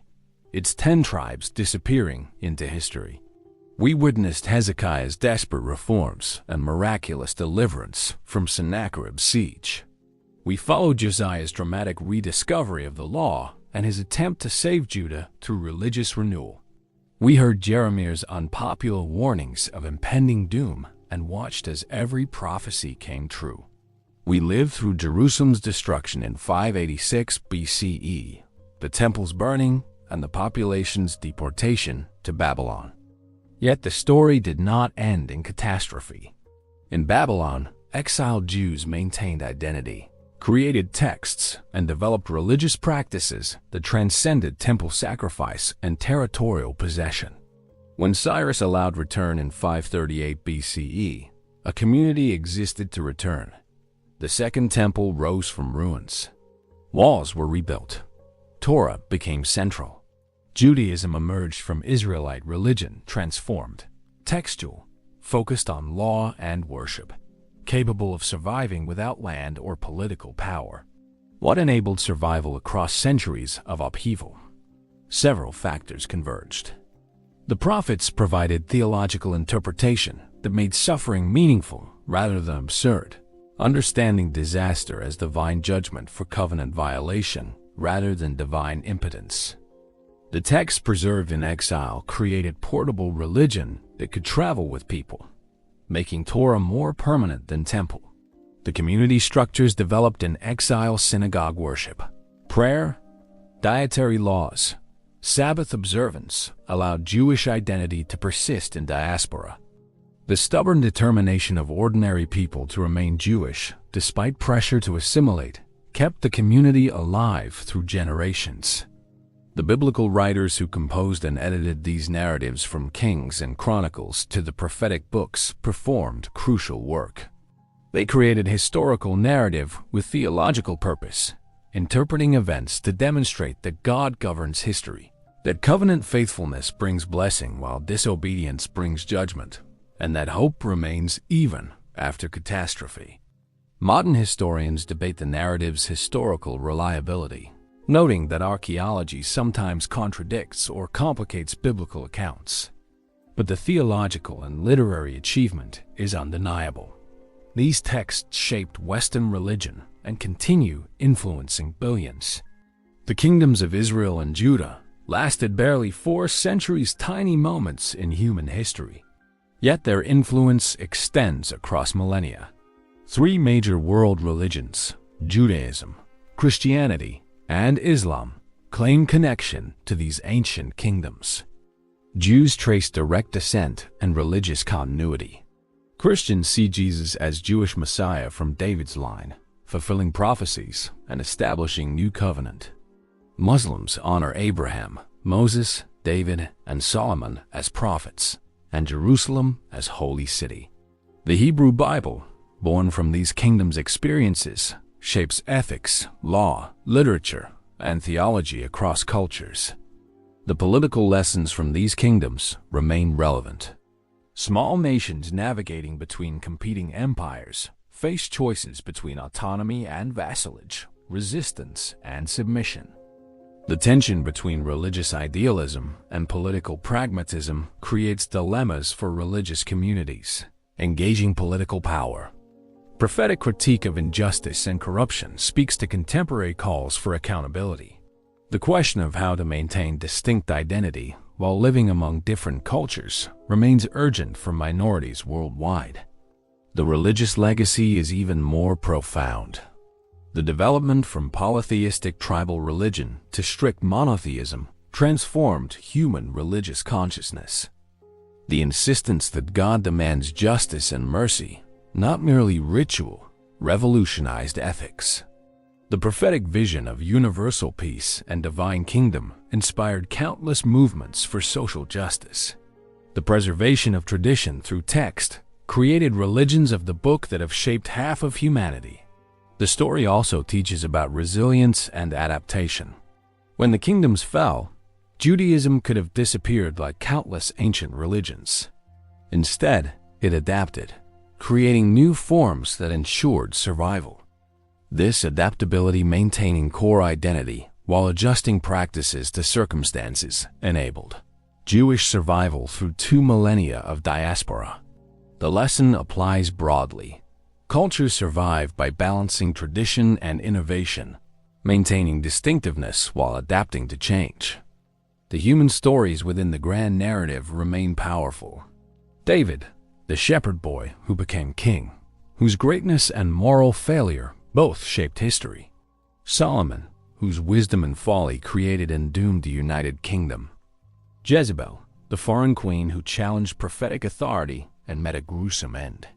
its 10 tribes disappearing into history. We witnessed Hezekiah's desperate reforms and miraculous deliverance from Sennacherib's siege. We followed Josiah's dramatic rediscovery of the law and his attempt to save Judah through religious renewal. We heard Jeremiah's unpopular warnings of impending doom and watched as every prophecy came true. We lived through Jerusalem's destruction in 586 BCE, the temple's burning, and the population's deportation to Babylon. Yet the story did not end in catastrophe. In Babylon, exiled Jews maintained identity, created texts, and developed religious practices that transcended temple sacrifice and territorial possession. When Cyrus allowed return in 538 BCE, a community existed to return. The Second Temple rose from ruins. Walls were rebuilt. Torah became central. Judaism emerged from Israelite religion, transformed, textual, focused on law and worship, capable of surviving without land or political power. What enabled survival across centuries of upheaval? Several factors converged. The prophets provided theological interpretation that made suffering meaningful rather than absurd, understanding disaster as divine judgment for covenant violation rather than divine impotence. The texts preserved in exile created portable religion that could travel with people, making Torah more permanent than temple. The community structures developed in exile: synagogue worship, prayer, dietary laws, Sabbath observance allowed Jewish identity to persist in diaspora. The stubborn determination of ordinary people to remain Jewish, despite pressure to assimilate, kept the community alive through generations. The biblical writers who composed and edited these narratives, from Kings and Chronicles to the prophetic books, performed crucial work. They created historical narrative with theological purpose, interpreting events to demonstrate that God governs history, that covenant faithfulness brings blessing while disobedience brings judgment, and that hope remains even after catastrophe. Modern historians debate the narrative's historical reliability, noting that archaeology sometimes contradicts or complicates biblical accounts. But the theological and literary achievement is undeniable. These texts shaped Western religion and continue influencing billions. The kingdoms of Israel and Judah lasted barely 4 centuries, tiny moments in human history. Yet their influence extends across millennia. 3 major world religions, Judaism, Christianity, and Islam, claim connection to these ancient kingdoms. Jews trace direct descent and religious continuity. Christians see Jesus as Jewish Messiah from David's line, fulfilling prophecies and establishing new covenant. Muslims honor Abraham, Moses, David, and Solomon as prophets, and Jerusalem as holy city. The Hebrew Bible, born from these kingdoms' experiences, shapes ethics, law, literature, and theology across cultures. The political lessons from these kingdoms remain relevant. Small nations navigating between competing empires face choices between autonomy and vassalage, resistance and submission. The tension between religious idealism and political pragmatism creates dilemmas for religious communities. Engaging political power. Prophetic critique of injustice and corruption speaks to contemporary calls for accountability. The question of how to maintain distinct identity while living among different cultures remains urgent for minorities worldwide. The religious legacy is even more profound. The development from polytheistic tribal religion to strict monotheism transformed human religious consciousness. The insistence that God demands justice and mercy, not merely ritual, revolutionized ethics. The prophetic vision of universal peace and divine kingdom inspired countless movements for social justice. The preservation of tradition through text created religions of the book that have shaped half of humanity. The story also teaches about resilience and adaptation. When the kingdoms fell, Judaism could have disappeared like countless ancient religions. Instead, it adapted, creating new forms that ensured survival. This adaptability, maintaining core identity while adjusting practices to circumstances, enabled Jewish survival through 2 millennia of diaspora. The lesson applies broadly. Cultures survive by balancing tradition and innovation, maintaining distinctiveness while adapting to change. The human stories within the grand narrative remain powerful. David, the shepherd boy who became king, whose greatness and moral failure both shaped history. Solomon, whose wisdom and folly created and doomed the United Kingdom. Jezebel, the foreign queen who challenged prophetic authority and met a gruesome end.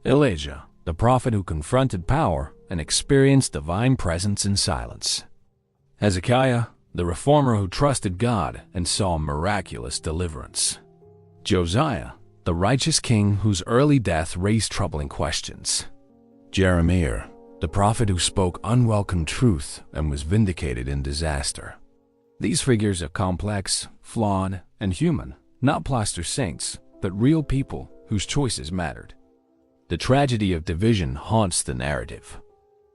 Elijah, the prophet who confronted power and experienced divine presence in silence. Hezekiah, the reformer who trusted God and saw miraculous deliverance. Josiah, the righteous king whose early death raised troubling questions. Jeremiah, the prophet who spoke unwelcome truth and was vindicated in disaster. These figures are complex, flawed, and human, not plaster saints, but real people whose choices mattered. The tragedy of division haunts the narrative.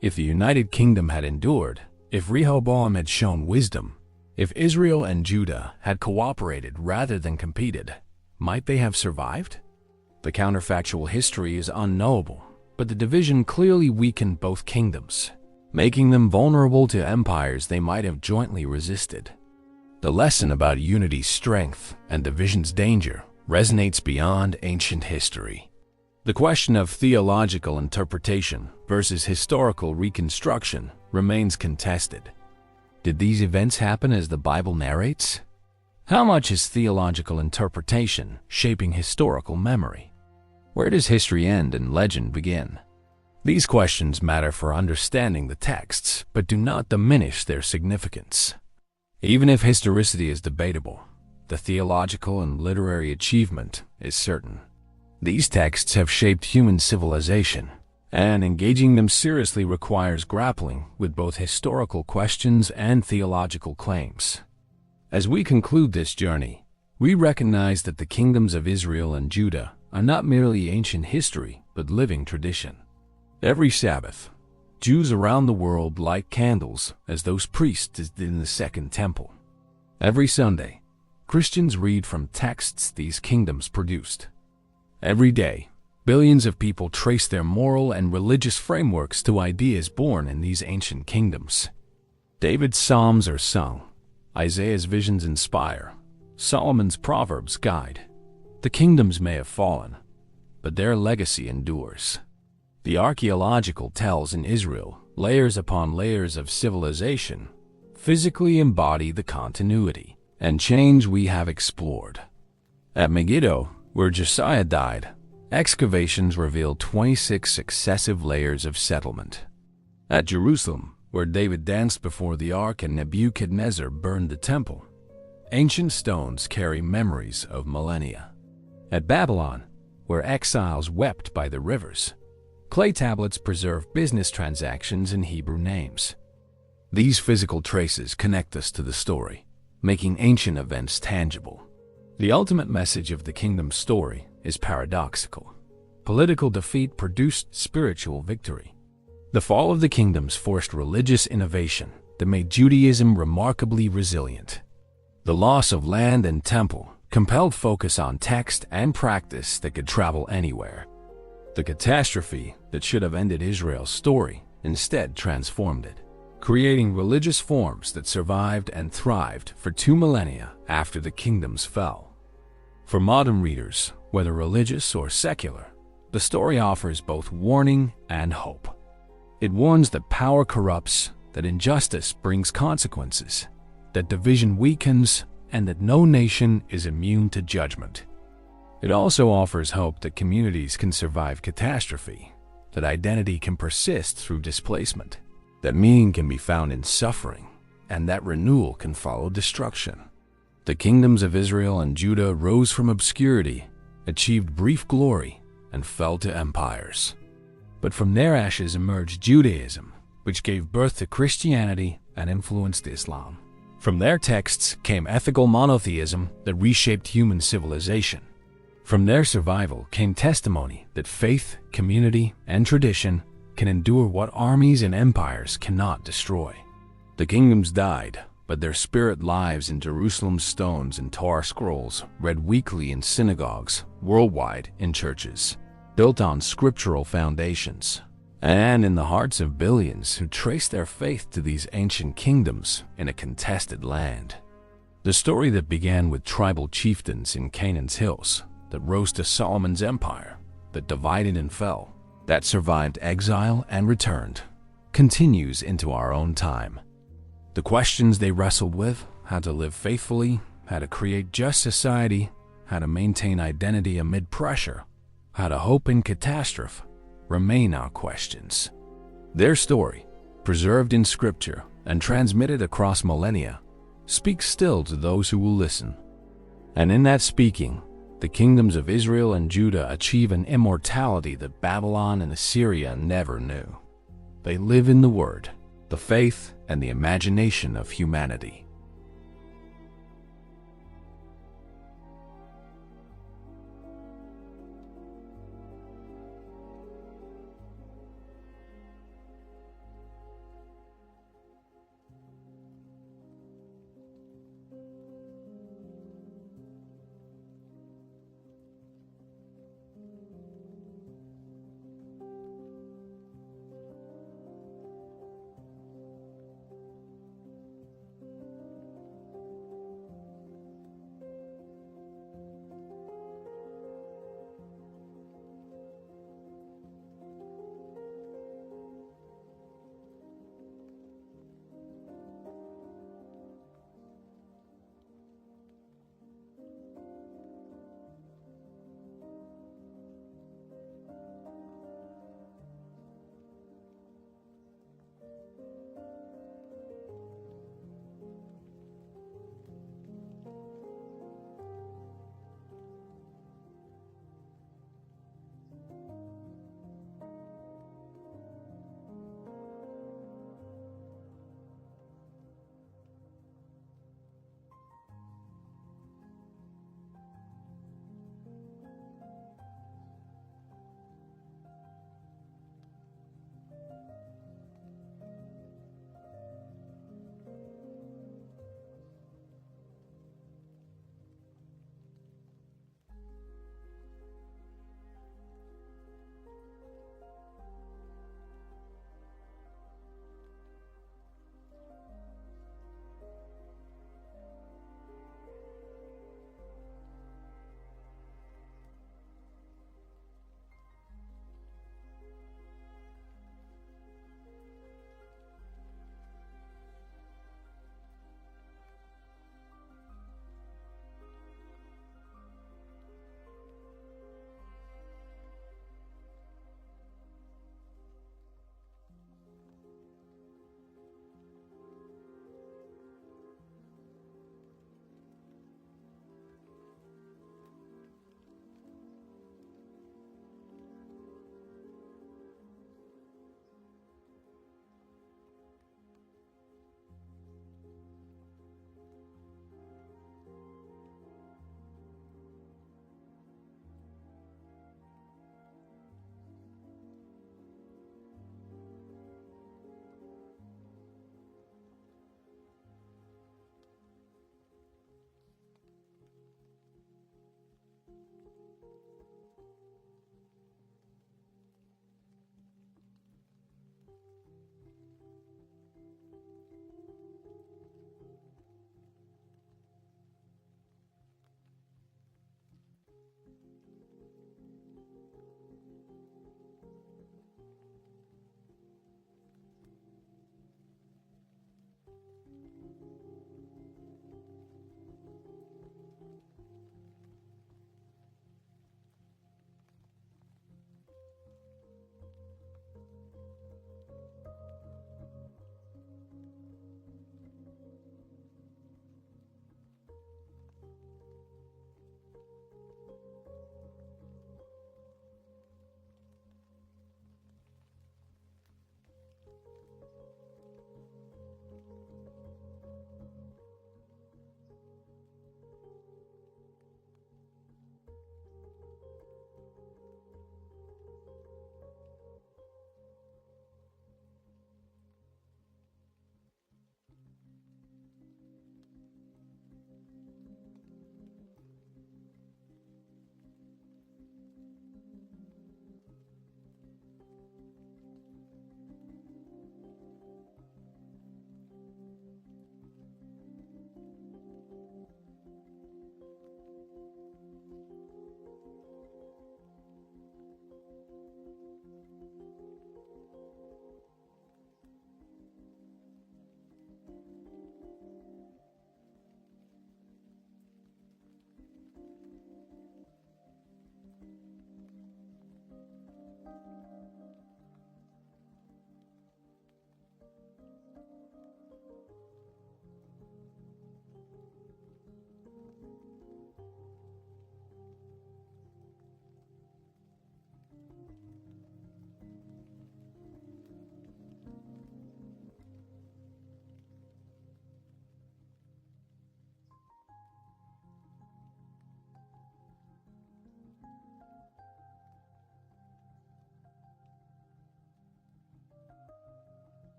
If the United Kingdom had endured, if Rehoboam had shown wisdom, if Israel and Judah had cooperated rather than competed, might they have survived? The counterfactual history is unknowable, but the division clearly weakened both kingdoms, making them vulnerable to empires they might have jointly resisted. The lesson about unity's strength and division's danger resonates beyond ancient history. The question of theological interpretation versus historical reconstruction remains contested. Did these events happen as the Bible narrates? How much is theological interpretation shaping historical memory? Where does history end and legend begin? These questions matter for understanding the texts, but do not diminish their significance. Even if historicity is debatable, the theological and literary achievement is certain. These texts have shaped human civilization, and engaging them seriously requires grappling with both historical questions and theological claims. As we conclude this journey, we recognize that the kingdoms of Israel and Judah are not merely ancient history, but living tradition. Every Sabbath, Jews around the world light candles as those priests did in the Second Temple. Every Sunday, Christians read from texts these kingdoms produced. Every day, billions of people trace their moral and religious frameworks to ideas born in these ancient kingdoms. David's Psalms are sung, Isaiah's visions inspire, Solomon's Proverbs guide. The kingdoms may have fallen, but their legacy endures. The archaeological tells in Israel, layers upon layers of civilization, physically embody the continuity and change we have explored. At Megiddo, where Josiah died, excavations revealed 26 successive layers of settlement. At Jerusalem, where David danced before the ark and Nebuchadnezzar burned the temple, ancient stones carry memories of millennia. At Babylon, where exiles wept by the rivers, clay tablets preserve business transactions and Hebrew names. These physical traces connect us to the story, making ancient events tangible. The ultimate message of the kingdom story is paradoxical. Political defeat produced spiritual victory. The fall of the kingdoms forced religious innovation, that made Judaism remarkably resilient. The loss of land and temple compelled focus on text and practice that could travel anywhere. The catastrophe that should have ended Israel's story instead transformed it, creating religious forms that survived and thrived for 2 millennia after the kingdoms fell. For modern readers, whether religious or secular, the story offers both warning and hope. It warns that power corrupts, that injustice brings consequences, that division weakens, and that no nation is immune to judgment. It also offers hope that communities can survive catastrophe, that identity can persist through displacement, that meaning can be found in suffering, and that renewal can follow destruction. The kingdoms of Israel and Judah rose from obscurity, achieved brief glory, and fell to empires. But from their ashes emerged Judaism, which gave birth to Christianity and influenced Islam. From their texts came ethical monotheism that reshaped human civilization. From their survival came testimony that faith, community, and tradition can endure what armies and empires cannot destroy. The kingdoms died, but their spirit lives in Jerusalem's stones and Torah scrolls, read weekly in synagogues, worldwide in churches, built on scriptural foundations, and in the hearts of billions who trace their faith to these ancient kingdoms in a contested land. The story that began with tribal chieftains in Canaan's hills, that rose to Solomon's empire, that divided and fell, that survived exile and returned, continues into our own time. The questions they wrestled with, how to live faithfully, how to create just society, how to maintain identity amid pressure, how to hope in catastrophe, remain our questions. Their story, preserved in scripture and transmitted across millennia, speaks still to those who will listen. And in that speaking, the kingdoms of Israel and Judah achieve an immortality that Babylon and Assyria never knew. They live in the Word, the faith, and the imagination of humanity.